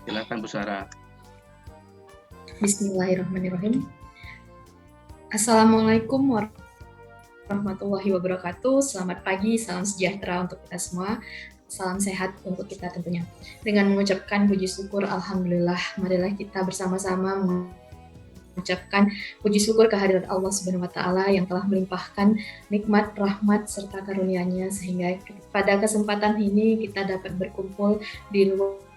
Silakan Bu Sarah. Bismillahirrahmanirrahim. Assalamualaikum warahmatullahi wabarakatuh. Selamat pagi, salam sejahtera untuk kita semua. Salam sehat untuk kita tentunya. Dengan mengucapkan puji syukur, Alhamdulillah, marilah kita bersama-sama mengucapkan puji syukur kehadirat Allah Subhanahu wa Ta'ala yang telah melimpahkan nikmat, rahmat, serta karunia-Nya sehingga pada kesempatan ini kita dapat berkumpul di ruang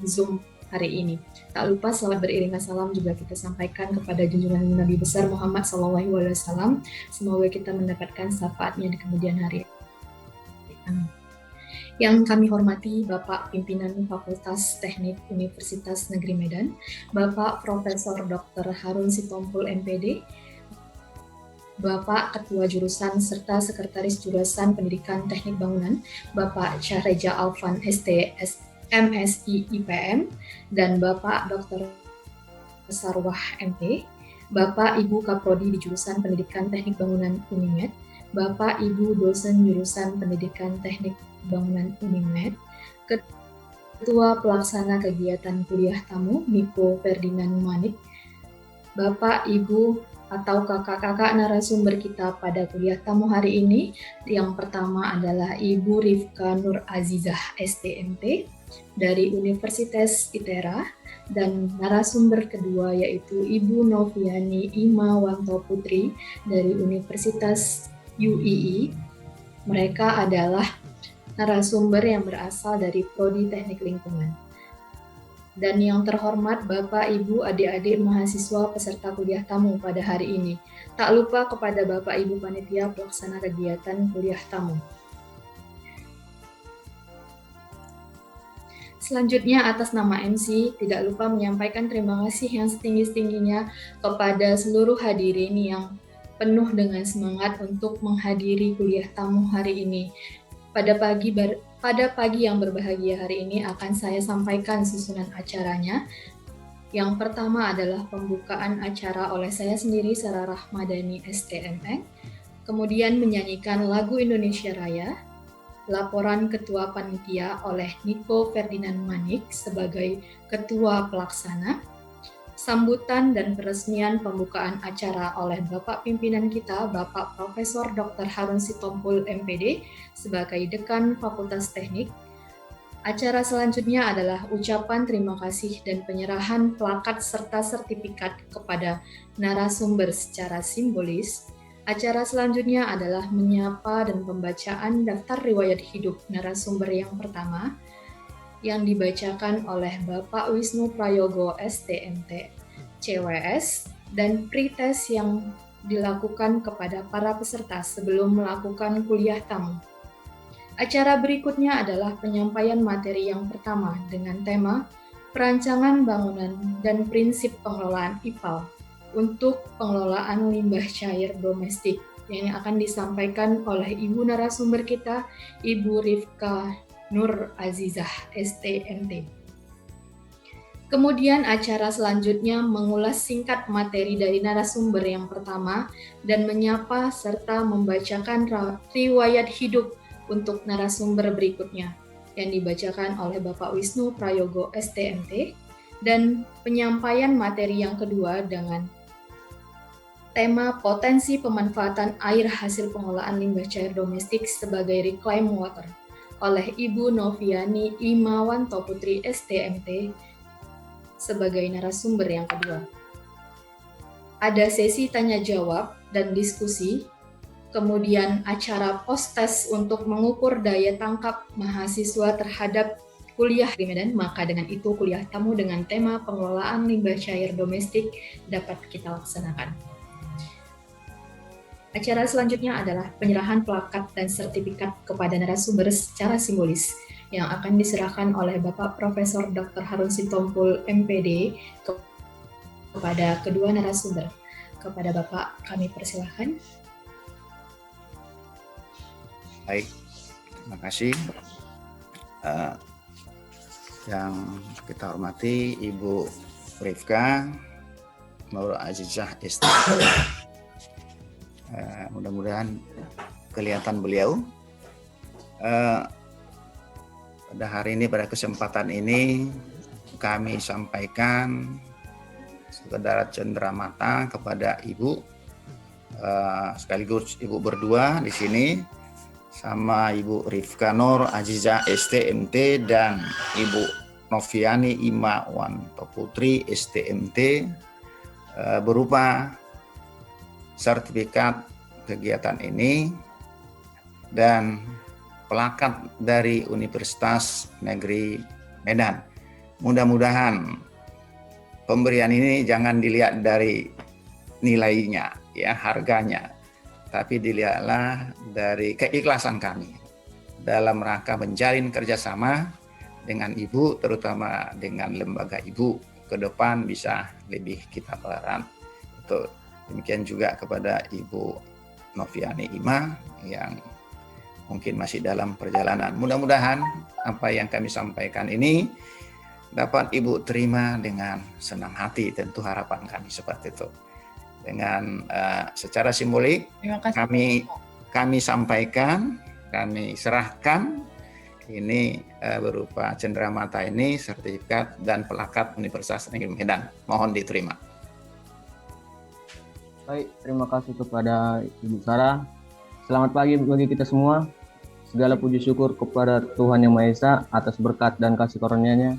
Zoom hari ini. Tak lupa selawat beriringan salam juga kita sampaikan kepada junjungan Nabi besar Muhammad SAW. Semoga kita mendapatkan syafaatnya di kemudian hari. Yang kami hormati Bapak Pimpinan Fakultas Teknik Universitas Negeri Medan, Bapak Profesor Dr. Harun Sitompul MPD, Bapak Ketua Jurusan serta Sekretaris Jurusan Pendidikan Teknik Bangunan, Bapak Syahreja Alfan STS MSI IPM, dan Bapak Dr. Sarwah MP, Bapak Ibu Kaprodi di Jurusan Pendidikan Teknik Bangunan Unimed, Bapak Ibu Dosen Jurusan Pendidikan Teknik Bangunan Unimed, Ketua Pelaksana Kegiatan Kuliah Tamu Niko Ferdinand Manik, Bapak Ibu atau kakak-kakak narasumber kita pada kuliah tamu hari ini. Yang pertama adalah Ibu Rifka Nur Azizah STMT dari Universitas ITERA, dan narasumber kedua yaitu Ibu Noviani Imawanto Putri dari Universitas UII. Mereka adalah narasumber yang berasal dari Prodi Teknik Lingkungan. Dan yang terhormat Bapak, Ibu, adik-adik mahasiswa peserta kuliah tamu pada hari ini. Tak lupa kepada Bapak Ibu Panitia Pelaksana Kegiatan Kuliah Tamu. Selanjutnya atas nama MC, tidak lupa menyampaikan terima kasih yang setinggi-tingginya kepada seluruh hadirin yang penuh dengan semangat untuk menghadiri kuliah tamu hari ini. Pada pagi yang berbahagia hari ini akan saya sampaikan susunan acaranya. Yang pertama adalah pembukaan acara oleh saya sendiri, Sarah Rahmadani STMN. Kemudian menyanyikan lagu Indonesia Raya. Laporan Ketua Panitia oleh Niko Ferdinand Manik sebagai Ketua Pelaksana. Sambutan dan peresmian pembukaan acara oleh Bapak Pimpinan kita, Bapak Profesor Dr. Harun Sitompul MPD sebagai Dekan Fakultas Teknik. Acara selanjutnya adalah ucapan terima kasih dan penyerahan plakat serta sertifikat kepada narasumber secara simbolis. Acara selanjutnya adalah menyapa dan pembacaan daftar riwayat hidup narasumber yang pertama yang dibacakan oleh Bapak Wisnu Prayogo STMT CWS dan pretest yang dilakukan kepada para peserta sebelum melakukan kuliah tamu. Acara berikutnya adalah penyampaian materi yang pertama dengan tema Perancangan Bangunan dan Prinsip Pengelolaan IPAL untuk pengelolaan limbah cair domestik yang akan disampaikan oleh Ibu narasumber kita, Ibu Rifka Nur Azizah STMT. Kemudian acara selanjutnya mengulas singkat materi dari narasumber yang pertama dan menyapa serta membacakan riwayat hidup untuk narasumber berikutnya yang dibacakan oleh Bapak Wisnu Prayogo STMT, dan penyampaian materi yang kedua dengan tema potensi pemanfaatan air hasil pengolahan limbah cair domestik sebagai reclaimed water oleh Ibu Noviani Imawanto Putri STMT sebagai narasumber yang kedua. Ada sesi tanya jawab dan diskusi, kemudian acara post-test untuk mengukur daya tangkap mahasiswa terhadap kuliah di Medan. Maka dengan itu kuliah tamu dengan tema pengelolaan limbah cair domestik dapat kita laksanakan. Acara selanjutnya adalah penyerahan plakat dan sertifikat kepada narasumber secara simbolis yang akan diserahkan oleh Bapak Profesor Dr. Harun Sitompul MPD kepada kedua narasumber. Kepada Bapak kami persilahkan. Baik, terima kasih. Yang kita hormati Ibu Rifka Nur Azizah STMT. Mudah-mudahan kelihatan beliau. Pada hari ini, pada kesempatan ini, kami sampaikan saudara cenderamata kepada Ibu, sekaligus Ibu berdua di sini, sama Ibu Rifka Nur Azizah STMT dan Ibu Noviani Imawanto Putri STMT, berupa sertifikat kegiatan ini dan plakat dari Universitas Negeri Medan. Mudah-mudahan pemberian ini jangan dilihat dari nilainya, ya, harganya, tapi dilihatlah dari keikhlasan kami dalam rangka menjalin kerjasama dengan Ibu, terutama dengan lembaga Ibu, ke depan bisa lebih kita pelan. Demikian juga kepada Ibu Noviani Ima yang mungkin masih dalam perjalanan. Mudah-mudahan apa yang kami sampaikan ini dapat Ibu terima dengan senang hati, tentu harapan kami seperti itu. Dengan secara simbolik kami sampaikan, kami serahkan ini berupa cenderamata ini, sertifikat dan plakat Universitas Negeri Medan. Mohon diterima. Baik, terima kasih kepada Ibu Sarah. Selamat pagi bagi kita semua. Segala puji syukur kepada Tuhan Yang Maha Esa atas berkat dan kasih karunia-Nya.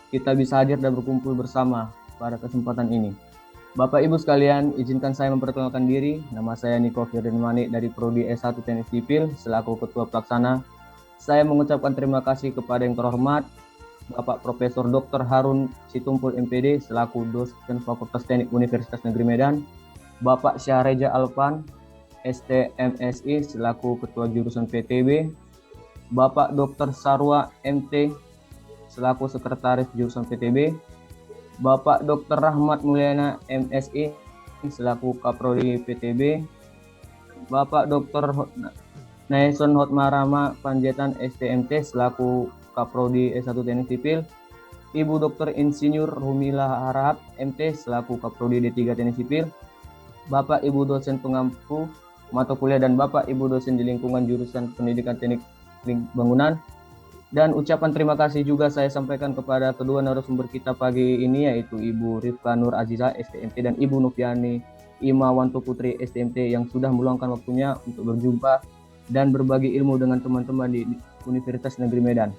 Kita bisa hadir dan berkumpul bersama pada kesempatan ini. Bapak Ibu sekalian, izinkan saya memperkenalkan diri. Nama saya Niko Firdan Manik dari Prodi S1 Teknik Sipil selaku Ketua Pelaksana. Saya mengucapkan terima kasih kepada yang terhormat Bapak Profesor Dr. Harun Situmpul MPD selaku dosen Fakultas Teknik Universitas Negeri Medan. Bapak Syahreja Alpan, STMSI selaku Ketua Jurusan PTB, Bapak Dr. Sarwa MT selaku Sekretaris Jurusan PTB, Bapak Dr. Rahmat Mulyana MSI selaku Kaprodi PTB, Bapak Dr. Naeson Hotmarama Panjaitan STMT selaku Kaprodi S1 Teknik Sipil, Ibu Dr. Insinyur Humila Harahap MT selaku Kaprodi D3 Teknik Sipil, Bapak Ibu dosen pengampu mata kuliah dan Bapak Ibu dosen di lingkungan jurusan Pendidikan Teknik Bangunan. Dan ucapan terima kasih juga saya sampaikan kepada kedua narasumber kita pagi ini, yaitu Ibu Rifka Nur Azizah STMT dan Ibu Noviani Imawanto Putri STMT yang sudah meluangkan waktunya untuk berjumpa dan berbagi ilmu dengan teman-teman di Universitas Negeri Medan,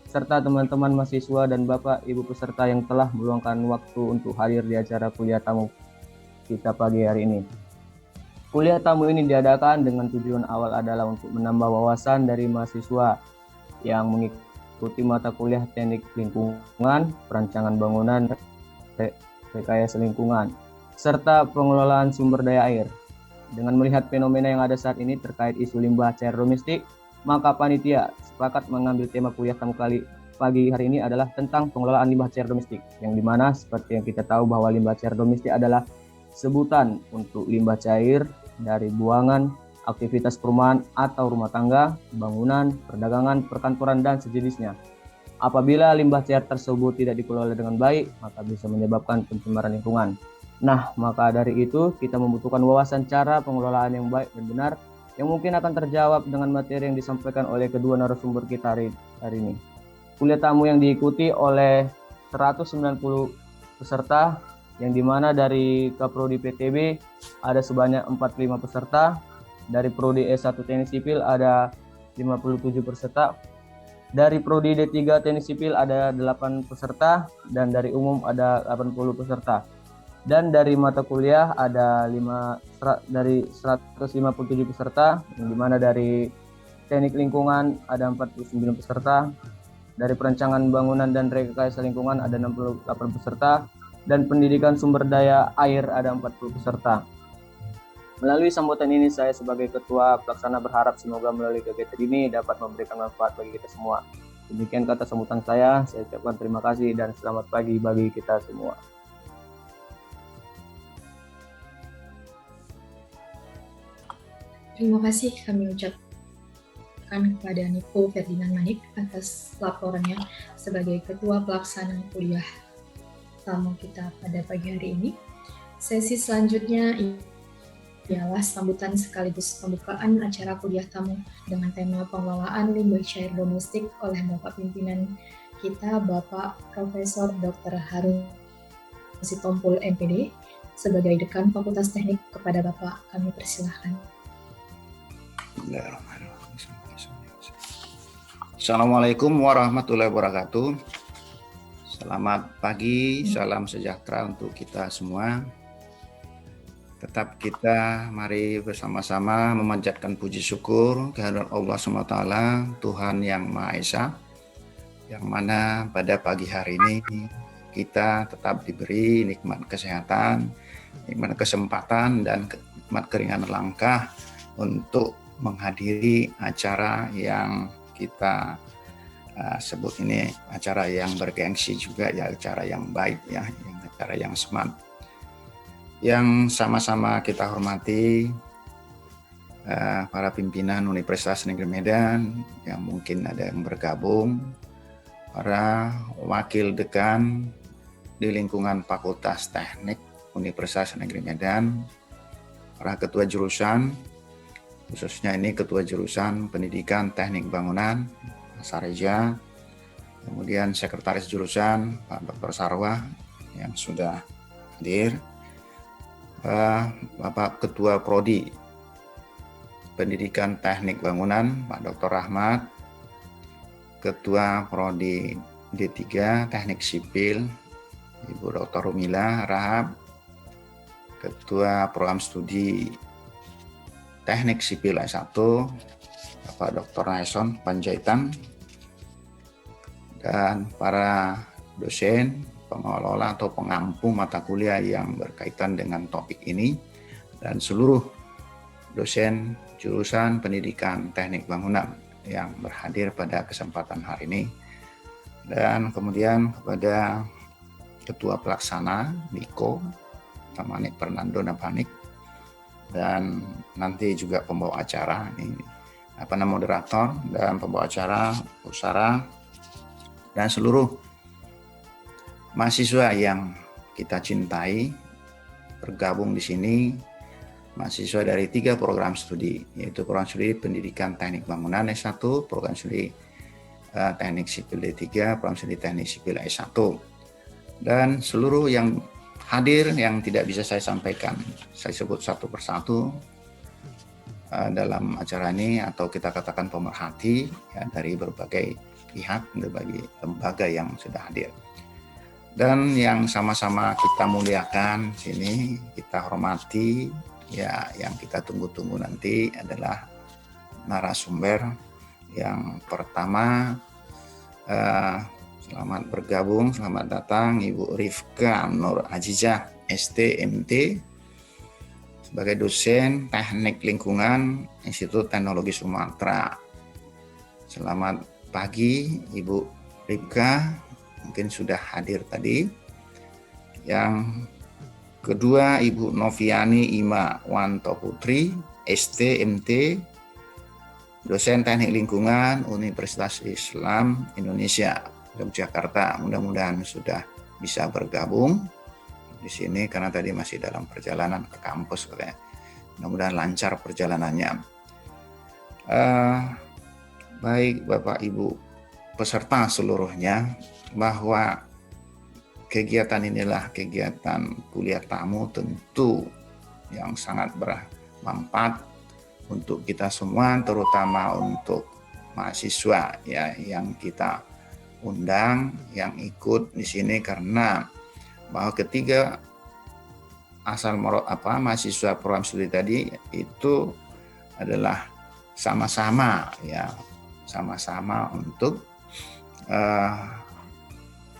serta teman-teman mahasiswa dan Bapak Ibu peserta yang telah meluangkan waktu untuk hadir di acara kuliah tamu kita pagi hari ini. Kuliah tamu ini diadakan dengan tujuan awal adalah untuk menambah wawasan dari mahasiswa yang mengikuti mata kuliah teknik lingkungan, perancangan bangunan, rekayasa lingkungan, serta pengelolaan sumber daya air. Dengan melihat fenomena yang ada saat ini terkait isu limbah cair domestik, maka panitia sepakat mengambil tema kuliah tamu kali pagi hari ini adalah tentang pengelolaan limbah cair domestik, yang dimana seperti yang kita tahu bahwa limbah cair domestik adalah sebutan untuk limbah cair dari buangan, aktivitas perumahan atau rumah tangga, bangunan, perdagangan, perkantoran, dan sejenisnya. Apabila limbah cair tersebut tidak dikelola dengan baik, maka bisa menyebabkan pencemaran lingkungan. Nah, maka dari itu kita membutuhkan wawasan cara pengelolaan yang baik dan benar yang mungkin akan terjawab dengan materi yang disampaikan oleh kedua narasumber kita hari ini. Kuliah tamu yang diikuti oleh 190 peserta, yang dimana dari Kaprodi PTB ada sebanyak 45 peserta, dari Prodi S1 Teknik Sipil ada 57 peserta, dari Prodi D3 Teknik Sipil ada 8 peserta, dan dari umum ada 80 peserta. Dan dari mata kuliah ada dari 157 peserta, yang dimana dari Teknik Lingkungan ada 49 peserta, dari Perancangan Bangunan dan Rekayasa Lingkungan ada 68 peserta, dan Pendidikan Sumber Daya Air ada 40 peserta. Melalui sambutan ini saya sebagai Ketua Pelaksana berharap semoga melalui kegiatan ini dapat memberikan manfaat bagi kita semua. Demikian kata sambutan saya ucapkan terima kasih dan selamat pagi bagi kita semua. Terima kasih kami ucapkan kepada Niko Ferdinand Manik atas laporannya sebagai Ketua Pelaksana kuliah tamu kita pada pagi hari ini. Sesi selanjutnya ialah sambutan sekaligus pembukaan acara kuliah tamu dengan tema pengelolaan limbah cair domestik oleh Bapak Pimpinan kita Bapak Profesor Dr. Harun Sitompul MPD sebagai Dekan Fakultas Teknik. Kepada Bapak kami persilahkan. Assalamualaikum warahmatullahi wabarakatuh. Selamat pagi, salam sejahtera untuk kita semua. Tetap kita mari bersama-sama memanjatkan puji syukur kehadirat Allah SWT, Tuhan Yang Maha Esa, yang mana pada pagi hari ini kita tetap diberi nikmat kesehatan, nikmat kesempatan, dan nikmat keringanan langkah untuk menghadiri acara yang kita sebut ini acara yang bergengsi juga, ya, acara yang baik, ya, yang acara yang smart, yang sama-sama kita hormati para pimpinan Universitas Negeri Medan yang mungkin ada yang bergabung, para wakil dekan di lingkungan Fakultas Teknik Universitas Negeri Medan, para ketua jurusan, khususnya ini ketua jurusan Pendidikan Teknik Bangunan, Mas Sareja, kemudian sekretaris jurusan Pak Dr. Sarwa yang sudah hadir, Bapak Ketua Prodi Pendidikan Teknik Bangunan Pak Dr. Rahmat, Ketua Prodi D3 Teknik Sipil Ibu Dr. Rumila Rahab, Ketua Program Studi Teknik Sipil S1 Bapak Dr. Nason Panjaitan, dan para dosen, pengelola atau pengampu mata kuliah yang berkaitan dengan topik ini, dan seluruh dosen jurusan Pendidikan Teknik Bangunan yang berhadir pada kesempatan hari ini, dan kemudian kepada Ketua Pelaksana Niko Tamanik Fernando Napanik, dan nanti juga pembawa acara ini moderator dan pembawa acara Usara, dan seluruh mahasiswa yang kita cintai bergabung di sini, mahasiswa dari 3 program studi, yaitu program studi Pendidikan Teknik Bangunan S1, program studi Teknik Sipil D3, program studi Teknik Sipil S1, dan seluruh yang hadir yang tidak bisa saya sampaikan, saya sebut satu persatu dalam acara ini, atau kita katakan pemerhati, ya, dari berbagai pihak, berbagai lembaga yang sudah hadir. Dan yang sama-sama kita muliakan sini, kita hormati, ya, yang kita tunggu-tunggu nanti adalah narasumber yang pertama. Selamat bergabung, selamat datang Ibu Rifka Nur Azizah STMT sebagai dosen Teknik Lingkungan Institut Teknologi Sumatera. Selamat pagi Ibu Rifka, mungkin sudah hadir tadi. Yang kedua Ibu Noviani Ima Wanto Putri STMT, dosen Teknik Lingkungan Universitas Islam Indonesia Yogyakarta. Mudah-mudahan sudah bisa bergabung di sini karena tadi masih dalam perjalanan ke kampus katanya. Mudah-mudahan lancar perjalanannya. Baik Bapak Ibu peserta seluruhnya, bahwa kegiatan inilah kegiatan kuliah tamu tentu yang sangat bermanfaat untuk kita semua, terutama untuk mahasiswa, ya, yang kita undang, yang ikut di sini, karena bahwa ketiga mahasiswa program studi tadi itu adalah sama-sama, ya, sama-sama untuk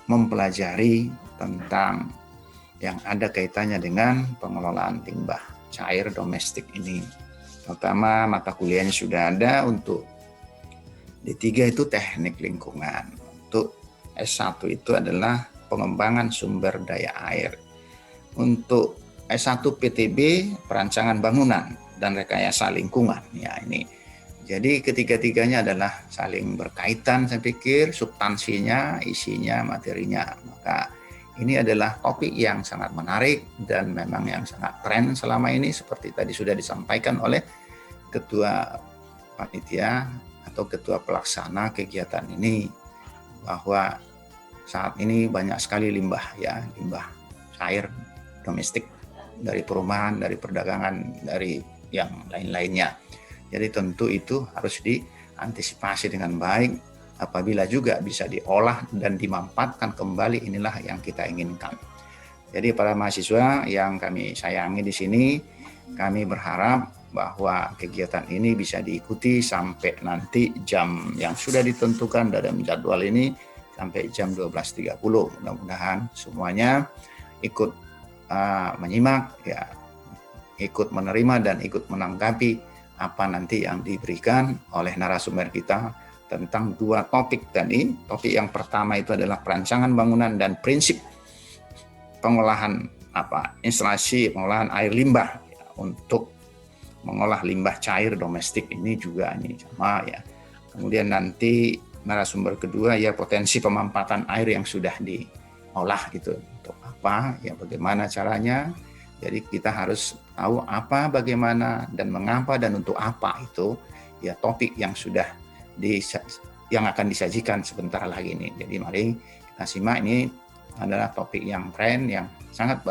mempelajari tentang yang ada kaitannya dengan pengelolaan limbah cair domestik ini. Pertama, mata kuliahnya sudah ada. Untuk D3 itu teknik lingkungan, untuk S1 itu adalah pengembangan sumber daya air, untuk S1 PTB perancangan bangunan dan rekayasa lingkungan. Ya, ini jadi ketiga-tiganya adalah saling berkaitan, saya pikir, substansinya, isinya, materinya. Maka ini adalah topik yang sangat menarik dan memang yang sangat tren selama ini, seperti tadi sudah disampaikan oleh Ketua Panitia atau Ketua Pelaksana kegiatan ini, bahwa saat ini banyak sekali limbah cair domestik dari perumahan, dari perdagangan, dari yang lain-lainnya. Jadi tentu itu harus diantisipasi dengan baik, apabila juga bisa diolah dan dimanfaatkan kembali, inilah yang kita inginkan. Jadi para mahasiswa yang kami sayangi di sini, kami berharap bahwa kegiatan ini bisa diikuti sampai nanti jam yang sudah ditentukan dalam jadwal ini, sampai jam 12.30. Mudah-mudahan semuanya ikut menyimak, ikut menerima dan ikut menanggapi apa nanti yang diberikan oleh narasumber kita tentang 2 topik tadi. Topik yang pertama itu adalah perancangan bangunan dan prinsip pengolahan instalasi pengolahan air limbah untuk mengolah limbah cair domestik ini juga sama ya. Kemudian nanti narasumber kedua potensi pemanfaatan air yang sudah diolah gitu, untuk apa ya, bagaimana caranya. Jadi kita harus tahu apa, bagaimana, dan mengapa, dan untuk apa itu topik yang yang akan disajikan sebentar lagi ini. Jadi mari kita simak, ini adalah topik yang keren, yang sangat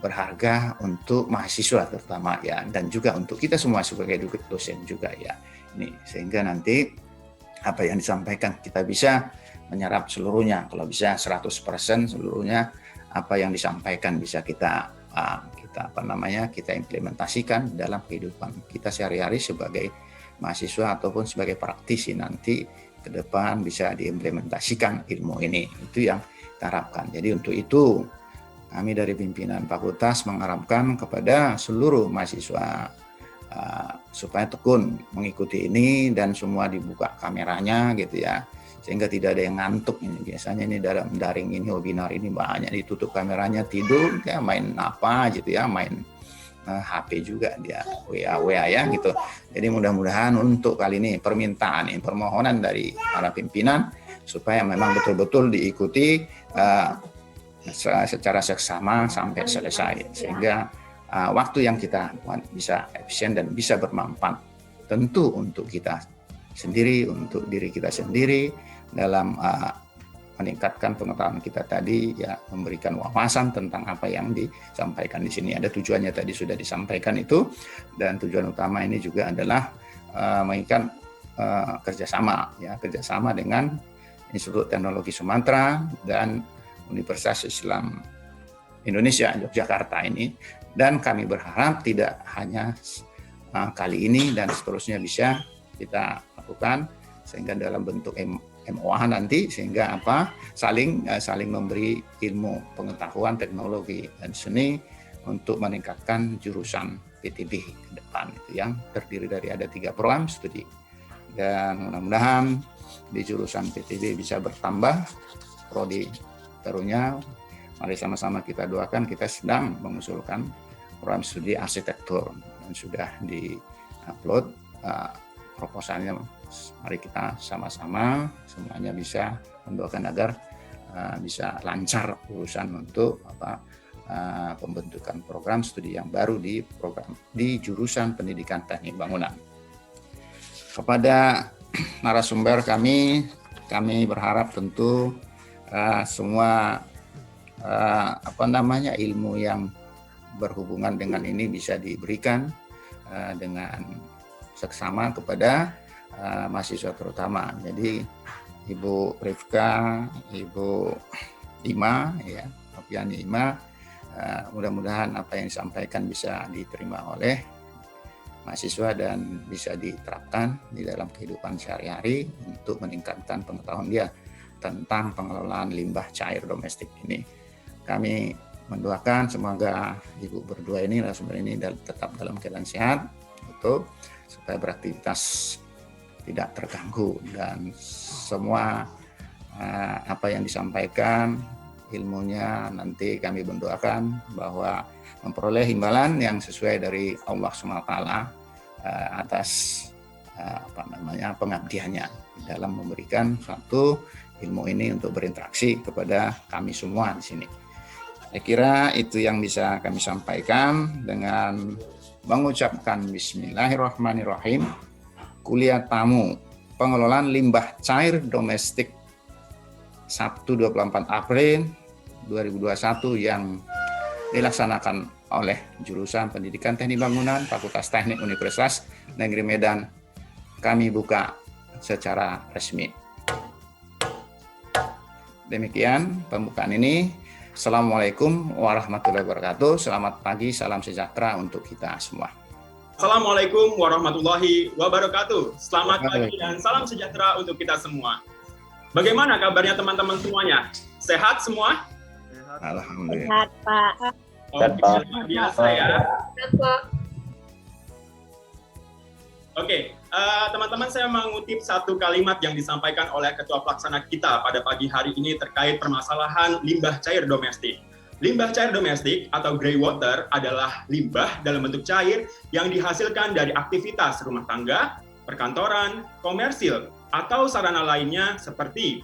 berharga untuk mahasiswa terutama dan juga untuk kita semua sebagai dosen juga ini, sehingga nanti apa yang disampaikan kita bisa menyerap seluruhnya, kalau bisa 100% seluruhnya apa yang disampaikan bisa kita implementasikan dalam kehidupan kita sehari-hari sebagai mahasiswa ataupun sebagai praktisi nanti ke depan bisa diimplementasikan ilmu ini. Itu yang kita harapkan. Jadi untuk itu kami dari pimpinan fakultas mengharapkan kepada seluruh mahasiswa supaya tekun mengikuti ini dan semua dibuka kameranya gitu ya, sehingga tidak ada yang ngantuk. Ini biasanya ini dalam daring ini, webinar ini banyak ditutup kameranya, tidur main apa gitu ya, main HP juga dia, WA ya gitu. Jadi mudah-mudahan untuk kali ini permohonan dari para pimpinan supaya memang betul-betul diikuti secara seksama sampai selesai, sehingga waktu yang kita bisa efisien dan bisa bermanfaat tentu untuk kita sendiri, untuk diri kita sendiri dalam meningkatkan pengetahuan kita tadi memberikan wawasan tentang apa yang disampaikan di sini. Ada tujuannya tadi sudah disampaikan itu, dan tujuan utama ini juga adalah mengikat kerjasama dengan Institut Teknologi Sumatera dan Universitas Islam Indonesia Yogyakarta ini, dan kami berharap tidak hanya kali ini dan seterusnya bisa kita lakukan sehingga dalam bentuk MOA nanti, sehingga saling memberi ilmu, pengetahuan, teknologi dan seni untuk meningkatkan jurusan PTB ke depan itu, yang terdiri dari ada 3 program studi, dan mudah-mudahan di jurusan PTB bisa bertambah prodi barunya. Mari sama-sama kita doakan. Kita sedang mengusulkan program studi arsitektur dan sudah di-upload proposalnya. Mari kita sama-sama semuanya bisa mendoakan agar bisa lancar urusan untuk pembentukan program studi yang baru di jurusan Pendidikan Teknik Bangunan. Kepada narasumber kami berharap tentu semua ilmu yang berhubungan dengan ini bisa diberikan dengan seksama kepada mahasiswa terutama. Jadi Ibu Rifka, Ibu Ima, Noviani Ima, mudah-mudahan apa yang disampaikan bisa diterima oleh mahasiswa dan bisa diterapkan di dalam kehidupan sehari-hari untuk meningkatkan pengetahuan dia tentang pengelolaan limbah cair domestik ini. Kami mendoakan semoga Ibu berdua ini, narasumber ini tetap dalam keadaan sehat, supaya beraktivitas tidak terganggu, dan semua apa yang disampaikan ilmunya nanti kami mendoakan bahwa memperoleh imbalan yang sesuai dari Allah SWT atas pengabdiannya dalam memberikan suatu ilmu ini untuk berinteraksi kepada kami semua di sini. Saya kira itu yang bisa kami sampaikan dengan mengucapkan Bismillahirrahmanirrahim. Kuliah tamu pengelolaan limbah cair domestik Sabtu 24 April 2021 yang dilaksanakan oleh jurusan Pendidikan Teknik Bangunan Fakultas Teknik Universitas Negeri Medan, kami buka secara resmi. Demikian pembukaan ini. Assalamualaikum warahmatullahi wabarakatuh. Selamat pagi, salam sejahtera untuk kita semua. Assalamualaikum warahmatullahi wabarakatuh. Selamat pagi dan salam sejahtera untuk kita semua. Bagaimana kabarnya teman-teman semuanya? Sehat semua? Alhamdulillah. Sehat, Pak. Oke, luar biasa ya. Oke, teman-teman, saya mengutip satu kalimat yang disampaikan oleh Ketua Pelaksana kita pada pagi hari ini terkait permasalahan limbah cair domestik. Limbah cair domestik atau grey water adalah limbah dalam bentuk cair yang dihasilkan dari aktivitas rumah tangga, perkantoran, komersil, atau sarana lainnya seperti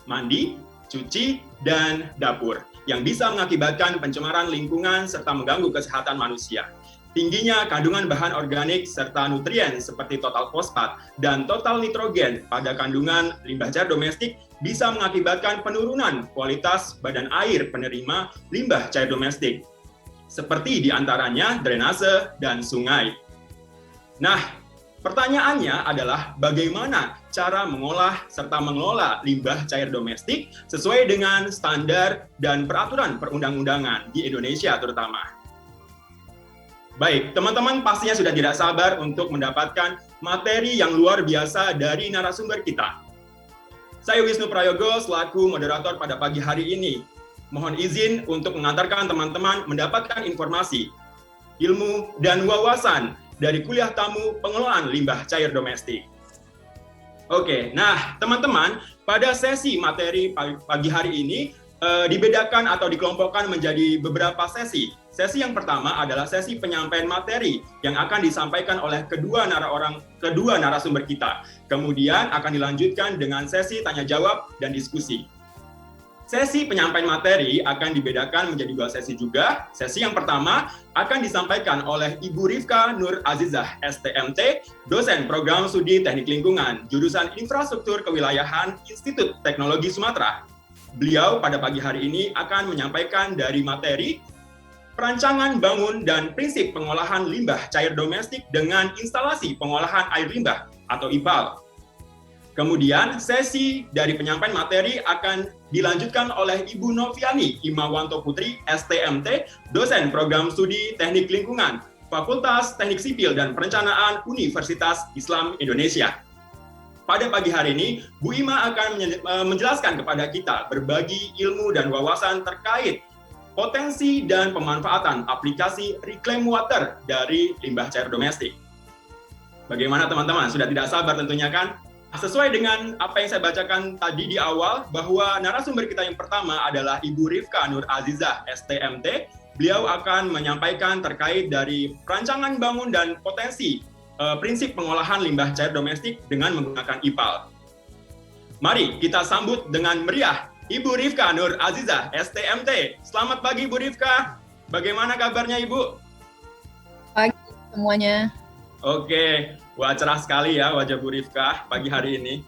mandi, cuci, dan dapur yang bisa mengakibatkan pencemaran lingkungan serta mengganggu kesehatan manusia. Tingginya kandungan bahan organik serta nutrien seperti total fosfat dan total nitrogen pada kandungan limbah cair domestik bisa mengakibatkan penurunan kualitas badan air penerima limbah cair domestik, seperti diantaranya drainase dan sungai. Nah, pertanyaannya adalah bagaimana cara mengolah serta mengelola limbah cair domestik sesuai dengan standar dan peraturan perundang-undangan di Indonesia terutama. Baik, teman-teman pastinya sudah tidak sabar untuk mendapatkan materi yang luar biasa dari narasumber kita. Saya Wisnu Prayogo selaku moderator pada pagi hari ini. Mohon izin untuk mengantarkan teman-teman mendapatkan informasi, ilmu, dan wawasan dari kuliah tamu pengelolaan limbah cair domestik. Oke, nah teman-teman, pada sesi materi pagi hari ini dibedakan atau dikelompokkan menjadi beberapa sesi. Sesi yang pertama adalah sesi penyampaian materi yang akan disampaikan oleh kedua narasumber kita. Kemudian akan dilanjutkan dengan sesi tanya jawab dan diskusi. Sesi penyampaian materi akan dibedakan menjadi dua sesi juga. Sesi yang pertama akan disampaikan oleh Ibu Rifka Nur Azizah, STMT, dosen program studi Teknik Lingkungan, jurusan Infrastruktur Kewilayahan, Institut Teknologi Sumatera. Beliau pada pagi hari ini akan menyampaikan dari materi perancangan bangun dan prinsip pengolahan limbah cair domestik dengan instalasi pengolahan air limbah atau IPAL. Kemudian sesi dari penyampaian materi akan dilanjutkan oleh Ibu Noviani Imawanto Putri, STMT, dosen program studi Teknik Lingkungan, Fakultas Teknik Sipil dan Perencanaan Universitas Islam Indonesia. Pada pagi hari ini, Bu Ima akan menjelaskan kepada kita berbagi ilmu dan wawasan terkait potensi dan pemanfaatan aplikasi reclaim water dari limbah cair domestik. Bagaimana teman-teman? Sudah tidak sabar tentunya kan? Sesuai dengan apa yang saya bacakan tadi di awal, bahwa narasumber kita yang pertama adalah Ibu Rifka Nur Azizah, STMT. Beliau akan menyampaikan terkait dari perancangan bangun dan potensi prinsip pengolahan limbah cair domestik dengan menggunakan IPAL. Mari kita sambut dengan meriah Ibu Rifka Nur Azizah, STMT. Selamat pagi Bu Rifka. Bagaimana kabarnya Ibu? Pagi semuanya. Oke, wah cerah sekali ya wajah Bu Rifka pagi hari ini.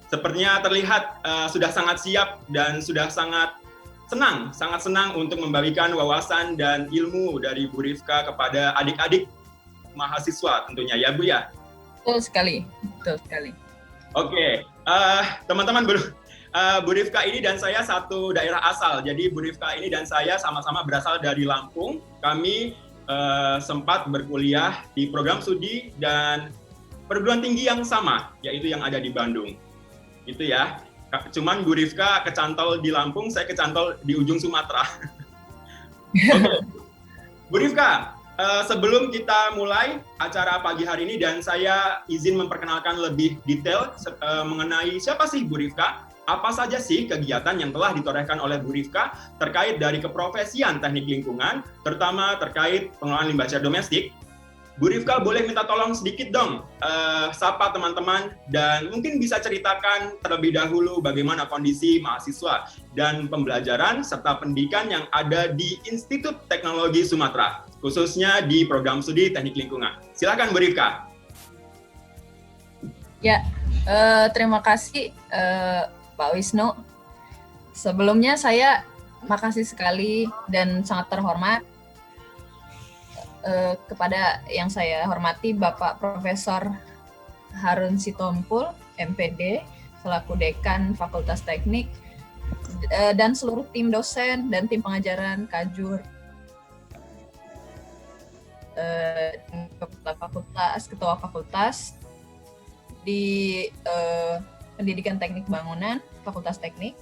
Sepertinya terlihat sudah sangat siap dan sudah sangat senang untuk membagikan wawasan dan ilmu dari Bu Rifka kepada adik-adik mahasiswa tentunya ya Bu ya. Betul sekali. Oke, teman-teman, Bu Rifka ini dan saya satu daerah asal. Jadi Bu Rifka ini dan saya sama-sama berasal dari Lampung. Kami sempat berkuliah di program studi dan perguruan tinggi yang sama, yaitu yang ada di Bandung. Gitu ya. Cuman Bu Rifka kecantol di Lampung, saya kecantol di ujung Sumatera. Oke. Bu Rifka, sebelum kita mulai acara pagi hari ini dan saya izin memperkenalkan lebih detail mengenai siapa sih Bu Rifka, apa saja sih kegiatan yang telah ditorehkan oleh Bu Rifka terkait dari keprofesian teknik lingkungan, terutama terkait pengelolaan limbah cair domestik. Bu Rifka boleh minta tolong sedikit dong, sapa teman-teman dan mungkin bisa ceritakan terlebih dahulu bagaimana kondisi mahasiswa dan pembelajaran serta pendidikan yang ada di Institut Teknologi Sumatera, khususnya di program studi Teknik Lingkungan. Silakan Bu Rifka. Ya, terima kasih Pak Wisnu. Sebelumnya saya makasih sekali dan sangat terhormat kepada yang saya hormati Bapak Profesor Harun Sitompul, MPD, selaku Dekan Fakultas Teknik, dan seluruh tim dosen dan tim pengajaran Kajur, ketua fakultas di Pendidikan Teknik Bangunan, Fakultas Teknik,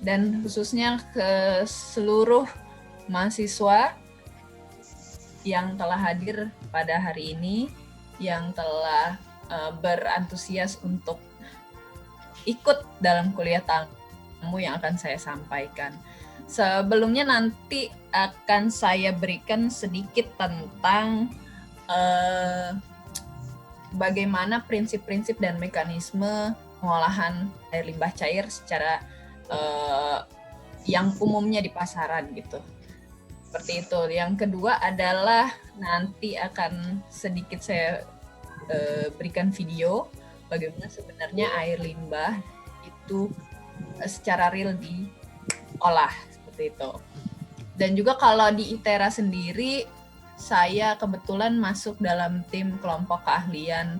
dan khususnya ke seluruh mahasiswa yang telah hadir pada hari ini, yang telah berantusias untuk ikut dalam kuliah tamu yang akan saya sampaikan. Sebelumnya nanti akan saya berikan sedikit tentang bagaimana prinsip-prinsip dan mekanisme pengolahan air limbah cair secara yang umumnya di pasaran gitu. Seperti itu. Yang kedua adalah nanti akan sedikit saya berikan video bagaimana sebenarnya air limbah itu secara real diolah, seperti itu. Dan juga kalau di ITERA sendiri, saya kebetulan masuk dalam tim kelompok keahlian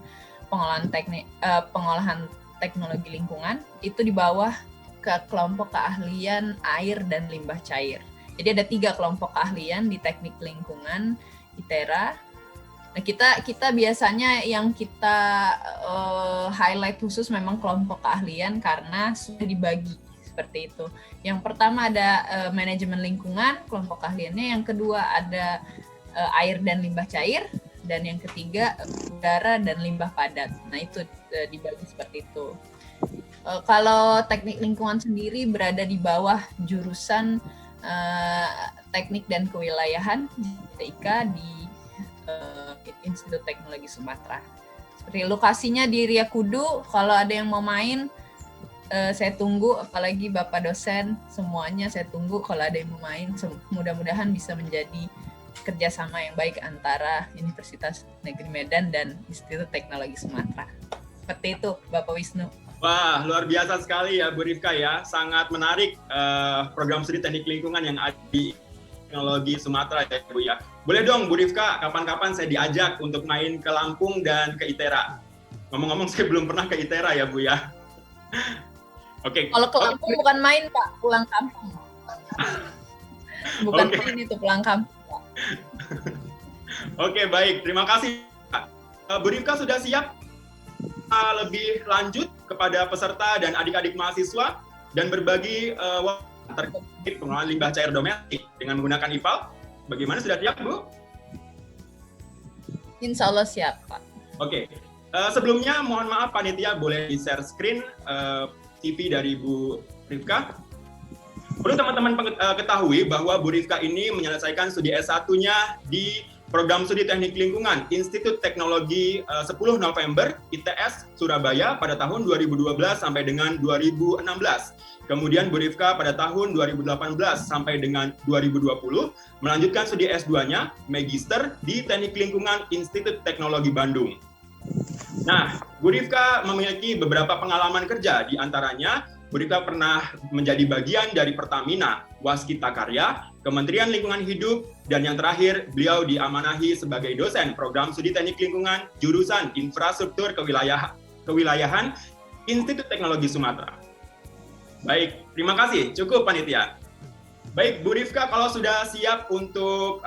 pengolahan teknologi lingkungan, itu di bawah ke kelompok keahlian air dan limbah cair. Jadi ada 3 kelompok keahlian di teknik lingkungan ITERA. Nah, kita biasanya yang kita highlight khusus memang kelompok keahlian karena sudah dibagi seperti itu. Yang pertama ada manajemen lingkungan, kelompok keahliannya. Yang kedua ada air dan limbah cair. Dan yang ketiga udara dan limbah padat. Nah, itu dibagi seperti itu. Kalau teknik lingkungan sendiri berada di bawah jurusan teknik dan kewilayahan TIK di Institut Teknologi Sumatera. Seperti lokasinya di Riyakudu. Kalau ada yang mau main, saya tunggu. Apalagi Bapak dosen, semuanya saya tunggu. Kalau ada yang mau main, mudah-mudahan bisa menjadi kerjasama yang baik antara Universitas Negeri Medan dan Institut Teknologi Sumatera. Seperti itu, Bapak Wisnu. Wah, luar biasa sekali ya Bu Rifka ya. Sangat menarik program studi teknik lingkungan yang ada di Teknologi Sumatera ya Bu ya. Boleh dong Bu Rifka, kapan-kapan saya diajak untuk main ke Lampung dan ke ITERA. Ngomong-ngomong saya belum pernah ke ITERA ya Bu ya. Oke. Kalau ke Lampung bukan main Pak, pulang kampung. Bukan main itu, pulang kampung. Oke, baik. Terima kasih Pak. Bu Rifka sudah siap lebih lanjut kepada peserta dan adik-adik mahasiswa dan berbagi terkait pengolahan limbah cair domestik dengan menggunakan IPAL. Bagaimana, sudah siap Bu? Insya Allah siap Pak. Oke. Sebelumnya mohon maaf panitia, boleh di-share screen TV dari Bu Rifka. Perlu teman-teman ketahui bahwa Bu Rifka ini menyelesaikan studi S1-nya di Program Studi Teknik Lingkungan Institut Teknologi 10 November ITS Surabaya pada tahun 2012 sampai dengan 2016. Kemudian Bu Rifka pada tahun 2018 sampai dengan 2020 melanjutkan studi S2-nya Magister di Teknik Lingkungan Institut Teknologi Bandung. Nah, Bu Rifka memiliki beberapa pengalaman kerja, di antaranya Bu Rifka pernah menjadi bagian dari Pertamina, Waskita Karya, Kementerian Lingkungan Hidup, dan yang terakhir, beliau diamanahi sebagai dosen program studi teknik lingkungan jurusan Infrastruktur Kewilayahan Institut Teknologi Sumatera. Baik, terima kasih. Cukup panitia. Baik, Bu Rifka, kalau sudah siap untuk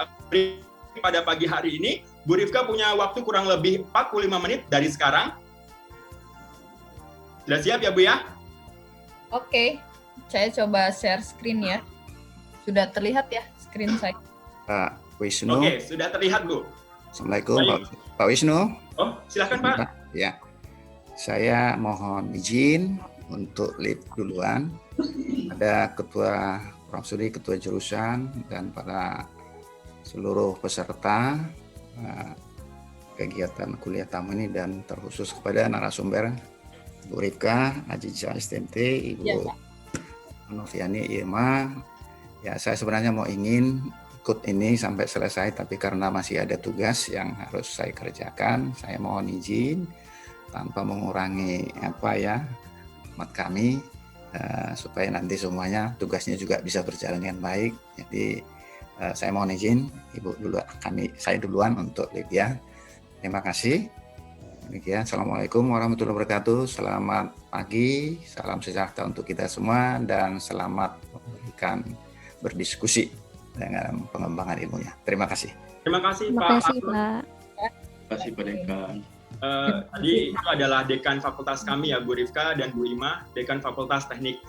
pada pagi hari ini, Bu Rifka punya waktu kurang lebih 45 menit dari sekarang. Sudah siap ya Bu ya? Oke, saya coba share screen ya. Sudah terlihat ya screen saya? Pak Wisnu. Oke, sudah terlihat Bu. Assalamualaikum Baik. Pak Wisnu. Oh, silakan Pak. Ya, saya mohon izin untuk lead duluan. Ada ketua program studi, ketua jurusan, dan para seluruh peserta kegiatan kuliah tamu ini, dan terkhusus kepada narasumber Bu Rifka Aziza STMT, Ibu Ya, Noviani IMA. Ya, saya sebenarnya mau ingin ikut ini sampai selesai, tapi karena masih ada tugas yang harus saya kerjakan, saya mohon izin tanpa mengurangi hormat kami. supaya nanti semuanya tugasnya juga bisa berjalan dengan baik. Jadi saya mohon izin Ibu dulu, saya duluan untuk Lydia. Terima kasih. Demikian, Assalamualaikum warahmatullahi wabarakatuh. Selamat pagi, salam sejahtera untuk kita semua, dan selamat berdiskusi dengan pengembangan ilmunya. Terima kasih. Terima kasih Terima Pak. kasih, Pak. Terima kasih Pak Dekan. Tadi itu adalah Dekan Fakultas kami ya, Bu Rifka dan Bu Ima, Dekan Fakultas Teknik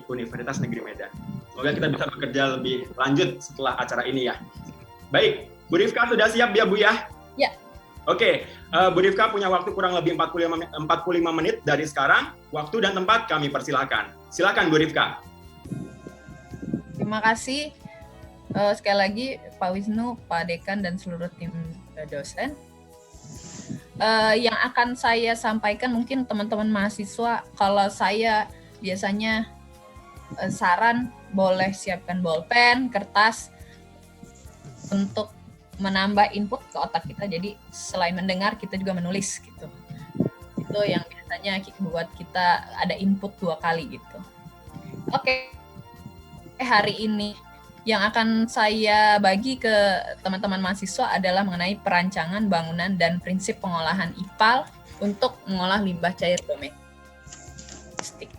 Universitas Negeri Medan. Semoga kita bisa bekerja lebih lanjut setelah acara ini ya. Baik, Bu Rifka sudah siap ya Bu ya? Ya. Oke, Bu Rifka punya waktu kurang lebih 45 menit dari sekarang. Waktu dan tempat kami persilakan. Silakan Bu Rifka. Terima kasih sekali lagi Pak Wisnu, Pak Dekan, dan seluruh tim dosen. Yang akan saya sampaikan mungkin teman-teman mahasiswa, kalau saya biasanya saran boleh siapkan bolpen, kertas untuk menambah input ke otak kita. Jadi selain mendengar kita juga menulis gitu. Itu yang biasanya buat kita ada input 2 kali gitu. Oke. Hari ini yang akan saya bagi ke teman-teman mahasiswa adalah mengenai perancangan bangunan dan prinsip pengolahan IPAL untuk mengolah limbah cair domestik.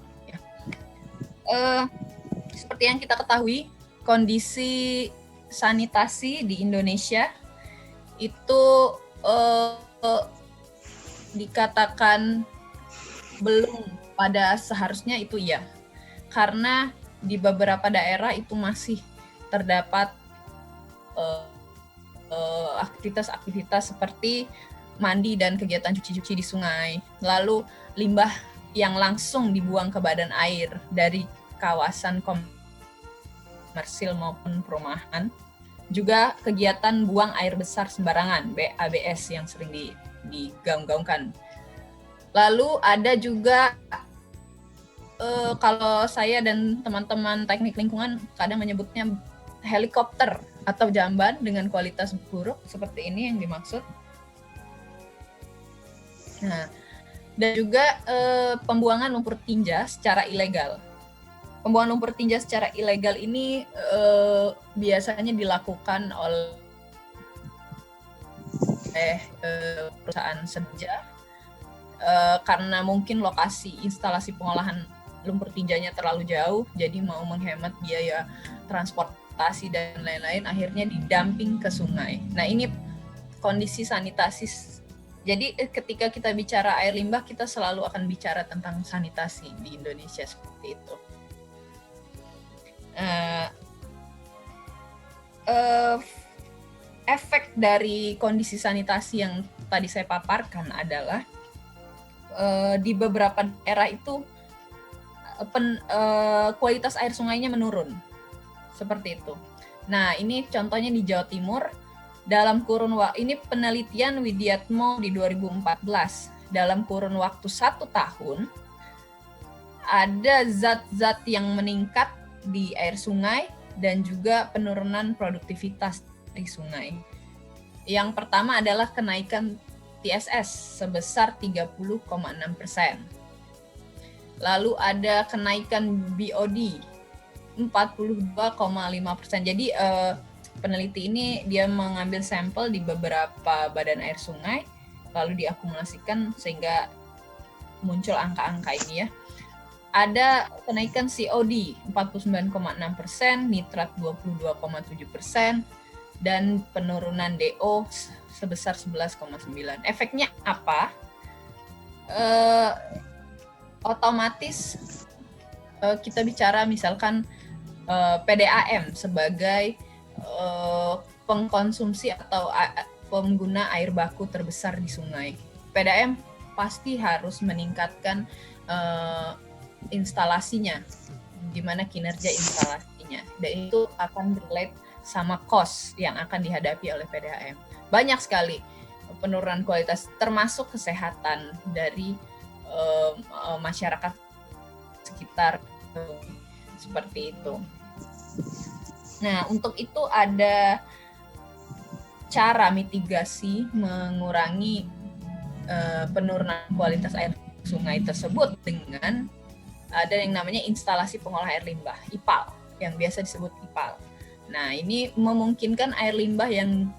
Seperti yang kita ketahui, kondisi sanitasi di Indonesia itu dikatakan belum pada seharusnya itu ya, karena di beberapa daerah itu masih terdapat aktivitas-aktivitas seperti mandi dan kegiatan cuci-cuci di sungai, lalu limbah yang langsung dibuang ke badan air dari kawasan komersil maupun perumahan, juga kegiatan buang air besar sembarangan (ABS) yang sering digaung-gaungkan. Lalu ada juga kalau saya dan teman-teman teknik lingkungan kadang menyebutnya helikopter atau jamban dengan kualitas buruk, seperti ini yang dimaksud. Nah, dan juga pembuangan lumpur tinja secara ilegal. Pembuangan lumpur tinja secara ilegal ini biasanya dilakukan oleh perusahaan senja karena mungkin lokasi instalasi pengolahan lumpur tinjanya terlalu jauh, jadi mau menghemat biaya transportasi dan lain-lain, akhirnya didumping ke sungai. Nah, ini kondisi sanitasi. Jadi ketika kita bicara air limbah, kita selalu akan bicara tentang sanitasi di Indonesia, seperti itu. Efek dari kondisi sanitasi yang tadi saya paparkan adalah di beberapa daerah itu kualitas air sungainya menurun, seperti itu. Nah, ini contohnya di Jawa Timur, dalam kurun ini penelitian Widiatmo di 2014, dalam kurun waktu 1 tahun ada zat-zat yang meningkat di air sungai dan juga penurunan produktivitas di sungai. Yang pertama adalah kenaikan TSS sebesar 30,6%. Lalu ada kenaikan BOD 42,5%. Jadi peneliti ini dia mengambil sampel di beberapa badan air sungai, lalu diakumulasikan sehingga muncul angka-angka ini ya. Ada kenaikan COD 49,6%, nitrat 22,7%, dan penurunan DO sebesar 11,9%. Efeknya apa? Otomatis kita bicara misalkan PDAM sebagai pengkonsumsi atau pengguna air baku terbesar di sungai. PDAM pasti harus meningkatkan instalasinya, gimana kinerja instalasinya, dan itu akan relate sama cost yang akan dihadapi oleh PDAM. Banyak sekali penurunan kualitas, termasuk kesehatan dari masyarakat sekitar, seperti itu. Nah, untuk itu ada cara mitigasi mengurangi penurunan kualitas air sungai tersebut dengan ada yang namanya instalasi pengolah air limbah, IPAL, yang biasa disebut IPAL. Nah, ini memungkinkan air limbah yang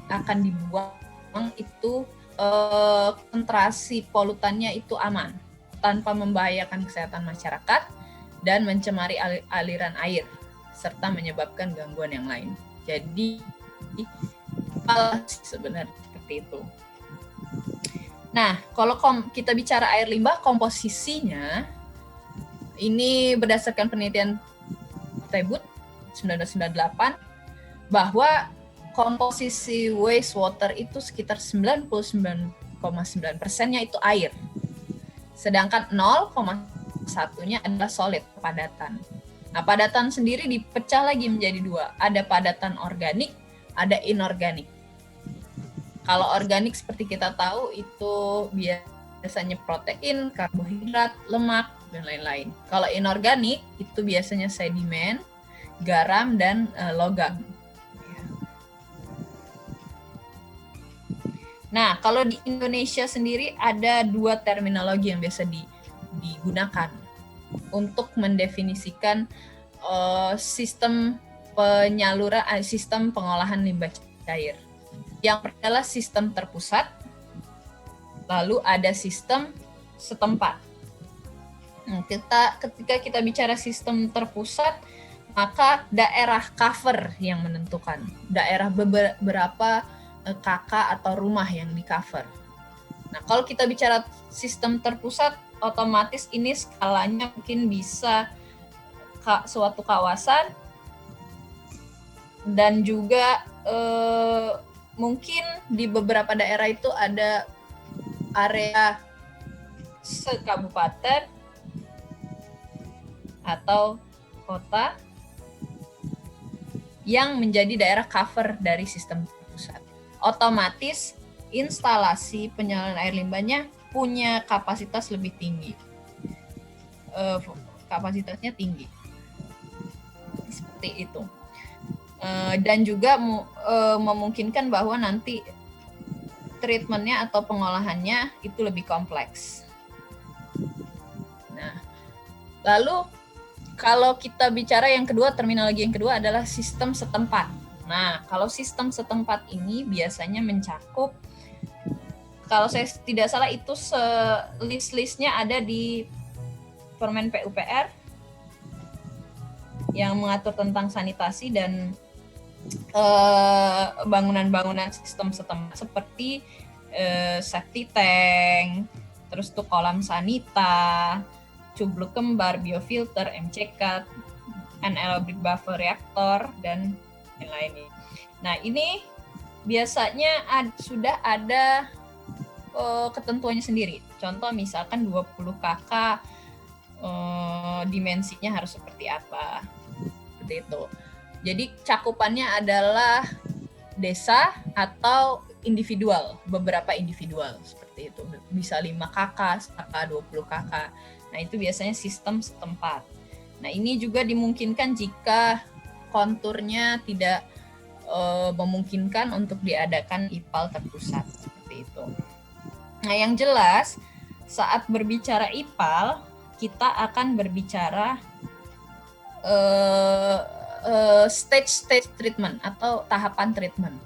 akan dibuang itu konsentrasi polutannya itu aman, tanpa membahayakan kesehatan masyarakat dan mencemari aliran air, serta menyebabkan gangguan yang lain. Jadi, sebenarnya seperti itu. Nah, kalau kita bicara air limbah, komposisinya ini berdasarkan penelitian Tebut 1998 bahwa komposisi wastewater itu sekitar 99,9%-nya itu air. Sedangkan 0,1-nya adalah solid, padatan. Nah, padatan sendiri dipecah lagi menjadi dua. Ada padatan organik, ada inorganik. Kalau organik seperti kita tahu itu biasanya protein, karbohidrat, lemak, dan lain-lain. Kalau inorganik itu biasanya sedimen, garam, dan logam. Nah, kalau di Indonesia sendiri ada dua terminologi yang biasa digunakan untuk mendefinisikan sistem penyaluran, sistem pengolahan limbah cair. Yang pertama adalah sistem terpusat, lalu ada sistem setempat. Ketika kita bicara sistem terpusat, maka daerah cover yang menentukan, daerah berapa kakak atau rumah yang di cover. Nah, kalau kita bicara sistem terpusat, otomatis ini skalanya mungkin bisa suatu kawasan dan juga mungkin di beberapa daerah itu ada area sekabupaten atau kota yang menjadi daerah cover dari sistem pusat. Otomatis instalasi penyaluran air limbahnya punya kapasitas lebih tinggi. Kapasitasnya tinggi. Seperti itu. Dan juga memungkinkan bahwa nanti treatmentnya atau pengolahannya itu lebih kompleks. Nah, lalu kalau kita bicara yang kedua, terminologi yang kedua adalah sistem setempat. Nah, kalau sistem setempat ini biasanya mencakup, kalau saya tidak salah itu list-listnya ada di Permen PUPR yang mengatur tentang sanitasi dan bangunan-bangunan sistem setempat seperti safety tank, terus tuh kolam sanita, cubluk kembar, biofilter, MCK, anaerobic buffer reaktor, dan lain-lainnya. Nah, ini biasanya sudah ada ketentuannya sendiri. Contoh misalkan 20 kakak, dimensinya harus seperti apa. Seperti itu. Jadi cakupannya adalah desa atau individual, beberapa individual seperti itu. Bisa 5 kakak, 20 kakak. Nah, itu biasanya sistem setempat. Nah, ini juga dimungkinkan jika konturnya tidak memungkinkan untuk diadakan IPAL terpusat seperti itu. Nah, yang jelas saat berbicara IPAL, kita akan berbicara stage treatment atau tahapan treatment.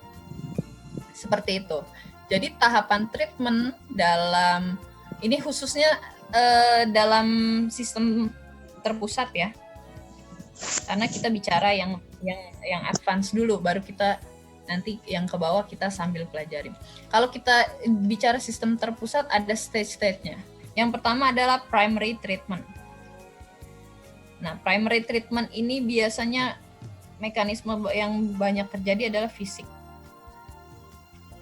Seperti itu. Jadi tahapan treatment dalam ini khususnya dalam sistem terpusat ya. Karena kita bicara yang advance dulu, baru kita nanti yang ke bawah kita sambil pelajari. Kalau kita bicara sistem terpusat ada stage-stage-nya. Yang pertama adalah primary treatment. Nah, primary treatment ini biasanya mekanisme yang banyak terjadi adalah fisik.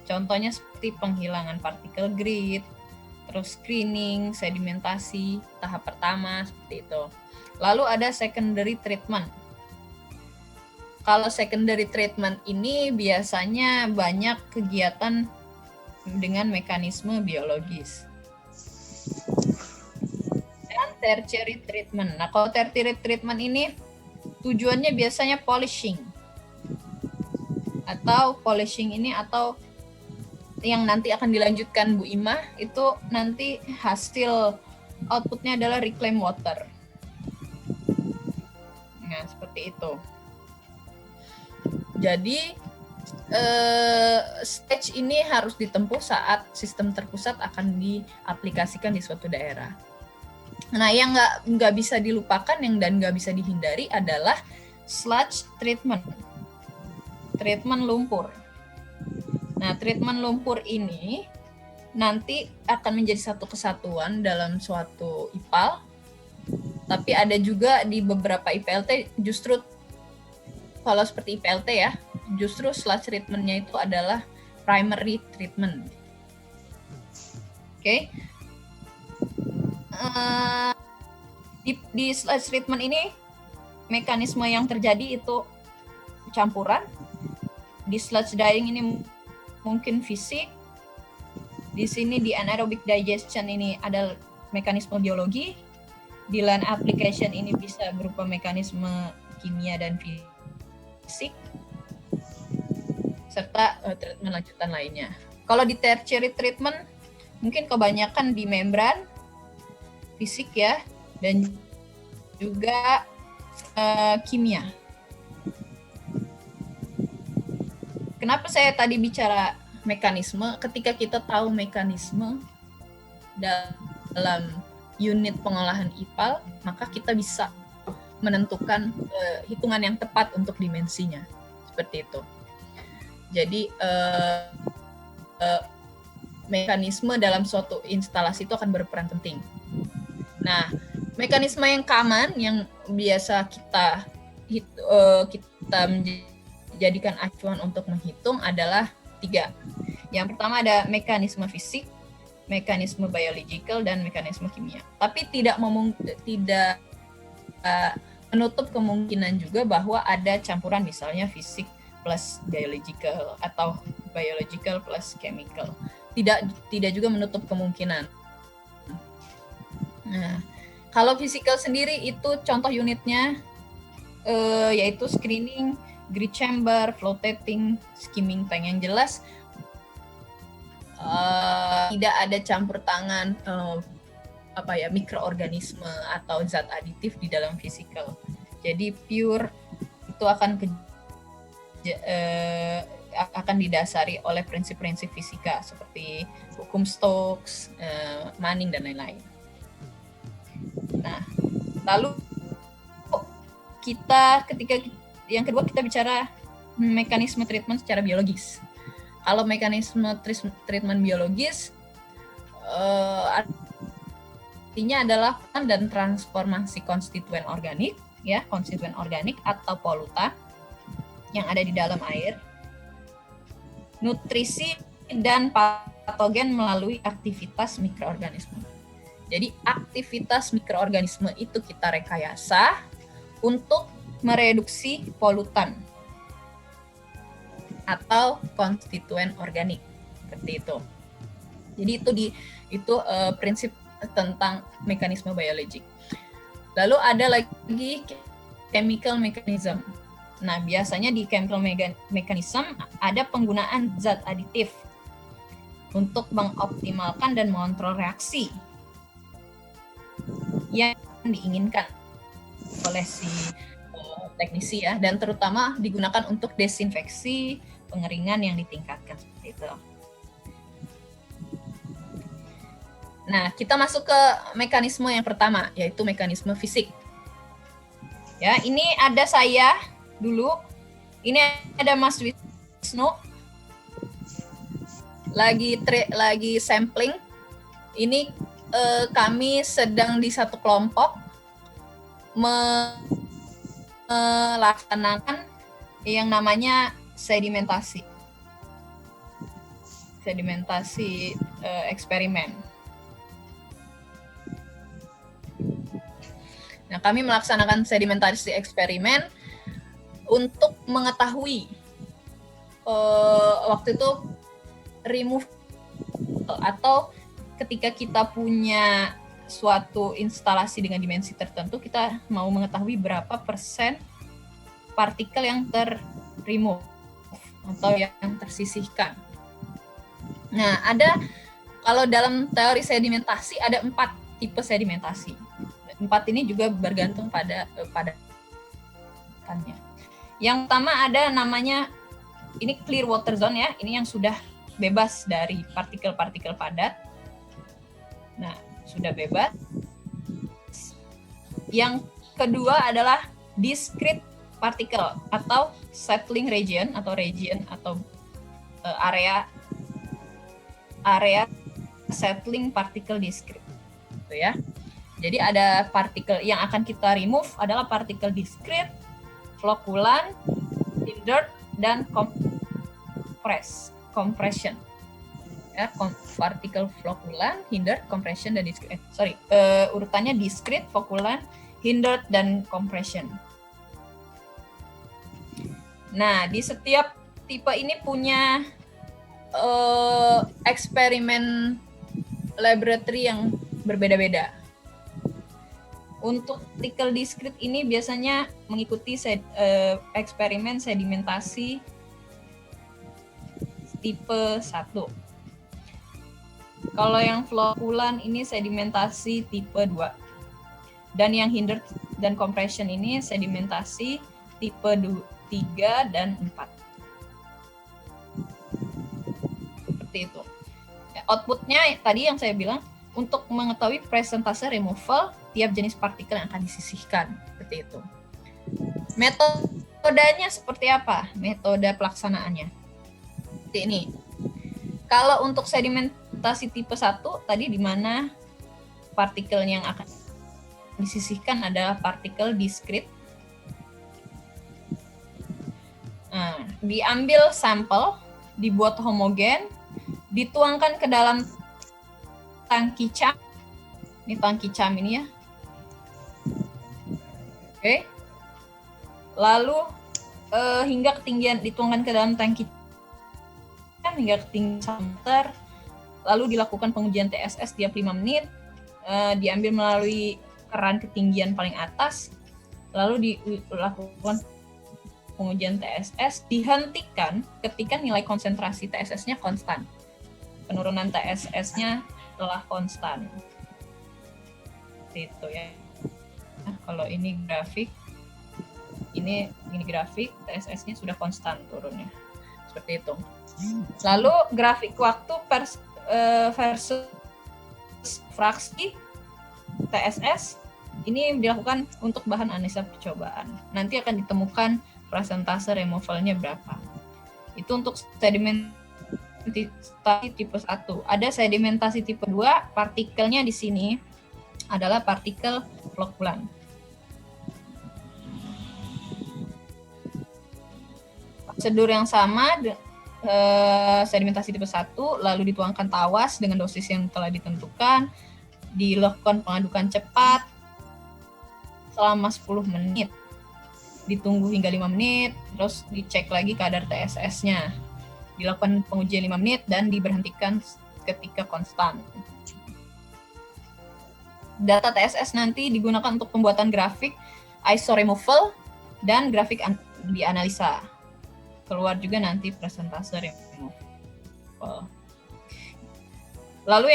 Contohnya seperti penghilangan partikel grit, terus screening, sedimentasi, tahap pertama seperti itu. Lalu ada secondary treatment. Kalau secondary treatment ini biasanya banyak kegiatan dengan mekanisme biologis. Dan tertiary treatment. Nah, kalau tertiary treatment ini tujuannya biasanya polishing. Atau polishing ini atau yang nanti akan dilanjutkan Bu Ima itu nanti hasil outputnya adalah reclaim water. seperti itu. Jadi stage ini harus ditempuh saat sistem terpusat akan diaplikasikan di suatu daerah. Nah, yang nggak bisa dilupakan dan nggak bisa dihindari adalah sludge treatment, lumpur. Nah, treatment lumpur ini nanti akan menjadi satu kesatuan dalam suatu IPAL, tapi ada juga di beberapa IPLT justru kalau seperti IPLT ya, justru sludge treatment-nya itu adalah primary treatment. Oke. Di sludge treatment ini mekanisme yang terjadi itu campuran. Di sludge drying ini mungkin fisik. Di sini di anaerobic digestion ini ada mekanisme biologi. Di land application ini bisa berupa mekanisme kimia dan fisik serta treatment lanjutan lainnya. Kalau di tertiary treatment mungkin kebanyakan di membran fisik ya dan juga kimia. Kenapa saya tadi bicara mekanisme? Ketika kita tahu mekanisme dalam unit pengolahan IPAL, maka kita bisa menentukan hitungan yang tepat untuk dimensinya. Seperti itu. Jadi mekanisme dalam suatu instalasi itu akan berperan penting. Nah, mekanisme yang common yang biasa kita jadikan acuan untuk menghitung adalah 3. Yang pertama ada mekanisme fisik, mekanisme biological, dan mekanisme kimia. Tapi tidak menutup kemungkinan juga bahwa ada campuran misalnya fisik plus biological atau biological plus chemical. Tidak juga menutup kemungkinan. Nah, kalau physical sendiri itu contoh unitnya yaitu screening, grid chamber, flotating, skimming tank. Yang jelas tidak ada campur tangan mikroorganisme atau zat aditif di dalam physical. Jadi pure itu akan didasari oleh prinsip-prinsip fisika seperti hukum Stokes, Manning dan lain-lain. Nah, lalu yang kedua kita bicara mekanisme treatment secara biologis. Kalau mekanisme treatment biologis artinya adalah dan transformasi konstituen organik atau polutan yang ada di dalam air, nutrisi dan patogen melalui aktivitas mikroorganisme. Jadi aktivitas mikroorganisme itu kita rekayasa untuk mereduksi polutan atau konstituen organik, seperti itu. Jadi itu prinsip tentang mekanisme biologik. Lalu ada lagi chemical mechanism. Nah, biasanya di chemical mechanism ada penggunaan zat aditif untuk mengoptimalkan dan mengontrol reaksi yang diinginkan oleh si teknisi ya, dan terutama digunakan untuk desinfeksi, pengeringan yang ditingkatkan seperti itu. Nah, kita masuk ke mekanisme yang pertama, yaitu mekanisme fisik. Ya, ini ada saya dulu. Ini ada Mas Wisnu. Lagi sampling. Ini kami sedang di satu kelompok melaksanakan yang namanya sedimentasi eksperimen. Nah, kami melaksanakan sedimentasi eksperimen untuk mengetahui waktu itu remove atau ketika kita punya suatu instalasi dengan dimensi tertentu, kita mau mengetahui berapa persen partikel yang ter-remove atau yang tersisihkan. Nah, kalau dalam teori sedimentasi ada 4 tipe sedimentasi. 4 ini juga bergantung pada urutannya. Yang pertama ada namanya, ini clear water zone ya, ini yang sudah bebas dari partikel-partikel padat. Nah, sudah bebas. Yang kedua adalah discrete particle atau settling region atau area settling particle discrete. Gitu ya. Jadi ada partikel yang akan kita remove adalah partikel discrete, flocculant, hindered, dan compression. Ya, partikel flocculant, hindered, compression, dan discrete. Urutannya discrete, flocculant, hindered, dan compression. Nah, di setiap tipe ini punya eksperimen laboratory yang berbeda-beda. Untuk partikel discrete ini biasanya mengikuti eksperimen sedimentasi tipe 1. Kalau yang flocculant ini sedimentasi tipe 2. Dan yang hindered dan compression ini sedimentasi tipe 3 dan 4. Seperti itu. Outputnya tadi yang saya bilang, untuk mengetahui persentase removal tiap jenis partikel yang akan disisihkan. Seperti itu. Metodenya seperti apa? Metode pelaksanaannya. Seperti ini. Kalau untuk sedimentasi tipe 1, tadi di mana partikel yang akan disisihkan adalah partikel discrete. Nah, diambil sampel, dibuat homogen, dituangkan ke dalam tangki cam. Ini tangki cam ini ya. Oke. Lalu hingga ketinggian, dituangkan ke dalam tangki cam hingga ketinggian 1 meter. Lalu dilakukan pengujian TSS tiap 5 menit. Diambil melalui keran ketinggian paling atas. Lalu dilakukan pengujian TSS, dihentikan ketika nilai konsentrasi TSS-nya konstan. Penurunan TSS-nya telah konstan. Itu ya. Nah, kalau ini grafik, ini grafik, TSS-nya sudah konstan turunnya. Seperti itu. Lalu grafik waktu versus fraksi TSS ini dilakukan untuk bahan analisa percobaan. Nanti akan ditemukan persentase removalnya berapa. Itu untuk sedimentasi tipe 1. Ada sedimentasi tipe 2, partikelnya di sini adalah partikel flocculant. Prosedur yang sama, sedimentasi tipe 1, lalu dituangkan tawas dengan dosis yang telah ditentukan, dilakukan pengadukan cepat selama 10 menit, ditunggu hingga 5 menit, terus dicek lagi kadar TSS-nya, dilakukan pengujian 5 menit, dan diberhentikan ketika konstan. Data TSS nanti digunakan untuk pembuatan grafik ISO removal dan grafik dianalisa. Keluar juga nanti persentase removal. Lalu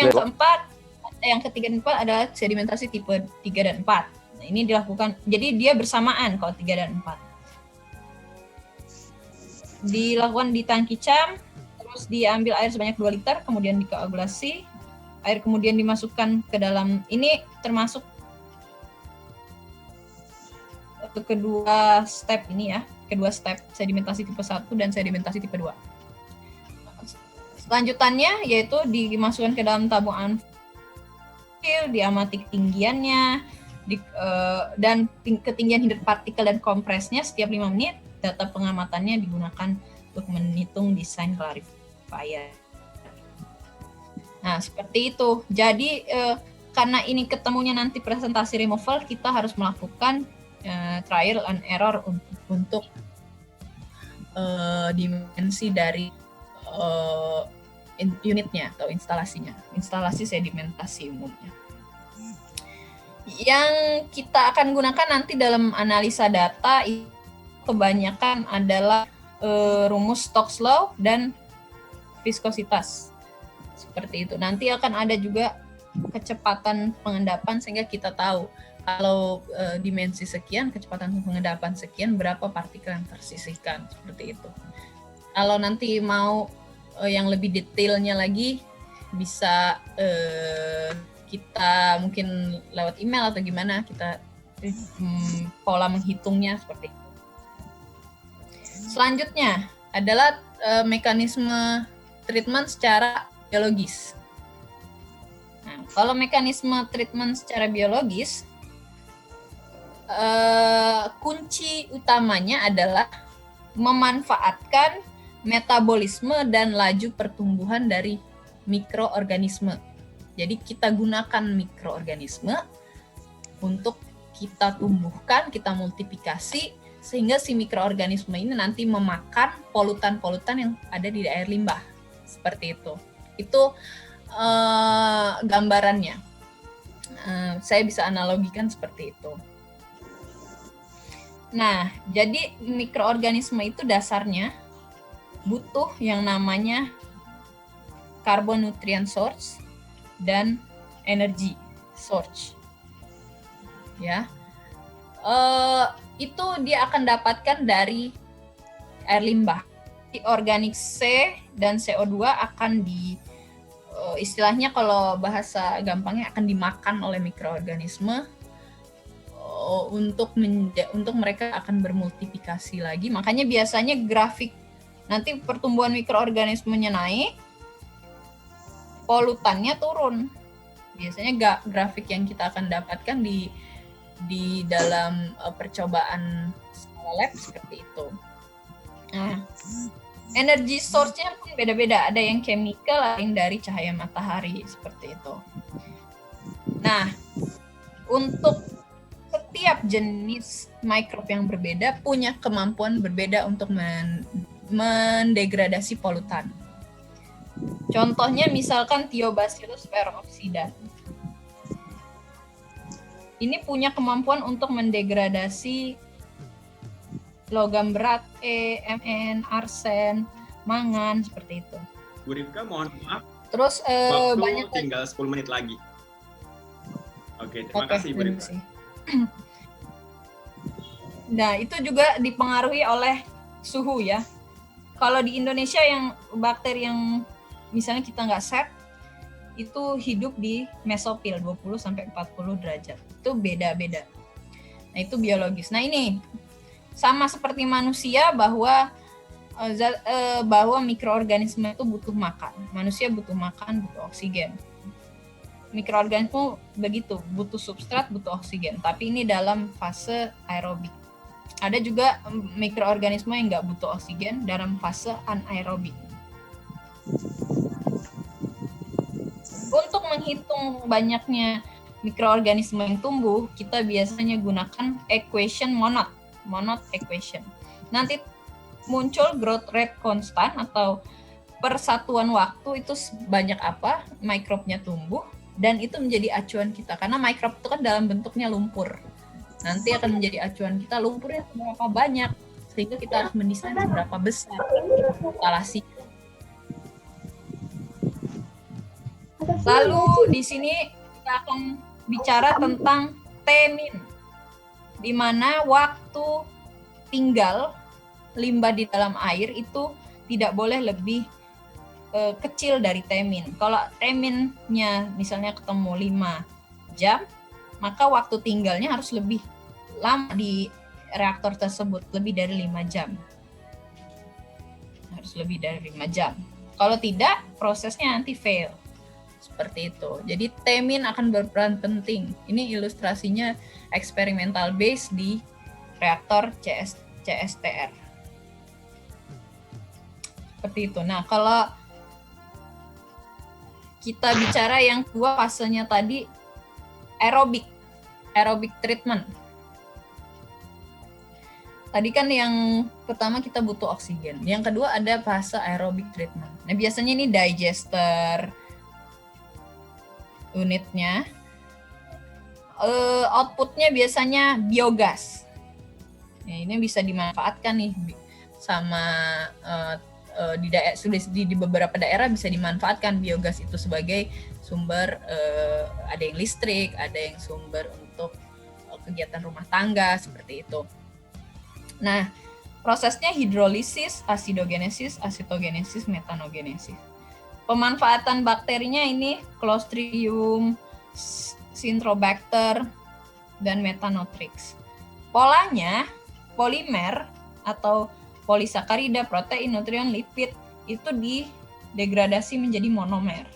yang ketiga dan 4 adalah sedimentasi tipe 3 dan 4. Nah, ini dilakukan, jadi dia bersamaan kalau 3 dan 4. Dilakukan di tangki cam, terus diambil air sebanyak 2 liter, kemudian dikoagulasi, air kemudian dimasukkan ke dalam, ini termasuk kedua step ini ya, kedua step sedimentasi tipe 1 dan sedimentasi tipe 2. Selanjutannya yaitu dimasukkan ke dalam tabung anvil, diamati ketinggiannya, dan ketinggian hindered partikel dan kompresnya setiap 5 menit. Data pengamatannya digunakan untuk menghitung desain clarifier. Nah, seperti itu. Jadi, karena ini ketemunya nanti presentasi removal, kita harus melakukan trial and error untuk dimensi dari unitnya atau instalasi sedimentasi umumnya. Yang kita akan gunakan nanti dalam analisa data kebanyakan adalah rumus Stokes Law dan viskositas. Seperti itu. Nanti akan ada juga kecepatan pengendapan sehingga kita tahu kalau dimensi sekian, kecepatan pengendapan sekian, berapa partikel yang tersisihkan, seperti itu. Kalau nanti mau yang lebih detailnya lagi, bisa kita mungkin lewat email atau gimana, kita pola menghitungnya seperti itu. Selanjutnya adalah mekanisme treatment secara biologis. Nah, kalau mekanisme treatment secara biologis, kunci utamanya adalah memanfaatkan metabolisme dan laju pertumbuhan dari mikroorganisme. Jadi kita gunakan mikroorganisme untuk kita tumbuhkan, kita multiplikasi, sehingga si mikroorganisme ini nanti memakan polutan-polutan yang ada di air limbah. Seperti itu. Itu gambarannya. Saya bisa analogikan seperti itu. Nah, jadi mikroorganisme itu dasarnya butuh yang namanya carbon nutrient source dan energy source. Ya. Itu dia akan dapatkan dari air limbah. Organik C dan CO2 akan istilahnya kalau bahasa gampangnya akan dimakan oleh mikroorganisme untuk mereka akan bermultiplikasi lagi. Makanya biasanya grafik nanti pertumbuhan mikroorganismenya naik, polutannya turun. Biasanya grafik yang kita akan dapatkan di dalam percobaan lab seperti itu. Nah, energy source-nya pun beda-beda. Ada yang chemical, ada yang dari cahaya matahari seperti itu. Nah, untuk setiap jenis mikrob yang berbeda punya kemampuan berbeda untuk mendegradasi polutan. Contohnya misalkan Thiobacillus peroxida. Ini punya kemampuan untuk mendegradasi logam berat, Mn, arsen, mangan, seperti itu. Bu Rifka, mohon maaf. Terus banyak tinggal 10 menit lagi. Oke, terima kasih Bu Rifka. Nah, itu juga dipengaruhi oleh suhu ya. Kalau di Indonesia yang bakteri yang misalnya kita nggak set, itu hidup di mesopil 20-40 derajat. Itu beda-beda. Nah, itu biologis. Nah, ini sama seperti manusia bahwa mikroorganisme itu butuh makan. Manusia butuh makan, butuh oksigen. Mikroorganisme begitu, butuh substrat, butuh oksigen. Tapi ini dalam fase aerobik. Ada juga mikroorganisme yang nggak butuh oksigen dalam fase anaerobik. Untuk menghitung banyaknya mikroorganisme yang tumbuh, kita biasanya gunakan equation Monod equation. Nanti muncul growth rate constant atau persatuan waktu itu sebanyak apa mikrobnya tumbuh, dan itu menjadi acuan kita karena mikrob itu kan dalam bentuknya lumpur. Nanti akan menjadi acuan kita lumpurnya seberapa banyak, sehingga kita harus mendesain seberapa besar instalasi. Lalu di sini kita akan bicara tentang T-min, di mana waktu tinggal limbah di dalam air itu tidak boleh lebih kecil dari T-min. Kalau T-min-nya misalnya ketemu 5 jam, maka waktu tinggalnya harus lebih lama di reaktor tersebut, lebih dari 5 jam. Harus lebih dari 5 jam. Kalau tidak, prosesnya nanti fail. Seperti itu. Jadi T-min akan berperan penting. Ini ilustrasinya experimental base di reaktor CSTR. Seperti itu. Nah, kalau kita bicara yang kedua fasenya tadi, aerobic treatment. Tadi kan yang pertama kita butuh oksigen. Yang kedua ada fase aerobic treatment. Nah, biasanya ini digester unitnya. Outputnya biasanya biogas. Ya, ini bisa dimanfaatkan nih sama di beberapa daerah bisa dimanfaatkan biogas itu sebagai sumber, ada yang listrik, ada yang sumber untuk kegiatan rumah tangga seperti itu. Nah, prosesnya hidrolisis, asidogenesis, asitogenesis, metanogenesis. Pemanfaatan bakterinya ini Clostridium, Cintrobacter, dan Metanotrix. Polanya, polimer atau polisakarida, protein, nutrien, lipid itu didegradasi menjadi monomer.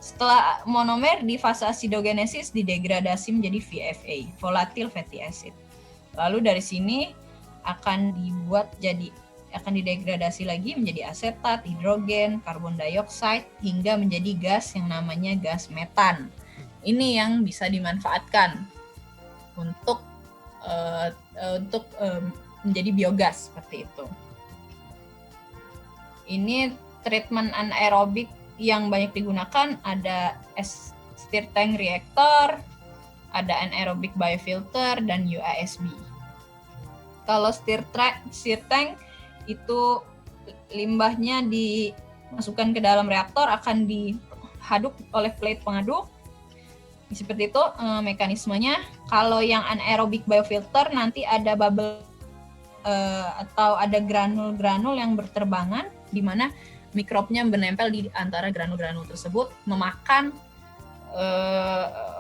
Setelah monomer di fase asidogenesis didegradasi menjadi VFA, volatile fatty acid. Lalu dari sini akan didegradasi lagi menjadi asetat, hidrogen, karbon dioksida hingga menjadi gas yang namanya gas metan. Ini yang bisa dimanfaatkan untuk menjadi biogas seperti itu. Ini treatment anaerobik yang banyak digunakan, ada stir tank reactor, ada anaerobic biofilter, dan UASB. Kalau stir tank itu limbahnya dimasukkan ke dalam reaktor, akan dihaduk oleh plate pengaduk. Seperti itu mekanismenya. Kalau yang anaerobic biofilter nanti ada bubble atau ada granul-granul yang berterbangan di mana mikrobnya menempel di antara granul-granul tersebut, memakan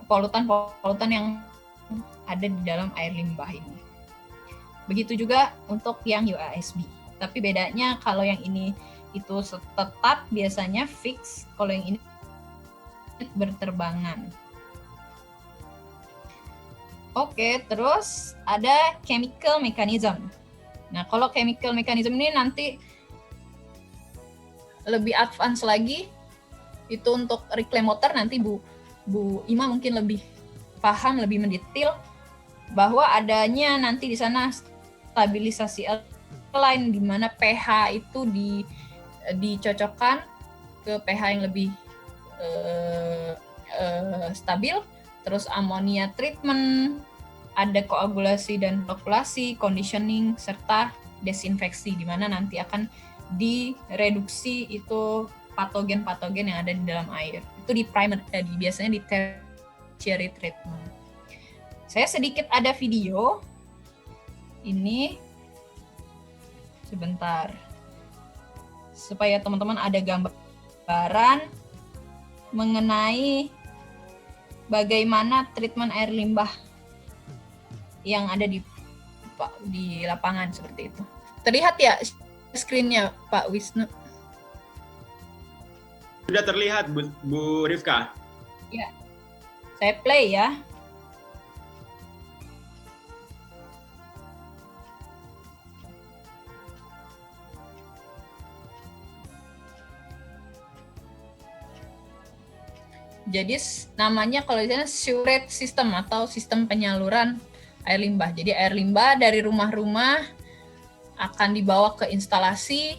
polutan-polutan yang ada di dalam air limbah ini. Begitu juga untuk yang UASB. Tapi bedanya kalau yang ini itu tetap biasanya fix, kalau yang ini berterbangan. Oke, terus ada chemical mechanism. Nah, kalau chemical mechanism ini nanti lebih advance lagi, itu untuk reclaim water nanti Bu Ima mungkin lebih paham, lebih mendetail bahwa adanya nanti di sana stabilisasi alkaline di mana pH itu dicocokkan ke pH yang lebih stabil. Terus amonia treatment, ada koagulasi dan flokulasi, conditioning, serta desinfeksi, di mana nanti akan direduksi itu patogen-patogen yang ada di dalam air. Itu di primer tadi, biasanya di tertiary treatment. Saya sedikit ada video, ini sebentar, supaya teman-teman ada gambaran mengenai bagaimana treatment air limbah yang ada di lapangan seperti itu. Terlihat ya screen-nya Pak Wisnu? Sudah terlihat Bu Rifka? Ya, saya play ya. Jadi namanya kalau di sana sewage system atau sistem penyaluran air limbah. Jadi air limbah dari rumah-rumah akan dibawa ke instalasi.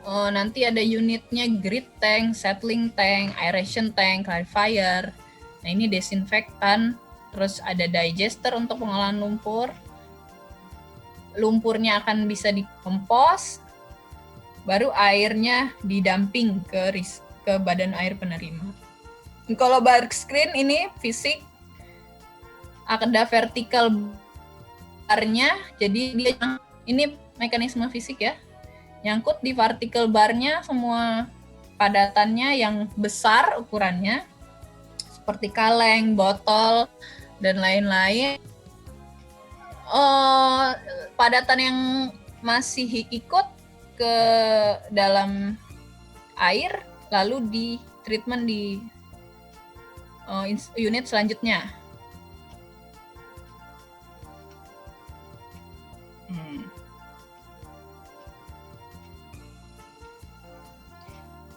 Nanti ada unitnya grid tank, settling tank, aeration tank, clarifier. Nah ini desinfektan. Terus ada digester untuk pengolahan lumpur. Lumpurnya akan bisa dikompos. Baru airnya didamping ke badan air penerima. Kalau bar screen ini fisik, ada vertical barnya, jadi dia ini mekanisme fisik ya, nyangkut di vertical barnya semua padatannya yang besar ukurannya, seperti kaleng, botol, dan lain-lain. Padatan yang masih ikut ke dalam air, lalu di treatment di unit selanjutnya.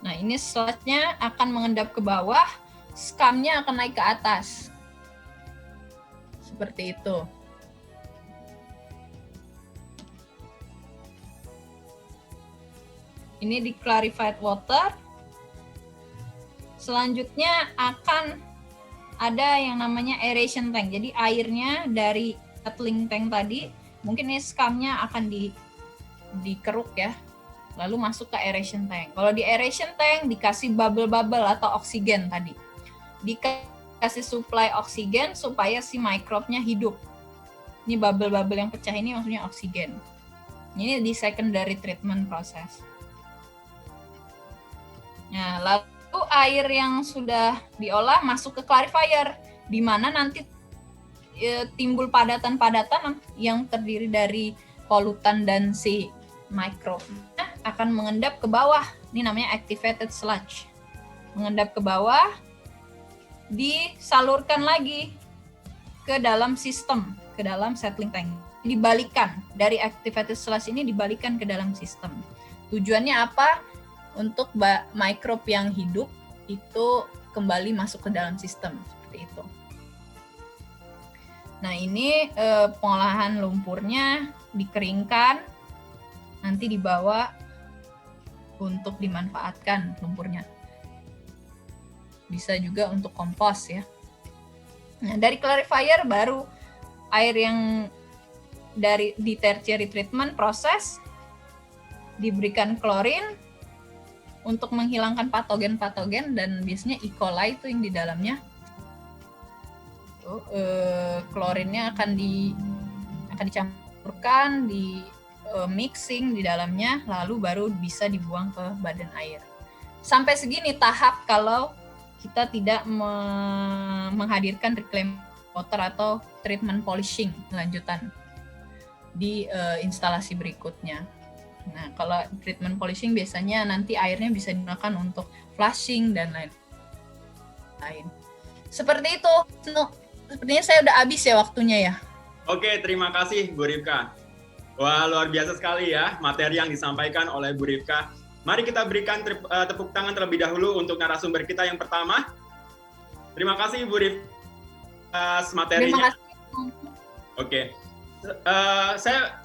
Nah ini slide-nya akan mengendap ke bawah, scum-nya akan naik ke atas. Seperti itu. Ini di clarified water. Selanjutnya akan ada yang namanya aeration tank. Jadi airnya dari settling tank tadi, mungkin ini scum-nya akan dikeruk ya, lalu masuk ke aeration tank. Kalau di aeration tank dikasih bubble-bubble atau oksigen tadi. kasih supply oksigen supaya si mikrobnya hidup. Ini bubble-bubble yang pecah ini maksudnya oksigen. Ini di secondary treatment proses. Nah, lalu air yang sudah diolah masuk ke clarifier, di mana nanti timbul padatan-padatan yang terdiri dari polutan dan si mikrobnya akan mengendap ke bawah. Ini namanya activated sludge. Mengendap ke bawah, disalurkan lagi ke dalam sistem, ke dalam settling tank. Dibalikan dari activated sludge ini, dibalikan ke dalam sistem. Tujuannya apa? Untuk mikrob yang hidup itu kembali masuk ke dalam sistem, seperti itu. Nah, ini pengolahan lumpurnya dikeringkan, nanti dibawa untuk dimanfaatkan lumpurnya. Bisa juga untuk kompos ya. Nah, dari clarifier baru air yang di tertiary treatment proses diberikan klorin untuk menghilangkan patogen-patogen, dan biasanya E. coli itu yang di dalamnya. Klorinnya akan dicampurkan, di mixing di dalamnya, lalu baru bisa dibuang ke badan air. Sampai segini tahap kalau kita tidak menghadirkan reclaim water atau treatment polishing lanjutan di instalasi berikutnya. Nah, kalau treatment polishing biasanya nanti airnya bisa digunakan untuk flushing dan lain-lain. Seperti itu. Sepertinya saya udah habis ya waktunya ya. Oke, terima kasih Bu Rifka. Wah, luar biasa sekali ya materi yang disampaikan oleh Bu Rifka. Mari kita berikan tepuk tangan terlebih dahulu untuk narasumber kita yang pertama. Terima kasih Bu Rifka atas materinya. Terima kasih. Oke. Saya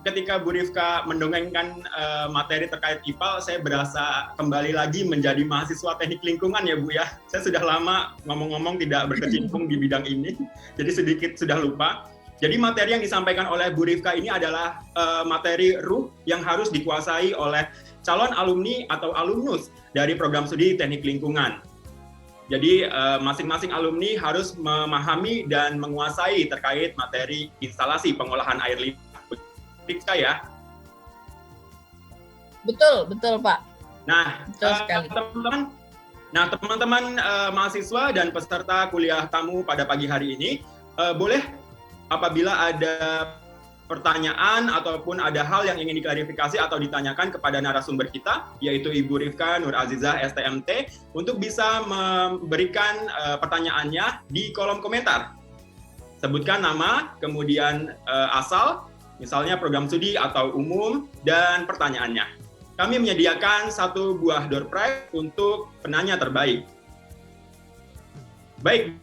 ketika Bu Rifka mendongengkan materi terkait IPAL, saya berasa kembali lagi menjadi mahasiswa teknik lingkungan ya Bu ya. Saya sudah lama ngomong-ngomong tidak berkecimpung di bidang ini, jadi sedikit sudah lupa. Jadi materi yang disampaikan oleh Bu Rifka ini adalah materi ruh yang harus dikuasai oleh calon alumni atau alumnus dari program studi teknik lingkungan. Jadi masing-masing alumni harus memahami dan menguasai terkait materi instalasi pengolahan air limbah. Rifka ya. Betul Pak. Nah, teman-teman mahasiswa dan peserta kuliah tamu pada pagi hari ini, boleh apabila ada pertanyaan ataupun ada hal yang ingin diklarifikasi atau ditanyakan kepada narasumber kita, yaitu Ibu Rifka Nur Azizah STMT, untuk bisa memberikan pertanyaannya di kolom komentar. Sebutkan nama, kemudian asal, misalnya program studi atau umum, dan pertanyaannya. Kami menyediakan 1 buah door prize untuk penanya terbaik. Baik,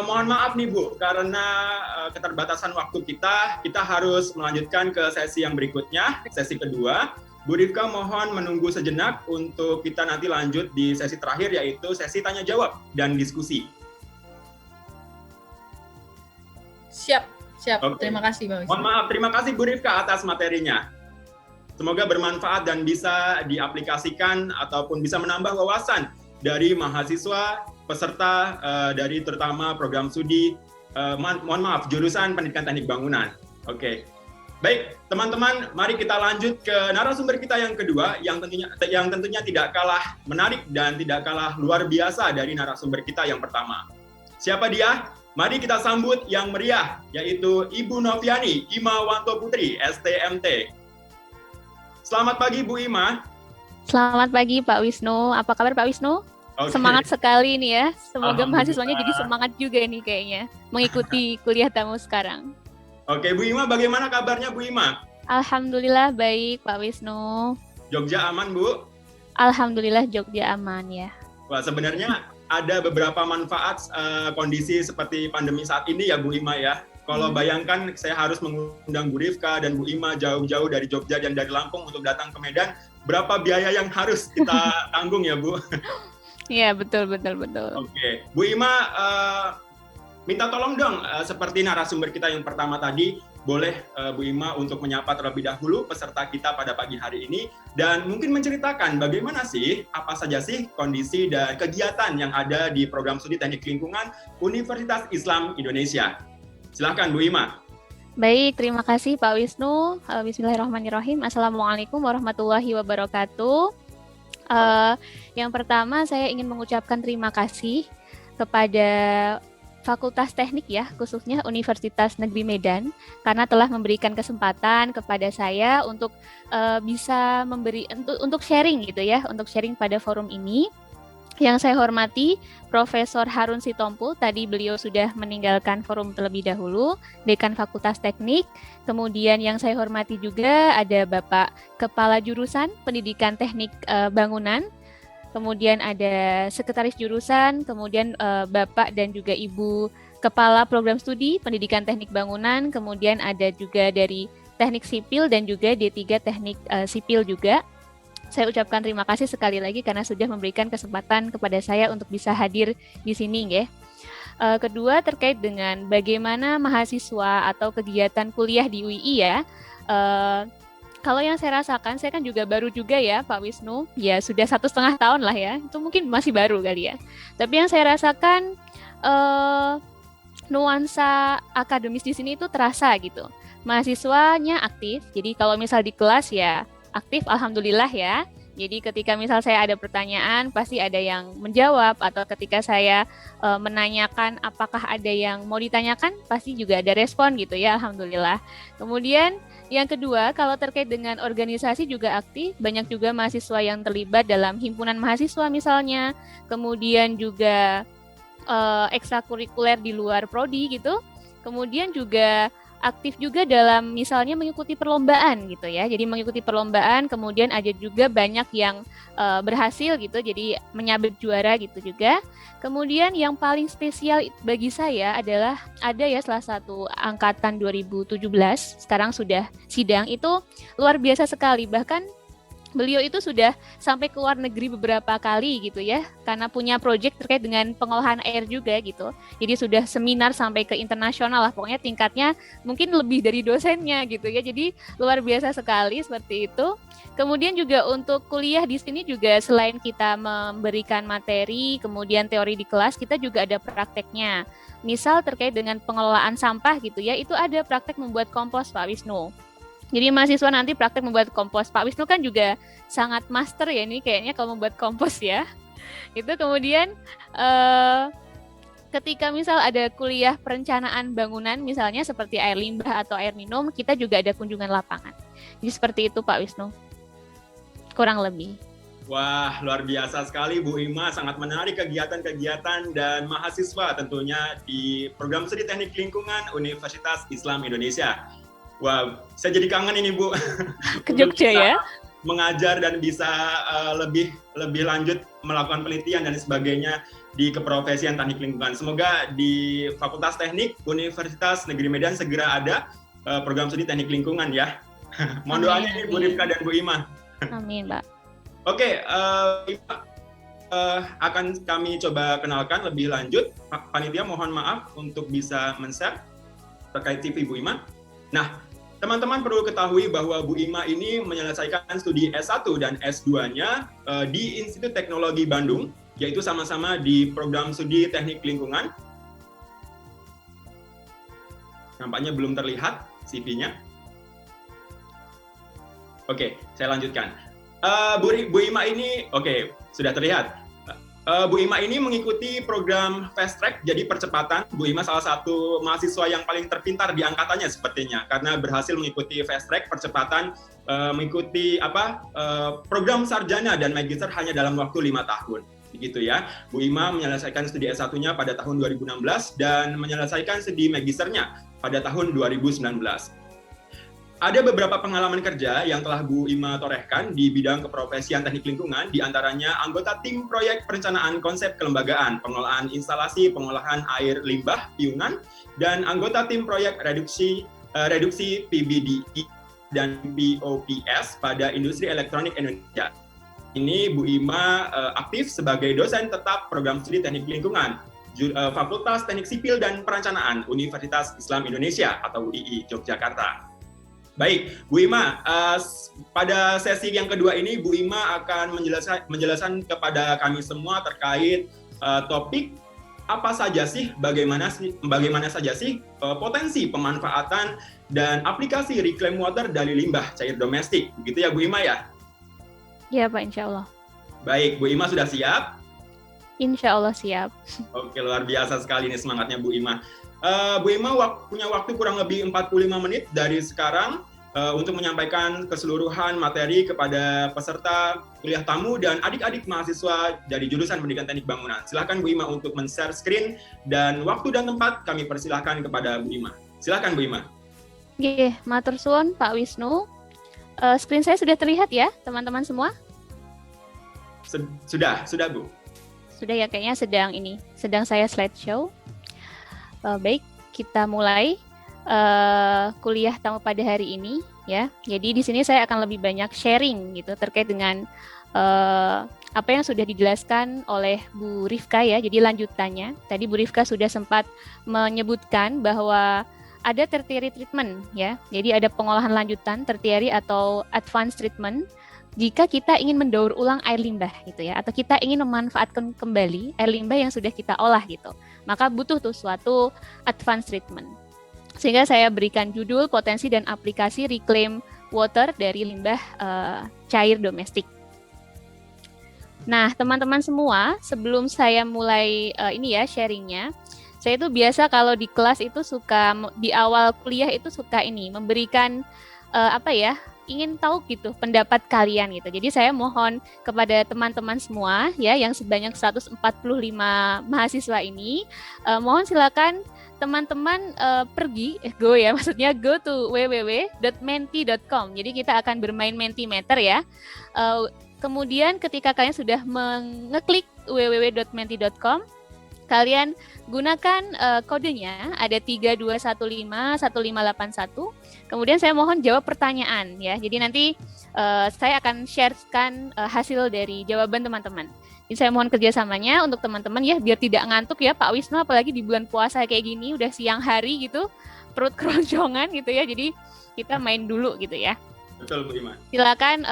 mohon maaf nih Bu, karena keterbatasan waktu kita harus melanjutkan ke sesi yang berikutnya, sesi kedua. Bu Rifka mohon menunggu sejenak untuk kita nanti lanjut di sesi terakhir, yaitu sesi tanya jawab dan diskusi. Siap. Okay. Terima kasih Pak Wisnu. Mohon maaf, terima kasih Bu Rifka atas materinya. Semoga bermanfaat dan bisa diaplikasikan ataupun bisa menambah wawasan dari mahasiswa peserta dari terutama program studi jurusan Pendidikan Teknik Bangunan. Oke. Baik, teman-teman, mari kita lanjut ke narasumber kita yang kedua yang tentunya tidak kalah menarik dan tidak kalah luar biasa dari narasumber kita yang pertama. Siapa dia? Mari kita sambut yang meriah, yaitu Ibu Noviani Imawanto Putri, STMT. Selamat pagi Bu Ima. Selamat pagi Pak Wisnu. Apa kabar Pak Wisnu? Okay. Semangat sekali nih ya. Semoga mahasiswanya jadi semangat juga nih kayaknya mengikuti kuliah tamu sekarang. Oke, Bu Ima, bagaimana kabarnya Bu Ima? Alhamdulillah baik Pak Wisnu. Jogja aman Bu? Alhamdulillah Jogja aman ya. Wah, sebenarnya ada beberapa manfaat kondisi seperti pandemi saat ini ya Bu Ima ya. Kalau bayangkan saya harus mengundang Bu Rifka dan Bu Ima jauh-jauh dari Jogja dan dari Lampung untuk datang ke Medan, berapa biaya yang harus kita tanggung ya Bu? Iya betul. Oke, Bu Ima minta tolong dong seperti narasumber kita yang pertama tadi, boleh Bu Ima untuk menyapa terlebih dahulu peserta kita pada pagi hari ini dan mungkin menceritakan bagaimana sih, apa saja sih kondisi dan kegiatan yang ada di program studi Teknik Lingkungan Universitas Islam Indonesia. Silakan Bu Ima. Baik, terima kasih Pak Wisnu. Bismillahirrahmanirrahim. Assalamualaikum warahmatullahi wabarakatuh. Yang pertama saya ingin mengucapkan terima kasih kepada Fakultas Teknik ya, khususnya Universitas Negeri Medan, karena telah memberikan kesempatan kepada saya untuk bisa untuk sharing gitu ya, untuk sharing pada forum ini. Yang saya hormati Profesor Harun Sitompul, tadi beliau sudah meninggalkan forum terlebih dahulu, Dekan Fakultas Teknik. Kemudian yang saya hormati juga ada Bapak Kepala Jurusan Pendidikan Teknik Bangunan, kemudian ada Sekretaris Jurusan, kemudian Bapak dan juga Ibu Kepala Program Studi Pendidikan Teknik Bangunan, kemudian ada juga dari Teknik Sipil dan juga D3 Teknik Sipil juga. Saya ucapkan terima kasih sekali lagi karena sudah memberikan kesempatan kepada saya untuk bisa hadir di sini ya. Kedua, terkait dengan bagaimana mahasiswa atau kegiatan kuliah di UI ya. Kalau yang saya rasakan, saya kan juga baru juga ya Pak Wisnu, ya sudah 1,5 tahun lah ya, itu mungkin masih baru kali ya. Tapi yang saya rasakan nuansa akademis di sini itu terasa gitu. Mahasiswanya aktif, jadi kalau misal di kelas ya aktif, alhamdulillah ya. Jadi ketika misal saya ada pertanyaan, pasti ada yang menjawab, atau ketika saya menanyakan apakah ada yang mau ditanyakan, pasti juga ada respon gitu ya, alhamdulillah. Kemudian yang kedua, kalau terkait dengan organisasi juga aktif, banyak juga mahasiswa yang terlibat dalam himpunan mahasiswa misalnya, kemudian juga ekstrakurikuler di luar prodi gitu, kemudian juga aktif juga dalam misalnya mengikuti perlombaan gitu ya. Jadi mengikuti perlombaan, kemudian ada juga banyak yang berhasil gitu, jadi menyabet juara gitu juga. Kemudian yang paling spesial bagi saya adalah ada ya salah satu angkatan 2017, sekarang sudah sidang, itu luar biasa sekali. Bahkan beliau itu sudah sampai ke luar negeri beberapa kali gitu ya, karena punya proyek terkait dengan pengolahan air juga gitu. Jadi sudah seminar sampai ke internasional lah, pokoknya tingkatnya mungkin lebih dari dosennya gitu ya. Jadi luar biasa sekali seperti itu. Kemudian juga untuk kuliah di sini juga selain kita memberikan materi, kemudian teori di kelas, kita juga ada prakteknya. Misal terkait dengan pengelolaan sampah gitu ya, itu ada praktek membuat kompos Pak Wisnu. Jadi mahasiswa nanti praktek membuat kompos. Pak Wisnu kan juga sangat master ya ini kayaknya kalau membuat kompos ya. Itu kemudian ketika misal ada kuliah perencanaan bangunan misalnya seperti air limbah atau air minum, kita juga ada kunjungan lapangan. Jadi seperti itu Pak Wisnu, kurang lebih. Wah, luar biasa sekali Bu Ima, sangat menarik kegiatan-kegiatan dan mahasiswa tentunya di program studi Teknik Lingkungan Universitas Islam Indonesia. Wah, saya jadi kangen ini Bu. Ke Jogja ya? Mengajar dan bisa lebih lanjut melakukan penelitian dan sebagainya di keprofesian teknik lingkungan. Semoga di Fakultas Teknik Universitas Negeri Medan segera ada program studi teknik lingkungan ya. Mohon doanya nih Bu Rifka dan Bu Ima. Amin, Mbak. Oke, akan kami coba kenalkan lebih lanjut. Panitia mohon maaf untuk bisa men-share terkait TV Bu Ima. Nah, teman-teman perlu ketahui bahwa Bu Ima ini menyelesaikan studi S1 dan S2-nya di Institut Teknologi Bandung, yaitu sama-sama di program studi Teknik Lingkungan. Nampaknya belum terlihat CV-nya. Oke, saya lanjutkan. Bu Ima ini, oke, sudah terlihat. Bu Ima ini mengikuti program Fast Track, jadi percepatan. Bu Ima salah satu mahasiswa yang paling terpintar di angkatannya sepertinya, karena berhasil mengikuti Fast Track, percepatan, mengikuti program sarjana dan magister hanya dalam waktu 5 tahun. Begitu ya. Bu Ima menyelesaikan studi S1-nya pada tahun 2016 dan menyelesaikan studi magisternya pada tahun 2019. Ada beberapa pengalaman kerja yang telah Bu Ima torehkan di bidang keprofesian teknik lingkungan, diantaranya anggota tim proyek perencanaan konsep kelembagaan, pengelolaan instalasi pengolahan air limbah piungan, dan anggota tim proyek reduksi PBDI dan POPS pada industri elektronik Indonesia. Ini Bu Ima aktif sebagai dosen tetap program studi teknik lingkungan. Fakultas Teknik Sipil dan Perencanaan Universitas Islam Indonesia atau UII Yogyakarta. Baik, Bu Ima, pada sesi yang kedua ini Bu Ima akan menjelaskan kepada kami semua terkait topik apa saja sih, bagaimana saja sih potensi pemanfaatan dan aplikasi reclaim water dari limbah cair domestik. Begitu ya Bu Ima ya? Iya Pak, insya Allah. Baik, Bu Ima sudah siap? Insya Allah siap. Oke, luar biasa sekali nih semangatnya Bu Ima. Bu Ima punya waktu kurang lebih 45 menit dari sekarang untuk menyampaikan keseluruhan materi kepada peserta kuliah tamu dan adik-adik mahasiswa dari jurusan Pendidikan Teknik Bangunan. Silakan Bu Ima untuk men-share screen dan waktu dan tempat kami persilahkan kepada Bu Ima. Silakan Bu Ima. Oke, matur suwun Pak Wisnu. Screen saya sudah terlihat ya, teman-teman semua? Sudah Bu. Sudah ya, kayaknya sedang saya slideshow. Baik, kita mulai kuliah tamu pada hari ini ya. Jadi di sini saya akan lebih banyak sharing gitu terkait dengan apa yang sudah dijelaskan oleh Bu Rifka ya. Jadi lanjutannya, tadi Bu Rifka sudah sempat menyebutkan bahwa ada tertiary treatment ya. Jadi ada pengolahan lanjutan tertiary atau advanced treatment jika kita ingin mendaur ulang air limbah gitu ya, atau kita ingin memanfaatkan kembali air limbah yang sudah kita olah gitu, maka butuh tuh suatu advanced treatment. Sehingga saya berikan judul potensi dan aplikasi reclaim water dari limbah cair domestik. Nah, teman-teman semua, sebelum saya mulai sharingnya, saya itu biasa kalau di kelas itu suka di awal kuliah itu suka memberikan ingin tahu gitu pendapat kalian gitu. Jadi saya mohon kepada teman-teman semua ya yang sebanyak 145 mahasiswa ini, mohon silakan teman-teman go to www.menti.com. Jadi kita akan bermain Mentimeter ya. Kemudian ketika kalian sudah mengeklik www.menti.com, kalian gunakan kodenya ada 32151581. Kemudian saya mohon jawab pertanyaan ya. Jadi nanti saya akan sharekan hasil dari jawaban teman-teman. Jadi saya mohon kerjasamanya untuk teman-teman ya, biar tidak ngantuk ya Pak Wisnu, apalagi di bulan puasa kayak gini udah siang hari gitu, perut keroncongan gitu ya. Jadi kita main dulu gitu ya. Betul Bu Ima. Silakan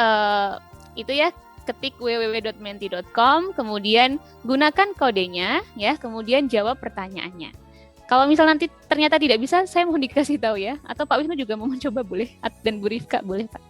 ketik www.menti.com, kemudian gunakan kodenya ya, kemudian jawab pertanyaannya. Kalau misal nanti ternyata tidak bisa, saya mohon dikasih tahu ya, atau Pak Wisnu juga mau mencoba boleh, dan Bu Rifka boleh Pak.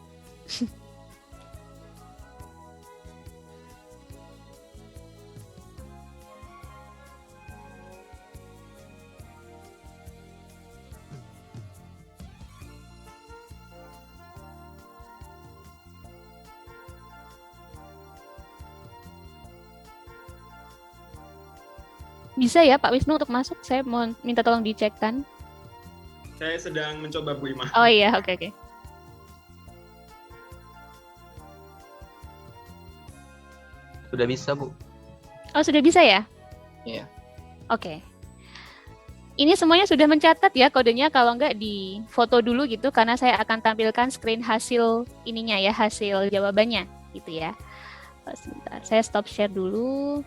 Bisa ya Pak Wisnu untuk masuk, saya mau minta tolong dicekkan. Saya sedang mencoba Bu Ima. Oh iya, oke. Sudah bisa Bu. Oh sudah bisa ya? Iya. Oke. Ini semuanya sudah mencatat ya kodenya, kalau enggak di foto dulu gitu, karena saya akan tampilkan screen hasil ininya ya, hasil jawabannya gitu ya. Sebentar, saya stop share dulu.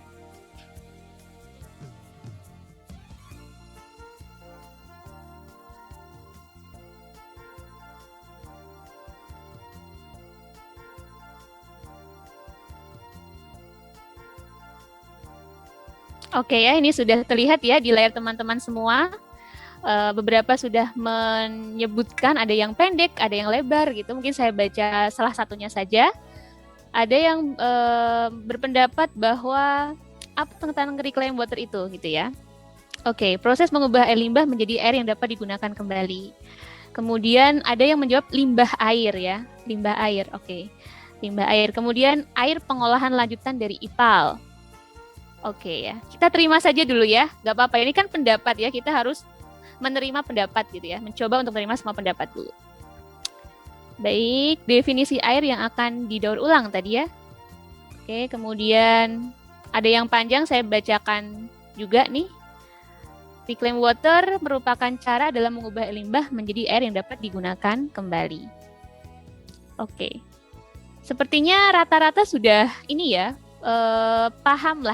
Oke ya, ini sudah terlihat ya di layar teman-teman semua. Beberapa sudah menyebutkan, ada yang pendek, ada yang lebar gitu. Mungkin saya baca salah satunya saja. Ada yang berpendapat bahwa apa tentang reclaim water itu gitu ya. Oke, proses mengubah air limbah menjadi air yang dapat digunakan kembali. Kemudian ada yang menjawab limbah air ya, limbah air. Oke, limbah air. Kemudian air pengolahan lanjutan dari IPAL. Oke ya, kita terima saja dulu ya, nggak apa-apa. Ini kan pendapat ya, kita harus menerima pendapat gitu ya, mencoba untuk menerima semua pendapat dulu. Baik, definisi air yang akan didaur ulang tadi ya. Oke, kemudian ada yang panjang, saya bacakan juga nih. Reclaim water merupakan cara dalam mengubah air limbah menjadi air yang dapat digunakan kembali. Oke, sepertinya rata-rata sudah ini ya, paham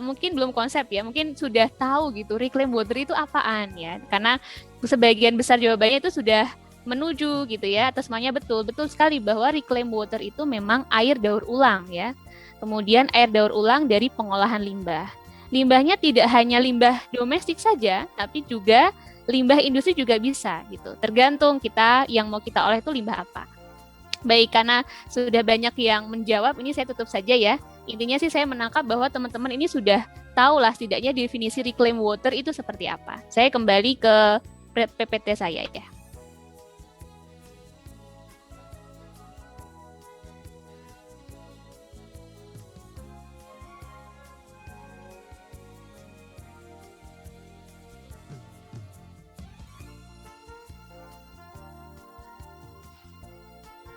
mungkin belum konsep ya, mungkin sudah tahu gitu reclaim water itu apaan ya, karena sebagian besar jawabannya itu sudah menuju gitu ya, atau semuanya betul sekali bahwa reclaim water itu memang air daur ulang ya. Kemudian air daur ulang dari pengolahan limbah. Limbahnya tidak hanya limbah domestik saja, tapi juga limbah industri juga bisa gitu. Tergantung kita yang mau kita olah itu limbah apa. Baik, karena sudah banyak yang menjawab, ini saya tutup saja ya. Intinya sih saya menangkap bahwa teman-teman ini sudah tahu lah setidaknya definisi reclaim water itu seperti apa. Saya kembali ke PPT saya ya.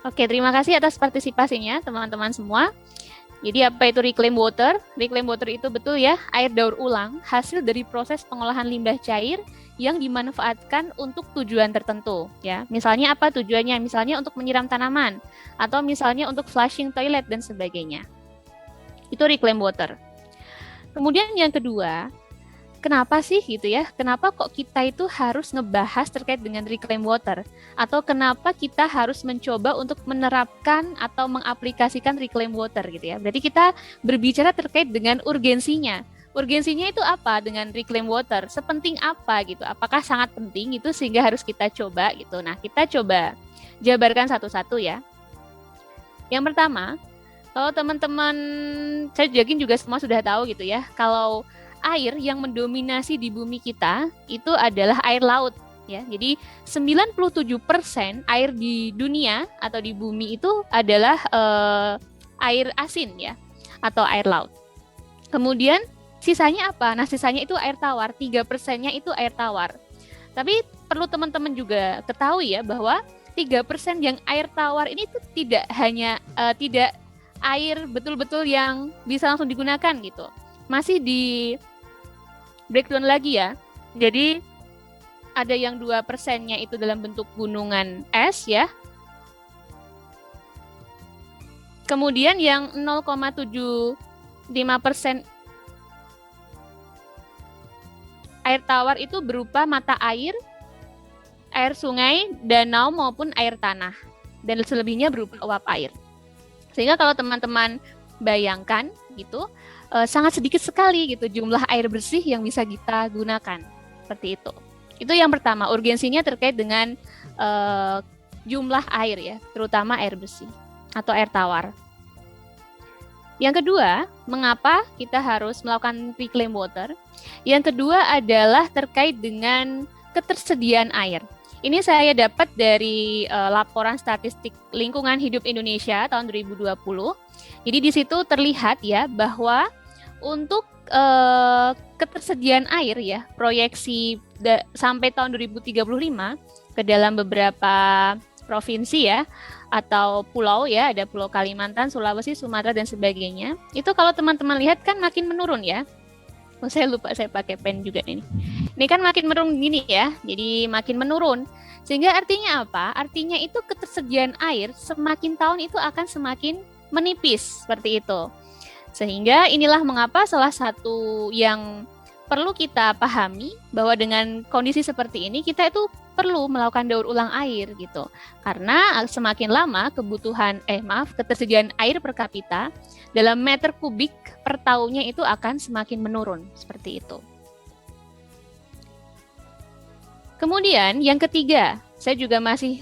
Oke, terima kasih atas partisipasinya teman-teman semua. Jadi apa itu reclaim water? Reclaim water itu betul ya, air daur ulang hasil dari proses pengolahan limbah cair yang dimanfaatkan untuk tujuan tertentu ya. Misalnya apa tujuannya? Misalnya untuk menyiram tanaman atau misalnya untuk flushing toilet dan sebagainya. Itu reclaim water. Kemudian yang kedua, kenapa sih gitu ya? Kenapa kok kita itu harus ngebahas terkait dengan reclaim water? Atau kenapa kita harus mencoba untuk menerapkan atau mengaplikasikan reclaim water gitu ya? Berarti kita berbicara terkait dengan urgensinya. Urgensinya itu apa dengan reclaim water? Sepenting apa gitu? Apakah sangat penting itu sehingga harus kita coba gitu? Nah, kita coba jabarkan satu-satu ya. Yang pertama, kalau teman-teman, saya yakin juga semua sudah tahu gitu ya, kalau air yang mendominasi di bumi kita itu adalah air laut ya. Jadi 97% air di dunia atau di bumi itu adalah air asin ya atau air laut. Kemudian sisanya apa? Nah, sisanya itu air tawar, 3%-nya itu air tawar. Tapi perlu teman-teman juga ketahui ya bahwa 3% yang air tawar ini itu tidak hanya tidak air betul-betul yang bisa langsung digunakan gitu. Masih di breakdown lagi ya. Jadi ada yang 2%-nya itu dalam bentuk gunungan es ya. Kemudian yang 0,75% air tawar itu berupa mata air, air sungai, danau maupun air tanah. Dan selebihnya berupa uap air. Sehingga kalau teman-teman bayangkan gitu, sangat sedikit sekali gitu jumlah air bersih yang bisa kita gunakan seperti itu. Itu yang pertama, urgensinya terkait dengan jumlah air ya, terutama air bersih atau air tawar. Yang kedua, mengapa kita harus melakukan reclaim water? Yang kedua adalah terkait dengan ketersediaan air. Ini saya dapat dari laporan statistik lingkungan hidup Indonesia tahun 2020. Jadi di situ terlihat ya bahwa untuk ketersediaan air ya, proyeksi sampai tahun 2035 ke dalam beberapa provinsi ya atau pulau ya, ada Pulau Kalimantan, Sulawesi, Sumatera dan sebagainya. Itu kalau teman-teman lihat kan makin menurun ya. Oh, saya lupa saya pakai pen juga ini. Ini kan makin menurun gini ya. Jadi makin menurun. Sehingga artinya apa? Artinya itu ketersediaan air semakin tahun itu akan semakin menipis seperti itu. Sehingga inilah mengapa salah satu yang perlu kita pahami bahwa dengan kondisi seperti ini kita itu perlu melakukan daur ulang air gitu. Karena semakin lama ketersediaan air per kapita dalam meter kubik per tahunnya itu akan semakin menurun seperti itu. Kemudian yang ketiga, saya juga masih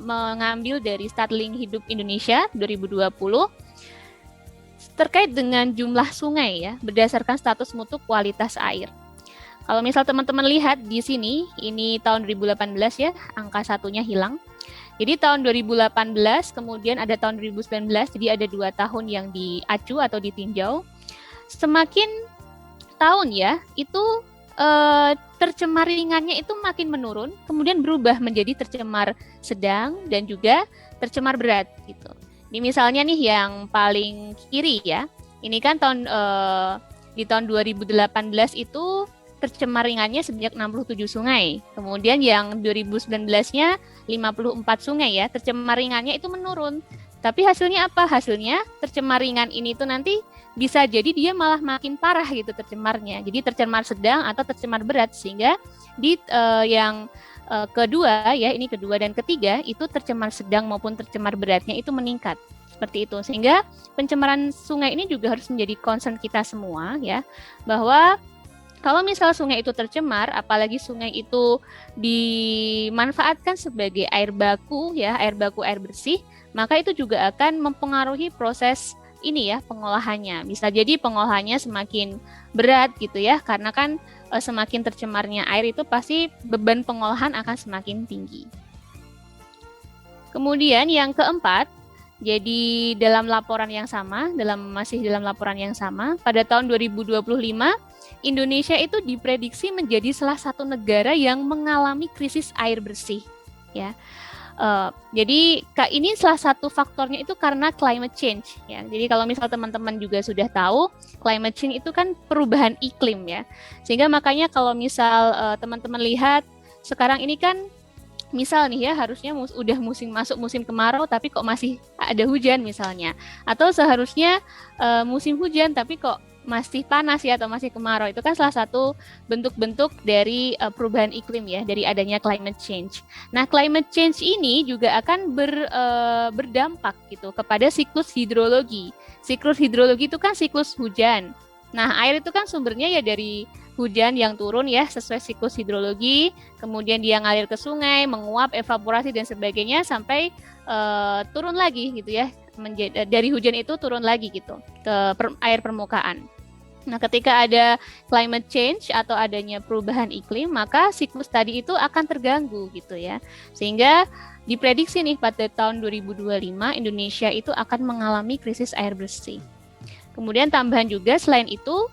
mengambil dari Starling Hidup Indonesia 2020 terkait dengan jumlah sungai ya, berdasarkan status mutu kualitas air. Kalau misal teman-teman lihat di sini, ini tahun 2018 ya, angka satunya hilang. Jadi tahun 2018, kemudian ada tahun 2019, jadi ada 2 tahun yang diacu atau ditinjau. Semakin tahun ya, itu tercemar ringannya itu makin menurun, kemudian berubah menjadi tercemar sedang dan juga tercemar berat gitu. Ini misalnya nih yang paling kiri ya, ini kan di tahun 2018 itu tercemar ringannya sebanyak 67 sungai. Kemudian yang 2019-nya 54 sungai ya, tercemar ringannya itu menurun. Tapi hasilnya apa? Hasilnya tercemar ringan ini tuh nanti bisa jadi dia malah makin parah gitu tercemarnya. Jadi tercemar sedang atau tercemar berat, sehingga di yang kedua ya, ini kedua dan ketiga itu tercemar sedang maupun tercemar beratnya itu meningkat. Seperti itu. Sehingga pencemaran sungai ini juga harus menjadi concern kita semua ya, bahwa kalau misal sungai itu tercemar, apalagi sungai itu dimanfaatkan sebagai air baku ya, air baku air bersih, maka itu juga akan mempengaruhi proses ini ya, pengolahannya. Bisa jadi pengolahannya semakin berat gitu ya, karena kan semakin tercemarnya air itu pasti beban pengolahan akan semakin tinggi. Kemudian yang keempat, jadi dalam laporan yang sama, masih dalam laporan yang sama, pada tahun 2025 Indonesia itu diprediksi menjadi salah satu negara yang mengalami krisis air bersih ya. Jadi ini salah satu faktornya itu karena climate change ya. Jadi kalau misal teman-teman juga sudah tahu, climate change itu kan perubahan iklim ya. Sehingga makanya kalau misal teman-teman lihat sekarang ini kan misal nih ya, harusnya udah masuk musim kemarau tapi kok masih ada hujan misalnya. Atau seharusnya musim hujan tapi kok masih panas ya, atau masih kemarau. Itu kan salah satu bentuk-bentuk dari perubahan iklim ya, dari adanya climate change. Nah, climate change ini juga akan berdampak gitu kepada siklus hidrologi. Siklus hidrologi itu kan siklus hujan. Nah, air itu kan sumbernya ya dari hujan yang turun ya, sesuai siklus hidrologi, kemudian dia ngalir ke sungai, menguap, evaporasi dan sebagainya sampai turun lagi gitu ya. Dari hujan itu turun lagi gitu ke air permukaan. Nah, ketika ada climate change atau adanya perubahan iklim, maka siklus tadi itu akan terganggu gitu ya. Sehingga diprediksi nih pada tahun 2025 Indonesia itu akan mengalami krisis air bersih. Kemudian tambahan juga selain itu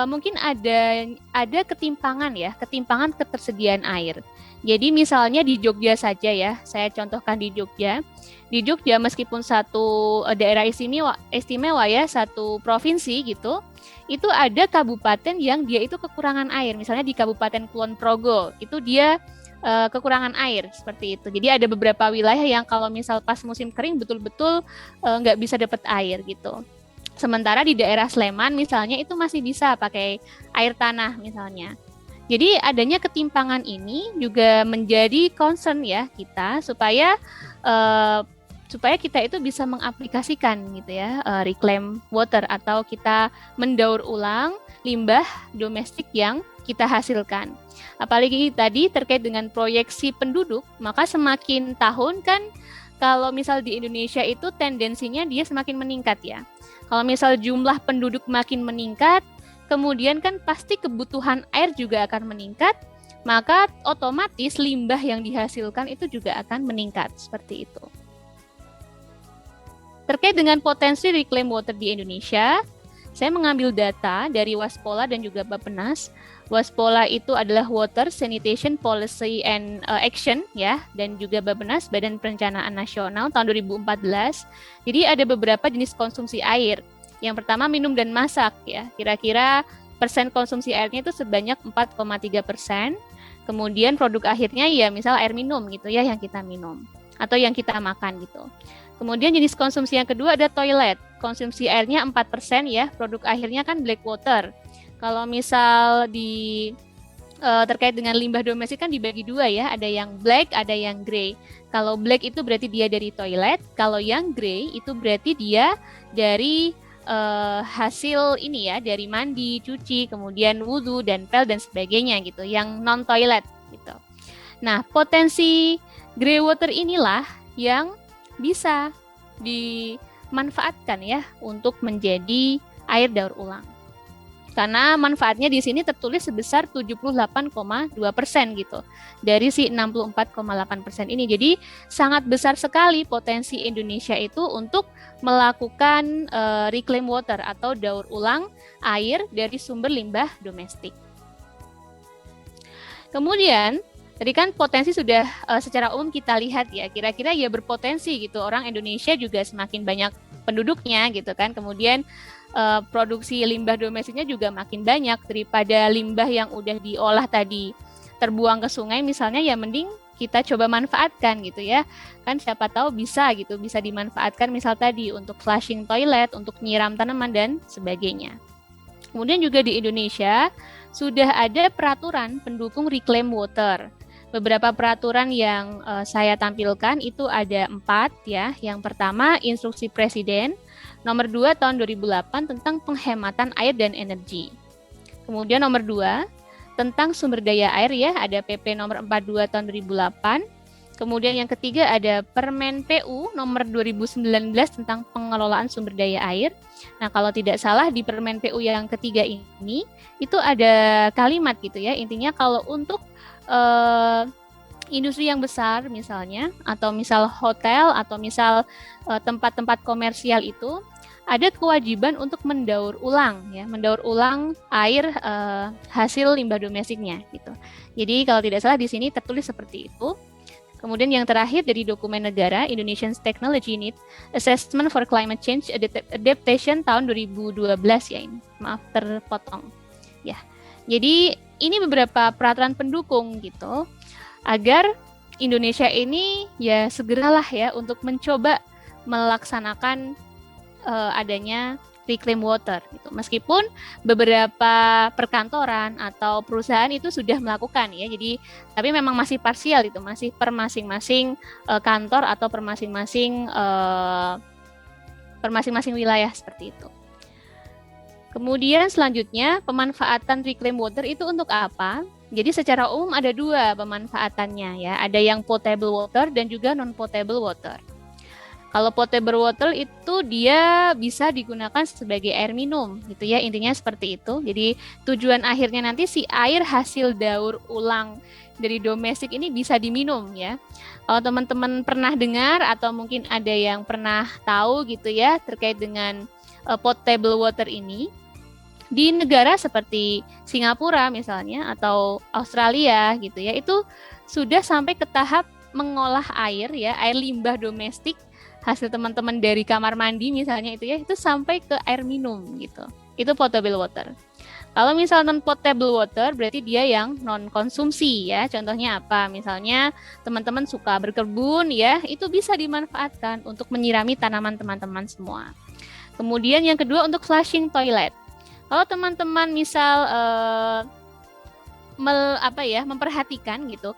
mungkin ada ketimpangan ya, ketimpangan ketersediaan air. Jadi misalnya di Jogja saja ya, saya contohkan di Jogja. Di Jogja meskipun satu daerah istimewa ya, satu provinsi gitu, itu ada kabupaten yang dia itu kekurangan air. Misalnya di Kabupaten Kulon Progo, itu dia kekurangan air seperti itu. Jadi ada beberapa wilayah yang kalau misal pas musim kering betul-betul nggak bisa dapat air gitu. Sementara di daerah Sleman misalnya itu masih bisa pakai air tanah misalnya. Jadi adanya ketimpangan ini juga menjadi concern ya kita supaya kita itu bisa mengaplikasikan gitu ya reclaim water, atau kita mendaur ulang limbah domestik yang kita hasilkan. Apalagi tadi terkait dengan proyeksi penduduk, maka semakin tahun kan kalau misal di Indonesia itu tendensinya dia semakin meningkat ya. Kalau misal jumlah penduduk makin meningkat, kemudian kan pasti kebutuhan air juga akan meningkat, maka otomatis limbah yang dihasilkan itu juga akan meningkat seperti itu. Terkait dengan potensi reclaim water di Indonesia, saya mengambil data dari Waspola dan juga Bappenas. Waspola itu adalah Water Sanitation Policy and Action ya, dan juga Bappenas Badan Perencanaan Nasional tahun 2014. Jadi ada beberapa jenis konsumsi air. Yang pertama minum dan masak ya. Kira-kira persen konsumsi airnya itu sebanyak 4,3%. Kemudian produk akhirnya ya misal air minum gitu ya, yang kita minum atau yang kita makan gitu. Kemudian jenis konsumsi yang kedua ada toilet. Konsumsi airnya 4% ya, produk akhirnya kan black water. Kalau misal terkait dengan limbah domestik kan dibagi dua ya, ada yang black, ada yang grey. Kalau black itu berarti dia dari toilet, kalau yang grey itu berarti dia dari hasil ini ya, dari mandi, cuci, kemudian wudhu dan pel dan sebagainya gitu, yang non toilet gitu. Nah, potensi grey water inilah yang bisa dimanfaatkan ya untuk menjadi air daur ulang. Karena manfaatnya di sini tertulis sebesar 78,2% gitu dari si 64,8% ini. Jadi sangat besar sekali potensi Indonesia itu untuk melakukan reclaim water atau daur ulang air dari sumber limbah domestik. Kemudian tadi kan potensi sudah secara umum kita lihat ya, kira-kira ya berpotensi gitu, orang Indonesia juga semakin banyak penduduknya gitu kan, kemudian produksi limbah domestiknya juga makin banyak daripada limbah yang udah diolah tadi terbuang ke sungai misalnya, ya mending kita coba manfaatkan gitu ya. Kan siapa tahu bisa gitu, bisa dimanfaatkan misal tadi untuk flushing toilet, untuk nyiram tanaman dan sebagainya. Kemudian juga di Indonesia sudah ada peraturan pendukung reclaim water. Beberapa peraturan yang saya tampilkan itu ada 4 ya. Yang pertama, Instruksi Presiden nomor 2 tahun 2008 tentang penghematan air dan energi. Kemudian nomor 2 tentang sumber daya air ya, ada PP nomor 42 tahun 2008. Kemudian yang ketiga ada Permen PU nomor 2019 tentang pengelolaan sumber daya air. Nah, kalau tidak salah di Permen PU yang ketiga ini itu ada kalimat gitu ya. Intinya kalau untuk industri yang besar misalnya, atau misal hotel, atau misal tempat-tempat komersial itu ada kewajiban untuk mendaur ulang ya, mendaur ulang air hasil limbah domestiknya gitu. Jadi kalau tidak salah di sini tertulis seperti itu. Kemudian yang terakhir dari dokumen negara Indonesian Technology Need Assessment for Climate Change Adaptation tahun 2012 ya ini. Maaf terpotong. Ya. Jadi ini beberapa peraturan pendukung gitu agar Indonesia ini ya segeralah ya untuk mencoba melaksanakan adanya reclaim water gitu. Meskipun beberapa perkantoran atau perusahaan itu sudah melakukan ya. Jadi tapi memang masih parsial itu, masih per masing-masing kantor atau per masing-masing wilayah seperti itu. Kemudian selanjutnya pemanfaatan reclaim water itu untuk apa? Jadi secara umum ada 2 pemanfaatannya ya. Ada yang potable water dan juga non potable water. Kalau potable water itu dia bisa digunakan sebagai air minum gitu ya, intinya seperti itu. Jadi tujuan akhirnya nanti si air hasil daur ulang dari domestik ini bisa diminum ya. Kalau teman-teman pernah dengar atau mungkin ada yang pernah tahu gitu ya terkait dengan potable water ini, di negara seperti Singapura misalnya atau Australia gitu ya, itu sudah sampai ke tahap mengolah air ya, air limbah domestik hasil teman-teman dari kamar mandi misalnya itu ya, itu sampai ke air minum gitu. Itu potable water. Kalau misal non potable water berarti dia yang non konsumsi ya. Contohnya apa? Misalnya teman-teman suka berkebun ya, itu bisa dimanfaatkan untuk menyirami tanaman teman-teman semua. Kemudian yang kedua untuk flushing toilet. Kalau teman-teman misal memperhatikan gitu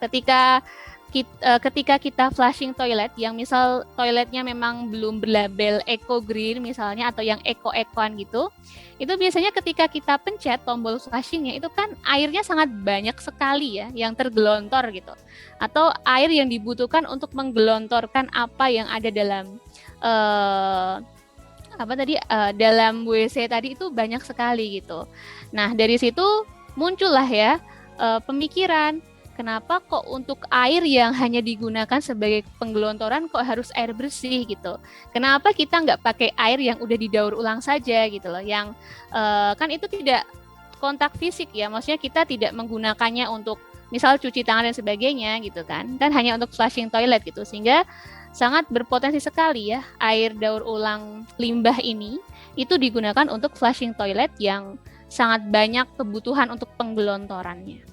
ketika kita flushing toilet yang misal toiletnya memang belum berlabel eco green misalnya atau yang eco-ekoan gitu, itu biasanya ketika kita pencet tombol flushingnya itu kan airnya sangat banyak sekali ya yang tergelontor gitu, atau air yang dibutuhkan untuk menggelontorkan apa yang ada dalam dalam WC tadi itu banyak sekali gitu. Nah dari situ muncullah ya pemikiran, kenapa kok untuk air yang hanya digunakan sebagai penggelontoran kok harus air bersih gitu? Kenapa kita nggak pakai air yang udah didaur ulang saja gitu loh? Yang kan itu tidak kontak fisik ya, maksudnya kita tidak menggunakannya untuk misal cuci tangan dan sebagainya gitu kan hanya untuk flushing toilet gitu, sehingga sangat berpotensi sekali ya air daur ulang limbah ini itu digunakan untuk flushing toilet yang sangat banyak kebutuhan untuk penggelontorannya.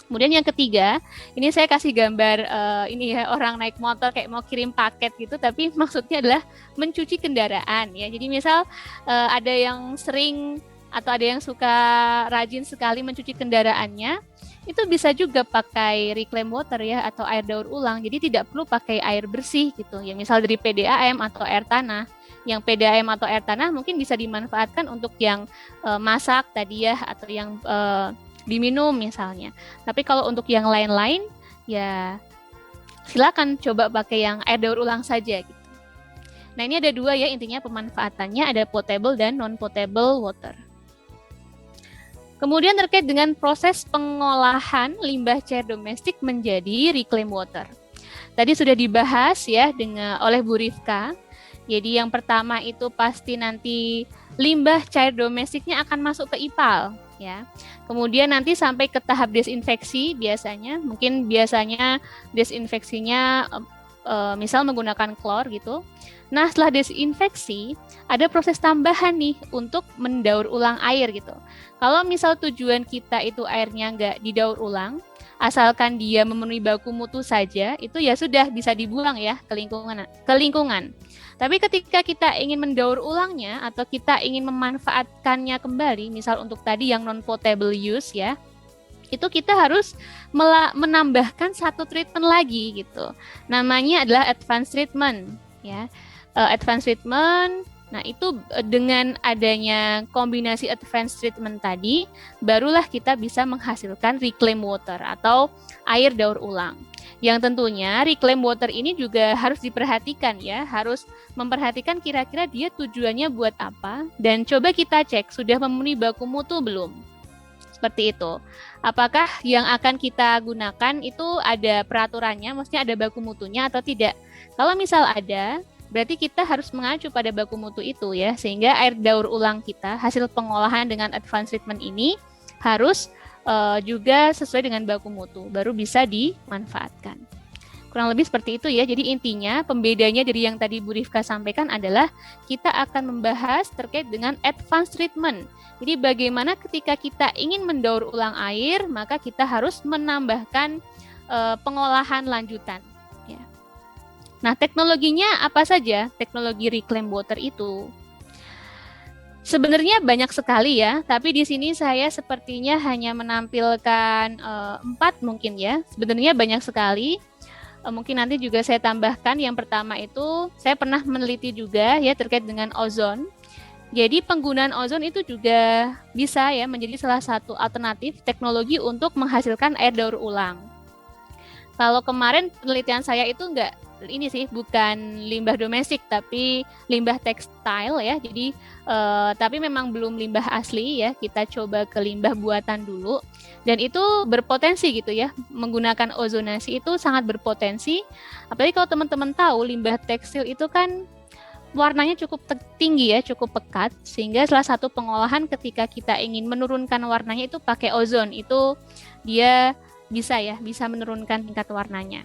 Kemudian yang ketiga, ini saya kasih gambar ini ya, orang naik motor kayak mau kirim paket gitu, tapi maksudnya adalah mencuci kendaraan ya. Jadi misal ada yang sering atau ada yang suka rajin sekali mencuci kendaraannya, itu bisa juga pakai reclaim water ya atau air daur ulang. Jadi tidak perlu pakai air bersih gitu. Ya misal dari PDAM atau air tanah. Yang PDAM atau air tanah mungkin bisa dimanfaatkan untuk yang masak tadi ya atau yang diminum misalnya. Tapi kalau untuk yang lain-lain ya silakan coba pakai yang air daur ulang saja gitu. Nah, ini ada 2 ya intinya pemanfaatannya, ada potable dan non potable water. Kemudian terkait dengan proses pengolahan limbah cair domestik menjadi reclaim water. Tadi sudah dibahas ya oleh Bu Rifka. Jadi yang pertama itu pasti nanti limbah cair domestiknya akan masuk ke IPAL ya. Kemudian nanti sampai ke tahap desinfeksi biasanya desinfeksinya misal menggunakan klor gitu. Nah, setelah desinfeksi ada proses tambahan nih untuk mendaur ulang air gitu. Kalau misal tujuan kita itu airnya nggak didaur ulang, asalkan dia memenuhi baku mutu saja, itu ya sudah bisa dibuang ya ke lingkungan. Tapi ketika kita ingin mendaur ulangnya atau kita ingin memanfaatkannya kembali, misal untuk tadi yang non-potable use ya, itu kita harus menambahkan satu treatment lagi gitu. Namanya adalah advanced treatment ya. Advanced treatment, nah itu dengan adanya kombinasi advanced treatment tadi, barulah kita bisa menghasilkan reclaim water atau air daur ulang. Yang tentunya reclaim water ini juga harus diperhatikan ya, harus memperhatikan kira-kira dia tujuannya buat apa, dan coba kita cek sudah memenuhi baku mutu belum. Seperti itu. Apakah yang akan kita gunakan itu ada peraturannya, maksudnya ada baku mutunya atau tidak? Kalau misal ada, berarti kita harus mengacu pada baku mutu itu ya, sehingga air daur ulang kita, hasil pengolahan dengan advanced treatment ini harus juga sesuai dengan baku mutu, baru bisa dimanfaatkan. Kurang lebih seperti itu ya, jadi intinya pembedanya dari yang tadi Bu Rifka sampaikan adalah kita akan membahas terkait dengan advanced treatment. Jadi bagaimana ketika kita ingin mendaur ulang air, maka kita harus menambahkan pengolahan lanjutan. Nah, teknologinya apa saja? Teknologi reclaim water itu. Sebenarnya banyak sekali ya, tapi di sini saya sepertinya hanya menampilkan 4 mungkin ya. Sebenarnya banyak sekali. Mungkin nanti juga saya tambahkan. Yang pertama itu saya pernah meneliti juga ya terkait dengan ozon. Jadi penggunaan ozon itu juga bisa ya menjadi salah satu alternatif teknologi untuk menghasilkan air daur ulang. Kalau kemarin penelitian saya itu ini sih bukan limbah domestik tapi limbah tekstil ya. Jadi tapi memang belum limbah asli ya. Kita coba ke limbah buatan dulu dan itu berpotensi gitu ya. Menggunakan ozonasi itu sangat berpotensi. Apalagi kalau teman-teman tahu limbah tekstil itu kan warnanya cukup tinggi ya, cukup pekat, sehingga salah satu pengolahan ketika kita ingin menurunkan warnanya itu pakai ozon. Itu dia bisa menurunkan tingkat warnanya.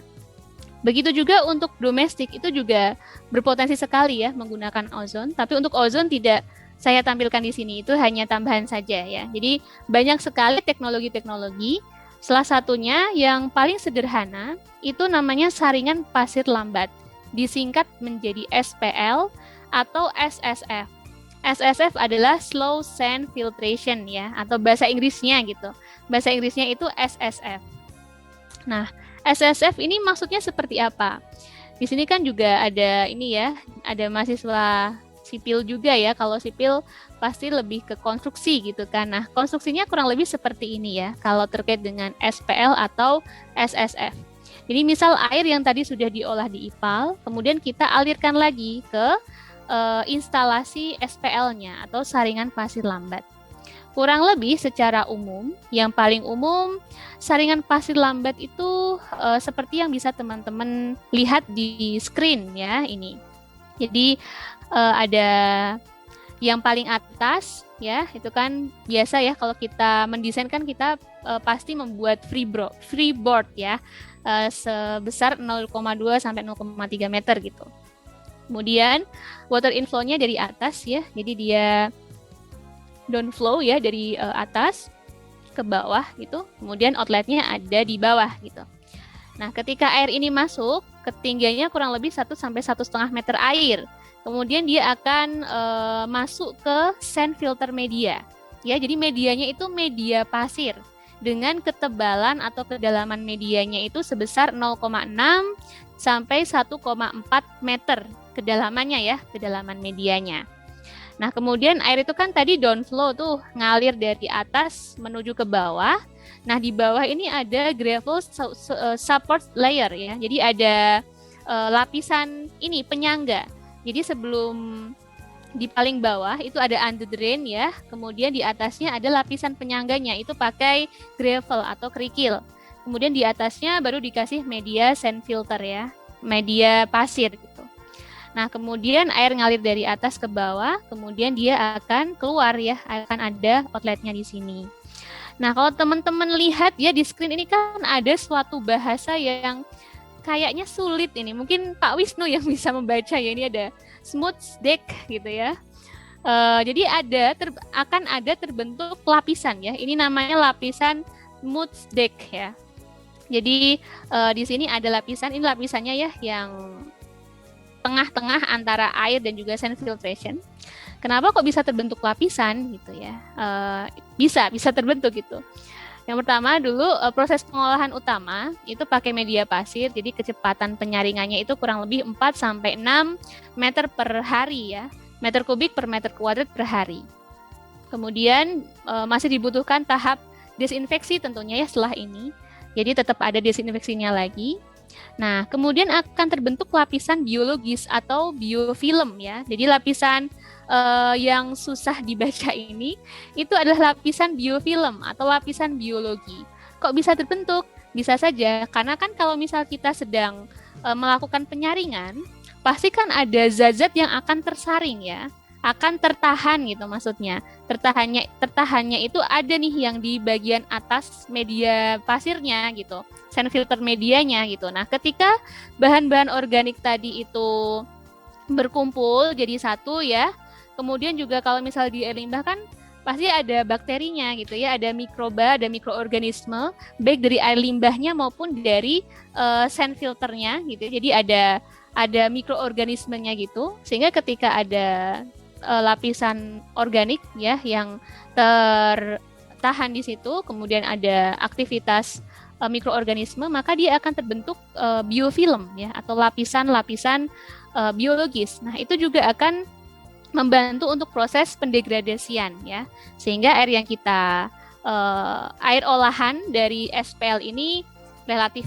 Begitu juga untuk domestik, itu juga berpotensi sekali ya menggunakan ozon, tapi untuk ozon tidak saya tampilkan di sini, itu hanya tambahan saja ya. Jadi banyak sekali teknologi-teknologi, salah satunya yang paling sederhana itu namanya saringan pasir lambat, disingkat menjadi SPL atau SSF. SSF adalah slow sand filtration ya, atau bahasa Inggrisnya gitu. Bahasa Inggrisnya itu SSF. Nah, SSF ini maksudnya seperti apa? Di sini kan juga ada ini ya, ada mahasiswa sipil juga ya. Kalau sipil pasti lebih ke konstruksi gitu kan. Nah, konstruksinya kurang lebih seperti ini ya, kalau terkait dengan SPL atau SSF. Jadi misal air yang tadi sudah diolah di IPAL, kemudian kita alirkan lagi ke instalasi SPL-nya atau saringan pasir lambat. Kurang lebih secara umum, yang paling umum saringan pasir lambat itu seperti yang bisa teman-teman lihat di screen ya ini. Jadi ada yang paling atas ya, itu kan biasa ya kalau kita mendesain kan kita pasti membuat freeboard ya, sebesar 0,2 sampai 0,3 meter gitu. Kemudian water inflow-nya dari atas ya, jadi dia downflow ya dari atas ke bawah gitu. Kemudian outletnya ada di bawah gitu. Nah, ketika air ini masuk, ketinggiannya kurang lebih 1 sampai 1,5 meter air. Kemudian dia akan masuk ke sand filter media. Ya, jadi medianya itu media pasir dengan ketebalan atau kedalaman medianya itu sebesar 0,6 sampai 1,4 meter kedalamannya ya, kedalaman medianya. Nah, kemudian air itu kan tadi downflow tuh, ngalir dari atas menuju ke bawah. Nah, di bawah ini ada gravel support layer ya. Jadi ada lapisan ini penyangga. Jadi sebelum di paling bawah itu ada under drain ya. Kemudian di atasnya ada lapisan penyangganya, itu pakai gravel atau kerikil. Kemudian di atasnya baru dikasih media sand filter ya, media pasir gitu. Nah, kemudian air ngalir dari atas ke bawah, kemudian dia akan keluar ya, akan ada outletnya di sini. Nah, kalau teman-teman lihat ya di screen ini kan ada suatu bahasa yang kayaknya sulit ini. Mungkin Pak Wisnu yang bisa membaca ya, ini ada smooth deck gitu ya. Jadi akan ada terbentuk lapisan ya. Ini namanya lapisan smooth deck ya. Jadi di sini ada lapisan, ini lapisannya ya yang tengah-tengah antara air dan juga sand filtration. Kenapa kok bisa terbentuk lapisan gitu ya? Bisa terbentuk gitu. Yang pertama dulu proses pengolahan utama itu pakai media pasir, jadi kecepatan penyaringannya itu kurang lebih 4 sampai 6 meter per hari ya, meter kubik per meter kuadrat per hari. Kemudian masih dibutuhkan tahap desinfeksi tentunya ya setelah ini, jadi tetap ada desinfeksinya lagi. Nah, kemudian akan terbentuk lapisan biologis atau biofilm ya, jadi lapisan yang susah dibaca ini itu adalah lapisan biofilm atau lapisan biologi. Kok bisa terbentuk? Bisa saja karena kan kalau misal kita sedang melakukan penyaringan, pasti kan ada zat-zat yang akan tersaring ya, akan tertahan gitu maksudnya. Tertahannya itu ada nih yang di bagian atas media pasirnya gitu, sand filter medianya gitu. Nah, ketika bahan-bahan organik tadi itu berkumpul jadi satu ya, kemudian juga kalau misal di air limbah kan pasti ada bakterinya gitu ya, ada mikroba, ada mikroorganisme, baik dari air limbahnya maupun dari sand filternya gitu. Jadi ada mikroorganismenya gitu, sehingga ketika ada lapisan organik ya yang tertahan di situ, kemudian ada aktivitas mikroorganisme, maka dia akan terbentuk biofilm ya atau lapisan-lapisan biologis. Nah, itu juga akan membantu untuk proses pendegradasian ya, sehingga air yang kita air olahan dari SPL ini relatif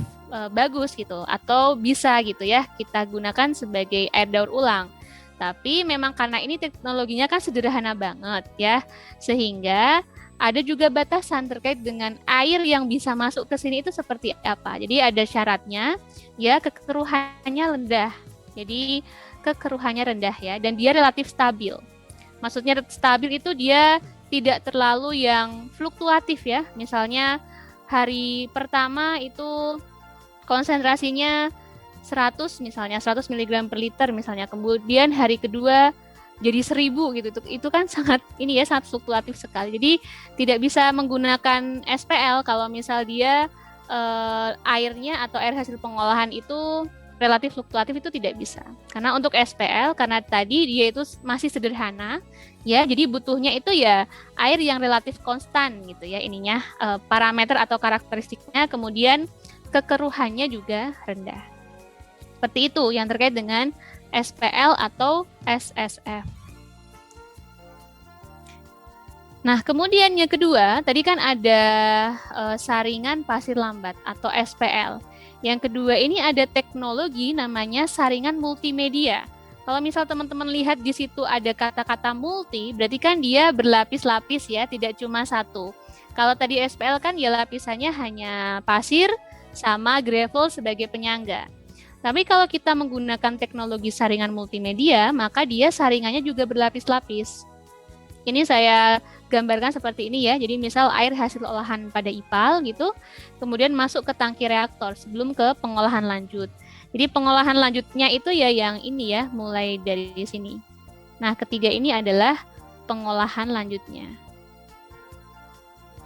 bagus gitu, atau bisa gitu ya kita gunakan sebagai air daur ulang. Tapi memang karena ini teknologinya kan sederhana banget ya, sehingga ada juga batasan terkait dengan air yang bisa masuk ke sini itu seperti apa. Jadi ada syaratnya ya, kekeruhannya rendah. Jadi kekeruhannya rendah ya, dan dia relatif stabil. Maksudnya stabil itu dia tidak terlalu yang fluktuatif ya. Misalnya hari pertama itu konsentrasinya 100 misalnya, 100 mg per liter misalnya. Kemudian hari kedua jadi 1000 gitu. Itu kan sangat fluktuatif sekali. Jadi tidak bisa menggunakan SPL kalau misal dia airnya atau air hasil pengolahan itu relatif fluktuatif, itu tidak bisa. Karena untuk SPL, karena tadi dia itu masih sederhana, ya, jadi butuhnya itu ya air yang relatif konstan gitu ya ininya, parameter atau karakteristiknya, kemudian kekeruhannya juga rendah. Seperti itu yang terkait dengan SPL atau SSF. Nah, kemudian yang kedua, tadi kan ada saringan pasir lambat atau SPL. Yang kedua ini ada teknologi namanya saringan multimedia. Kalau misal teman-teman lihat di situ ada kata-kata multi, berarti kan dia berlapis-lapis ya, tidak cuma satu. Kalau tadi SPL kan ya lapisannya hanya pasir sama gravel sebagai penyangga. Tapi kalau kita menggunakan teknologi saringan multimedia, maka dia saringannya juga berlapis-lapis. Ini saya gambarkan seperti ini ya. Jadi misal air hasil olahan pada IPAL gitu, kemudian masuk ke tangki reaktor sebelum ke pengolahan lanjut. Jadi pengolahan lanjutnya itu ya yang ini ya, mulai dari sini. Nah, ketiga ini adalah pengolahan lanjutnya.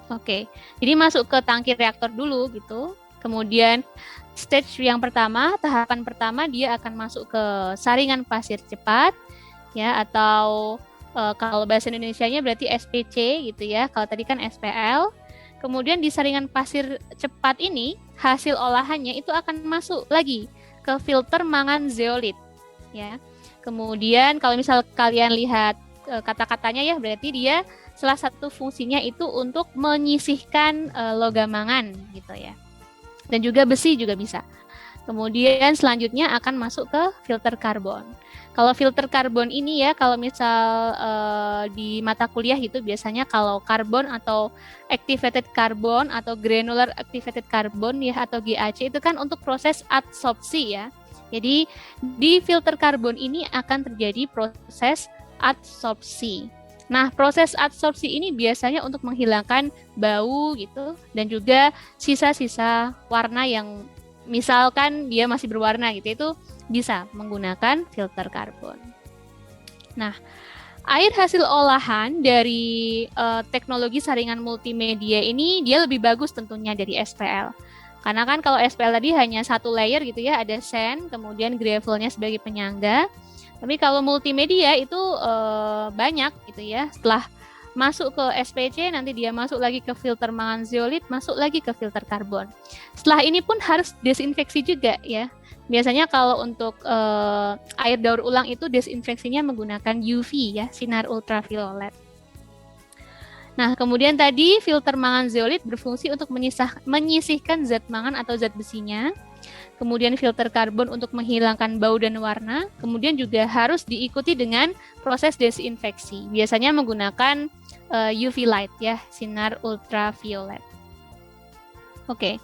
Oke, jadi masuk ke tangki reaktor dulu gitu. Kemudian stage yang pertama, tahapan pertama dia akan masuk ke saringan pasir cepat ya, atau kalau bahasa Indonesianya berarti SPC gitu ya. Kalau tadi kan SPL. Kemudian di saringan pasir cepat ini hasil olahannya itu akan masuk lagi ke filter mangan zeolit ya. Kemudian kalau misal kalian lihat kata-katanya ya, berarti dia salah satu fungsinya itu untuk menyisihkan logam mangan gitu ya. Dan juga besi juga bisa. Kemudian selanjutnya akan masuk ke filter karbon. Kalau filter karbon ini ya, kalau misal di mata kuliah gitu biasanya kalau karbon atau activated carbon atau granular activated carbon ya atau GAC itu kan untuk proses adsorpsi ya. Jadi di filter karbon ini akan terjadi proses adsorpsi. Nah, proses adsorpsi ini biasanya untuk menghilangkan bau gitu dan juga sisa-sisa warna yang misalkan dia masih berwarna gitu, itu bisa menggunakan filter karbon. Nah, air hasil olahan dari teknologi saringan multimedia ini dia lebih bagus tentunya dari SPL. Karena kan kalau SPL tadi hanya satu layer gitu ya, ada sand, kemudian gravelnya sebagai penyangga. Tapi kalau multimedia itu banyak gitu ya. Setelah masuk ke SPC, nanti dia masuk lagi ke filter mangan zeolit, masuk lagi ke filter karbon. Setelah ini pun harus desinfeksi juga ya. Biasanya kalau untuk air daur ulang itu desinfeksinya menggunakan UV ya, sinar ultraviolet. Nah, kemudian tadi filter mangan zeolit berfungsi untuk menyisihkan zat mangan atau zat besinya. Kemudian filter karbon untuk menghilangkan bau dan warna. Kemudian juga harus diikuti dengan proses desinfeksi. Biasanya menggunakan UV light ya, sinar ultraviolet. Oke.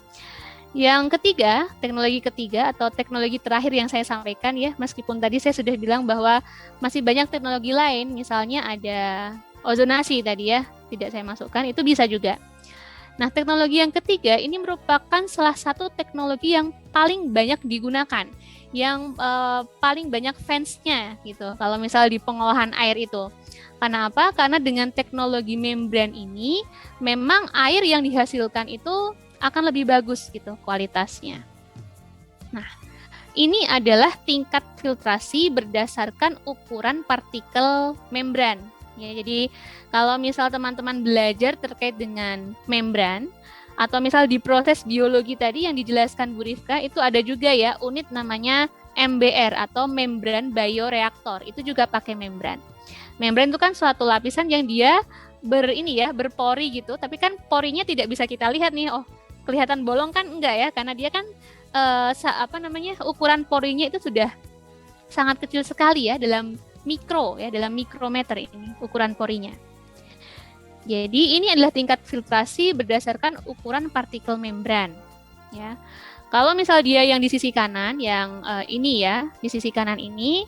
Yang ketiga, teknologi ketiga atau teknologi terakhir yang saya sampaikan ya, meskipun tadi saya sudah bilang bahwa masih banyak teknologi lain, misalnya ada ozonasi tadi ya, tidak saya masukkan, itu bisa juga. Nah, teknologi yang ketiga ini merupakan salah satu teknologi yang paling banyak digunakan, yang paling banyak fansnya gitu. Kalau misal di pengolahan air itu, karena apa? Karena dengan teknologi membran ini, memang air yang dihasilkan itu akan lebih bagus gitu kualitasnya. Nah, ini adalah tingkat filtrasi berdasarkan ukuran partikel membran. Ya, jadi kalau misal teman-teman belajar terkait dengan membran atau misal di proses biologi tadi yang dijelaskan Bu Rifka, itu ada juga ya unit namanya MBR atau membran bioreaktor. Itu juga pakai membran. Membran itu kan suatu lapisan yang dia berpori gitu, tapi kan porinya tidak bisa kita lihat nih. Oh, kelihatan bolong kan enggak ya, karena dia kan ukuran porinya itu sudah sangat kecil sekali ya, dalam mikrometer ini ukuran porinya. Jadi ini adalah tingkat filtrasi berdasarkan ukuran partikel membran ya. Kalau misal dia yang di sisi kanan, yang ini ya, di sisi kanan ini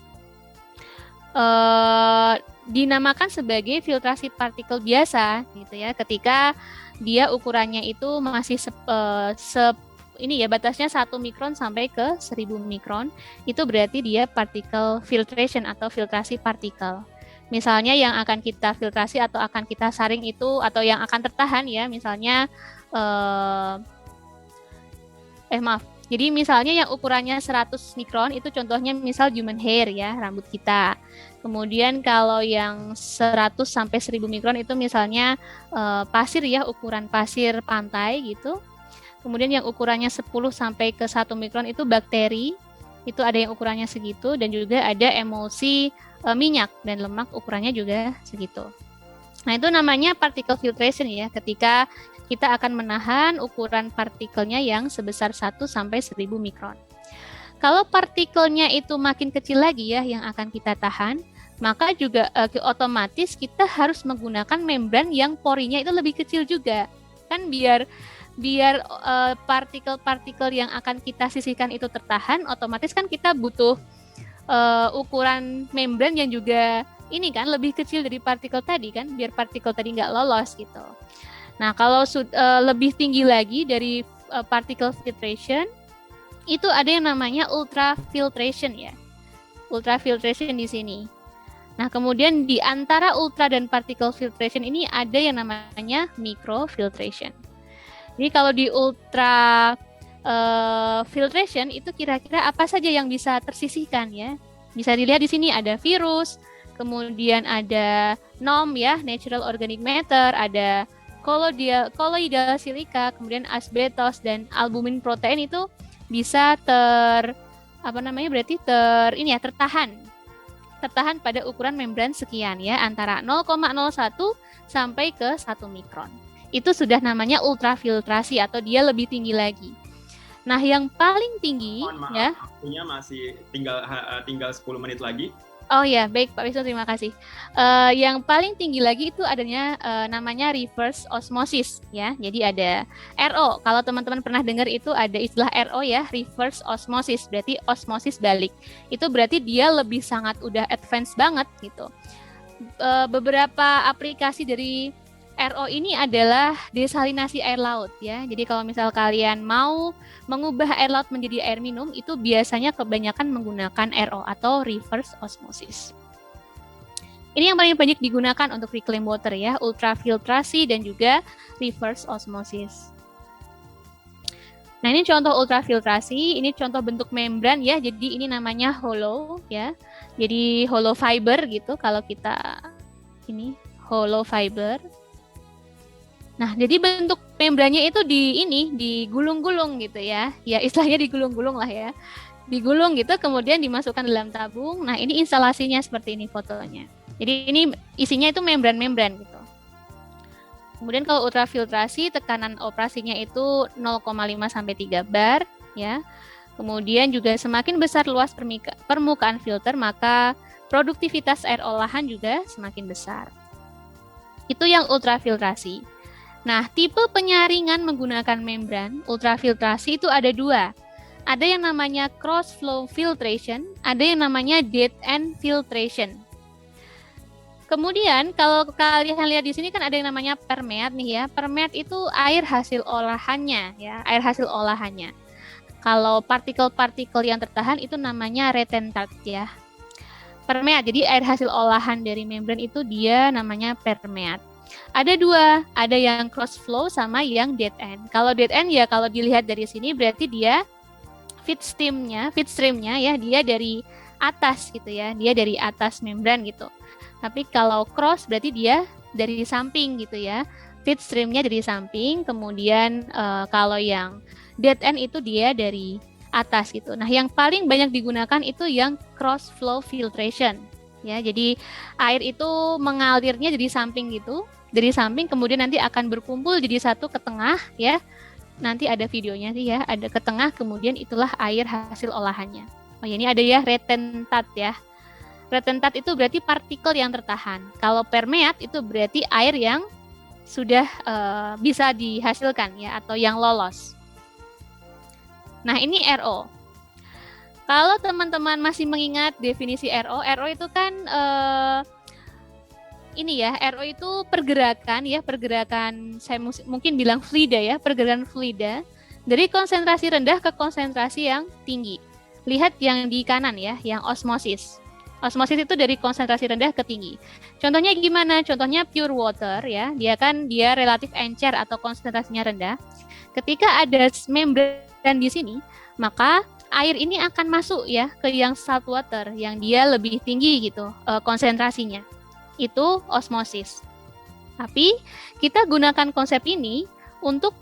dinamakan sebagai filtrasi partikel biasa gitu ya, ketika dia ukurannya itu masih batasnya 1 mikron sampai ke 1000 mikron, itu berarti dia particle filtration atau filtrasi partikel. Misalnya yang akan kita filtrasi atau akan kita saring itu, atau yang akan tertahan ya, misalnya jadi misalnya yang ukurannya 100 mikron itu contohnya misal human hair ya, rambut kita. Kemudian kalau yang 100 sampai 1000 mikron itu misalnya pasir ya, ukuran pasir pantai gitu. Kemudian yang ukurannya 10 sampai ke 1 mikron itu bakteri. Itu ada yang ukurannya segitu, dan juga ada emulsi minyak dan lemak ukurannya juga segitu. Nah, itu namanya particle filtration ya, ketika kita akan menahan ukuran partikelnya yang sebesar 1 sampai 1000 mikron. Kalau partikelnya itu makin kecil lagi ya yang akan kita tahan, maka juga otomatis kita harus menggunakan membran yang porinya itu lebih kecil juga. Kan biar partikel-partikel yang akan kita sisihkan itu tertahan, otomatis kan kita butuh ukuran membran yang juga ini kan lebih kecil dari partikel tadi kan, biar partikel tadi nggak lolos gitu. Nah, kalau lebih tinggi lagi dari particle filtration, itu ada yang namanya ultrafiltration ya. Ultrafiltration di sini. Nah, kemudian di antara ultra dan particle filtration ini ada yang namanya microfiltration. Jadi kalau di ultra filtration itu kira-kira apa saja yang bisa tersisihkan ya? Bisa dilihat di sini ada virus, kemudian ada NOM ya, natural organic matter, ada colloidal silika, kemudian asbetos dan albumin protein itu bisa tertahan pada ukuran membran sekian ya, antara 0,01 sampai ke 1 mikron. Itu sudah namanya ultrafiltrasi atau dia lebih tinggi lagi. Nah, yang paling tinggi ya. Waktunya masih tinggal 10 menit lagi. Oh ya, baik Pak Wisnu, terima kasih. Yang paling tinggi lagi itu adanya namanya reverse osmosis ya. Jadi ada RO. Kalau teman-teman pernah dengar itu ada istilah RO ya, reverse osmosis. Berarti osmosis balik. Itu berarti dia lebih sangat udah advance banget gitu. Beberapa aplikasi dari RO ini adalah desalinasi air laut ya. Jadi kalau misal kalian mau mengubah air laut menjadi air minum, itu biasanya kebanyakan menggunakan RO atau reverse osmosis. Ini yang paling banyak digunakan untuk reclaim water ya, ultrafiltrasi dan juga reverse osmosis. Nah, ini contoh ultrafiltrasi, ini contoh bentuk membran ya. Jadi ini namanya hollow ya. Jadi hollow fiber gitu kalau kita ini hollow fiber. Nah, jadi bentuk membrannya itu digulung-gulung gitu ya. Ya, istilahnya digulung-gulung lah ya. Digulung gitu, kemudian dimasukkan dalam tabung. Nah, ini instalasinya seperti ini fotonya. Jadi ini isinya itu membran-membran gitu. Kemudian kalau ultrafiltrasi, tekanan operasinya itu 0,5 sampai 3 bar ya. Kemudian juga semakin besar luas permukaan filter, maka produktivitas air olahan juga semakin besar. Itu yang ultrafiltrasi. Nah, tipe penyaringan menggunakan membran ultrafiltrasi itu ada 2. Ada yang namanya cross flow filtration, ada yang namanya dead end filtration. Kemudian kalau kalian lihat di sini kan ada yang namanya permeat nih ya. Permeat itu air hasil olahannya ya, air hasil olahannya. Kalau partikel-partikel yang tertahan itu namanya retentat ya. Permeat, jadi air hasil olahan dari membran itu dia namanya permeat. Ada 2, ada yang cross flow sama yang dead end. Kalau dead end ya kalau dilihat dari sini berarti dia feed streamnya ya dia dari atas gitu ya, dia dari atas membran gitu. Tapi kalau cross berarti dia dari samping gitu ya, feed streamnya dari samping. Kemudian kalau yang dead end itu dia dari atas gitu. Nah, yang paling banyak digunakan itu yang cross flow filtration ya. Jadi air itu mengalirnya dari samping gitu, dari samping kemudian nanti akan berkumpul jadi satu ke tengah ya. Nanti ada videonya sih ya, ada ke tengah kemudian itulah air hasil olahannya. Oh ya, ini ada ya retentat ya. Retentat itu berarti partikel yang tertahan. Kalau permeat itu berarti air yang sudah bisa dihasilkan ya atau yang lolos. Nah, ini RO. Kalau teman-teman masih mengingat definisi RO itu kan ini ya, RO itu pergerakan ya, pergerakan saya mungkin bilang fluida ya, pergerakan fluida dari konsentrasi rendah ke konsentrasi yang tinggi. Lihat yang di kanan ya, yang osmosis. Osmosis itu dari konsentrasi rendah ke tinggi. Contohnya gimana? Contohnya pure water ya, dia relatif encer atau konsentrasinya rendah. Ketika ada membran di sini, maka air ini akan masuk ya ke yang salt water yang dia lebih tinggi gitu konsentrasinya. Itu osmosis. Tapi kita gunakan konsep ini untuk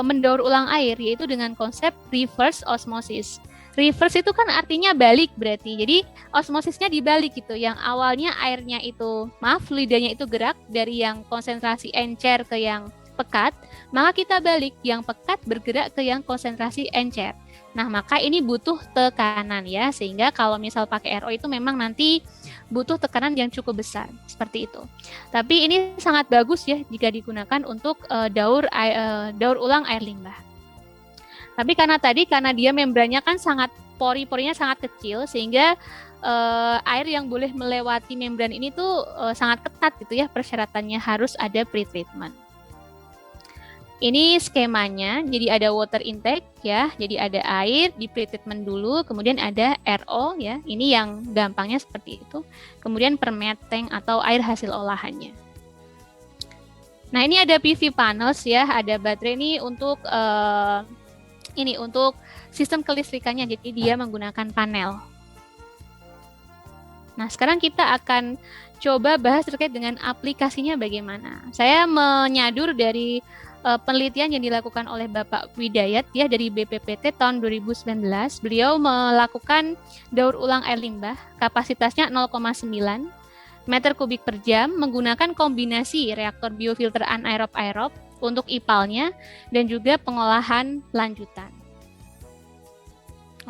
mendaur ulang air, yaitu dengan konsep reverse osmosis. Reverse itu kan artinya balik berarti. Jadi osmosisnya dibalik gitu. Yang awalnya airnya itu, fluidanya itu gerak dari yang konsentrasi encer ke yang pekat, maka kita balik yang pekat bergerak ke yang konsentrasi encer. Nah, maka ini butuh tekanan ya, sehingga kalau misal pakai RO itu memang nanti butuh tekanan yang cukup besar, seperti itu. Tapi ini sangat bagus ya jika digunakan untuk daur ulang air limbah. Tapi karena dia membrannya kan sangat pori-porinya sangat kecil, sehingga air yang boleh melewati membran ini tuh sangat ketat gitu ya, persyaratannya harus ada pretreatment. Ini skemanya, jadi ada water intake ya, jadi ada air di pretreatment dulu, kemudian ada RO ya, ini yang gampangnya seperti itu. Kemudian permeat tank atau air hasil olahannya. Nah, ini ada PV panels ya, ada baterai ini untuk untuk sistem kelistrikannya, jadi dia menggunakan panel. Nah, sekarang kita akan coba bahas terkait dengan aplikasinya bagaimana. Saya menyadur dari penelitian yang dilakukan oleh Bapak Widayat ya dari BPPT tahun 2019. Beliau melakukan daur ulang air limbah, kapasitasnya 0,9 meter kubik per jam menggunakan kombinasi reaktor biofilter anaerob-aerob untuk IPAL-nya dan juga pengolahan lanjutan.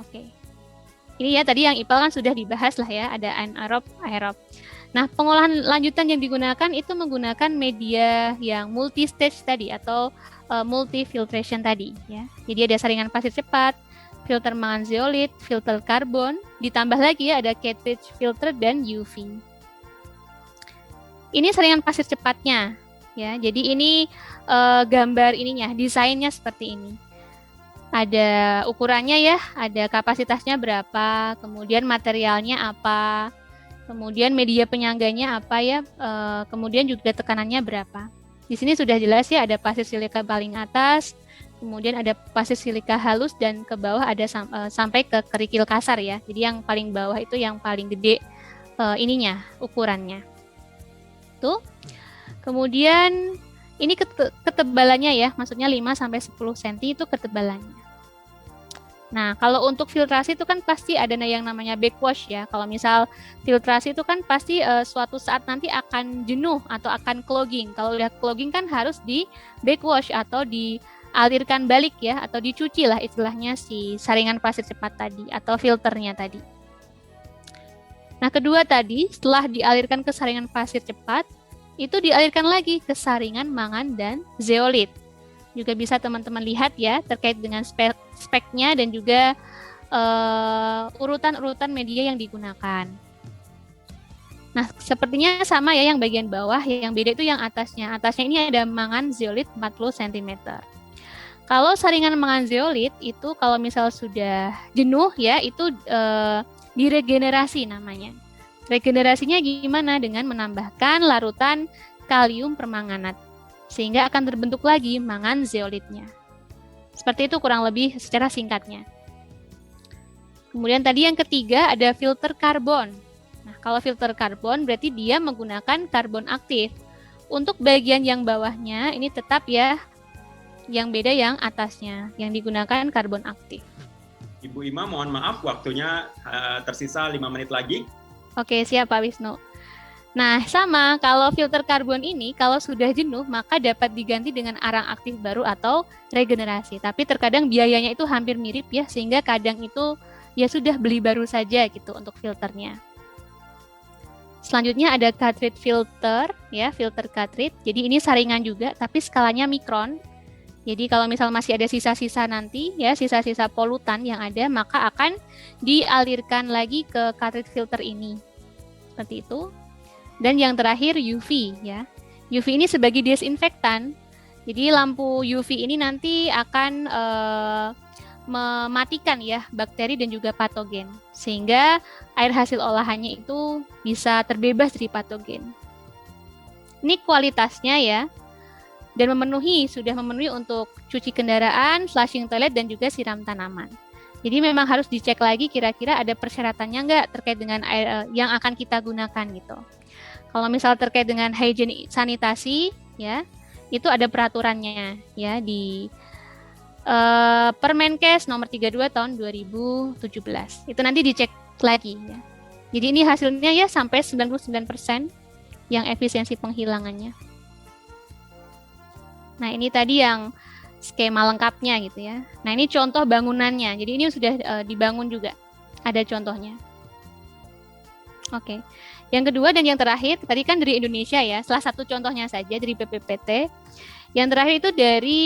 Oke. Ini ya tadi yang IPAL kan sudah dibahas lah ya, ada anaerob-aerob. Nah, pengolahan lanjutan yang digunakan itu menggunakan media yang multi-stage tadi atau multi-filtration tadi ya. Jadi ada saringan pasir cepat, filter mangan zeolit, filter karbon, ditambah lagi ya ada cartridge filter dan UV. Ini saringan pasir cepatnya ya. Jadi ini gambar ininya, desainnya seperti ini. Ada ukurannya ya, ada kapasitasnya berapa, kemudian materialnya apa, kemudian media penyangganya apa ya, kemudian juga tekanannya berapa. Di sini sudah jelas ya, ada pasir silika paling atas, kemudian ada pasir silika halus, dan ke bawah ada sampai ke kerikil kasar ya. Jadi yang paling bawah itu yang paling gede ininya, ukurannya. Tuh. Kemudian ini ketebalannya ya, maksudnya 5-10 cm itu ketebalannya. Nah, kalau untuk filtrasi itu kan pasti ada yang namanya backwash ya. Kalau misal filtrasi itu kan pasti suatu saat nanti akan jenuh atau akan clogging. Kalau udah clogging kan harus di backwash atau dialirkan balik ya, atau dicuci lah istilahnya si saringan pasir cepat tadi atau filternya tadi. Nah, kedua tadi setelah dialirkan ke saringan pasir cepat, itu dialirkan lagi ke saringan mangan dan zeolit. Juga bisa teman-teman lihat ya terkait dengan speknya dan juga urutan-urutan media yang digunakan. Nah, sepertinya sama ya yang bagian bawah, yang beda itu yang atasnya. Atasnya ini ada mangan zeolit 40 cm. Kalau saringan mangan zeolit itu kalau misal sudah jenuh ya, itu diregenerasi namanya. Regenerasinya gimana? Dengan menambahkan larutan kalium permanganat, sehingga akan terbentuk lagi mangan zeolitnya. Seperti itu kurang lebih secara singkatnya. Kemudian tadi yang ketiga ada filter karbon. Nah, kalau filter karbon berarti dia menggunakan karbon aktif. Untuk bagian yang bawahnya ini tetap ya, yang beda yang atasnya, yang digunakan karbon aktif. Ibu Ima, mohon maaf waktunya tersisa 5 menit lagi. Oke, siap Pak Wisnu. Nah, sama kalau filter karbon ini kalau sudah jenuh maka dapat diganti dengan arang aktif baru atau regenerasi. Tapi terkadang biayanya itu hampir mirip ya, sehingga kadang itu ya sudah beli baru saja gitu untuk filternya. Selanjutnya ada cartridge filter ya, filter cartridge. Jadi ini saringan juga tapi skalanya mikron. Jadi kalau misal masih ada sisa-sisa nanti ya, sisa-sisa polutan yang ada, maka akan dialirkan lagi ke cartridge filter ini. Seperti itu. Dan yang terakhir UV ya. UV ini sebagai desinfektan. Jadi lampu UV ini nanti akan mematikan ya bakteri dan juga patogen, sehingga air hasil olahannya itu bisa terbebas dari patogen. Ini kualitasnya ya. Dan sudah memenuhi untuk cuci kendaraan, flushing toilet, dan juga siram tanaman. Jadi memang harus dicek lagi kira-kira ada persyaratannya nggak terkait dengan air yang akan kita gunakan gitu. Kalau misal terkait dengan hygiene sanitasi ya, itu ada peraturannya ya di Permenkes nomor 32 tahun 2017. Itu nanti dicek lagi ya. Jadi ini hasilnya ya sampai 99% yang efisiensi penghilangannya. Nah, ini tadi yang skema lengkapnya gitu ya. Nah, ini contoh bangunannya. Jadi ini sudah dibangun juga. Ada contohnya. Oke. Yang kedua dan yang terakhir, tadi kan dari Indonesia ya. Salah satu contohnya saja dari BPPT. Yang terakhir itu dari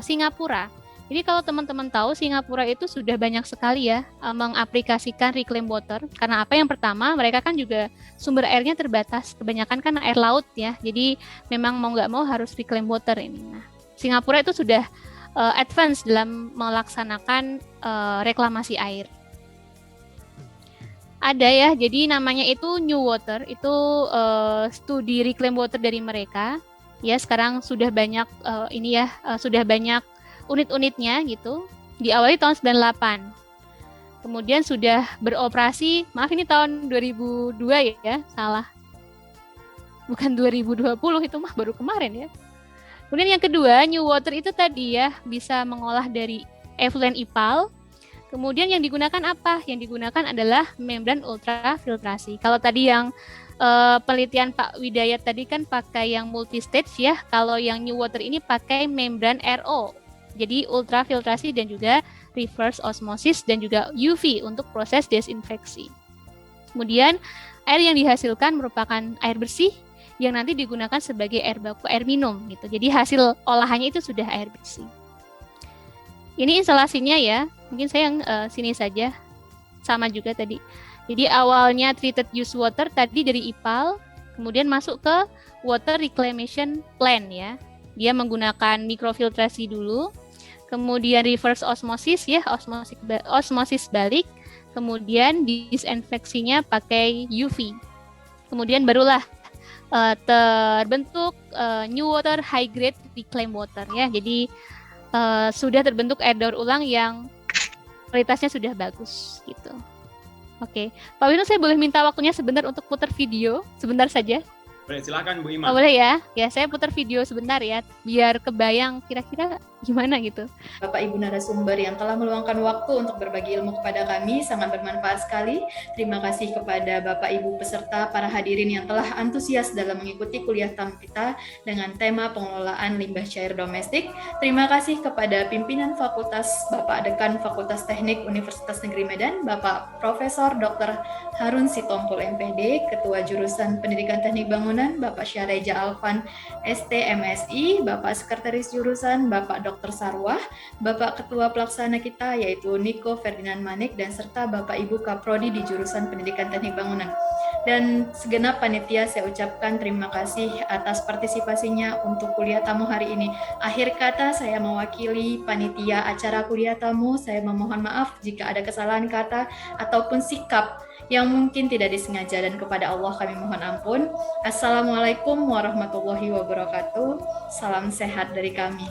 Singapura. Jadi kalau teman-teman tahu, Singapura itu sudah banyak sekali ya mengaplikasikan reclaim water. Karena apa? Yang pertama, mereka kan juga sumber airnya terbatas. Kebanyakan kan air laut ya. Jadi memang mau nggak mau harus reclaim water ini. Nah, Singapura itu sudah advance dalam melaksanakan reklamasi air. Ada ya, jadi namanya itu New Water. Itu studi reclaim water dari mereka. Ya, sekarang sudah banyak sudah banyak unit-unitnya gitu. Diawali tahun 98. Kemudian sudah beroperasi, maaf ini tahun 2002 ya, salah. Bukan 2020, itu mah baru kemarin ya. Kemudian yang kedua, New Water itu tadi ya bisa mengolah dari effluent IPAL. Kemudian yang digunakan apa? Yang digunakan adalah membran ultrafiltrasi. Kalau tadi yang penelitian Pak Widayat tadi kan pakai yang multistage ya. Kalau yang New Water ini pakai membran RO. Jadi ultrafiltrasi dan juga reverse osmosis dan juga UV untuk proses desinfeksi. Kemudian air yang dihasilkan merupakan air bersih yang nanti digunakan sebagai air baku, air minum gitu. Jadi hasil olahannya itu sudah air bersih. Ini instalasinya ya. Mungkin saya yang sini saja. Sama juga tadi. Jadi awalnya treated use water tadi dari IPAL, kemudian masuk ke water reclamation plan ya. Dia menggunakan mikrofiltrasi dulu. Kemudian reverse osmosis ya, osmosis balik, kemudian disinfeksinya pakai UV. Kemudian barulah terbentuk New Water High Grade Reclaim Water ya. Jadi sudah terbentuk air daur ulang yang kualitasnya sudah bagus gitu. Oke, Pak Wisnu, saya boleh minta waktunya sebentar untuk putar video, sebentar saja? Boleh, silakan Bu Ima. Oh, boleh ya? Ya, saya putar video sebentar ya, biar kebayang kira-kira gimana gitu. Bapak Ibu narasumber yang telah meluangkan waktu untuk berbagi ilmu kepada kami sangat bermanfaat sekali. Terima kasih kepada Bapak Ibu peserta, para hadirin yang telah antusias dalam mengikuti kuliah tamu kita dengan tema pengelolaan limbah cair domestik. Terima kasih kepada pimpinan fakultas, Bapak Dekan Fakultas Teknik Universitas Negeri Medan, Bapak Profesor Dr. Harun Sitompul MPD, Ketua Jurusan Pendidikan Teknik Bangunan, Bapak Syareja Alvan ST Bapak Sekretaris Jurusan, Bapak Dr. Sarwah, Bapak Ketua Pelaksana kita yaitu Niko Ferdinand Manik, dan serta Bapak Ibu Kaprodi di Jurusan Pendidikan Teknik Bangunan. Dan segenap panitia saya ucapkan terima kasih atas partisipasinya untuk kuliah tamu hari ini. Akhir kata saya mewakili panitia acara kuliah tamu, saya memohon maaf jika ada kesalahan kata ataupun sikap yang mungkin tidak disengaja, dan kepada Allah kami mohon ampun. Assalamualaikum warahmatullahi wabarakatuh. Salam sehat dari kami.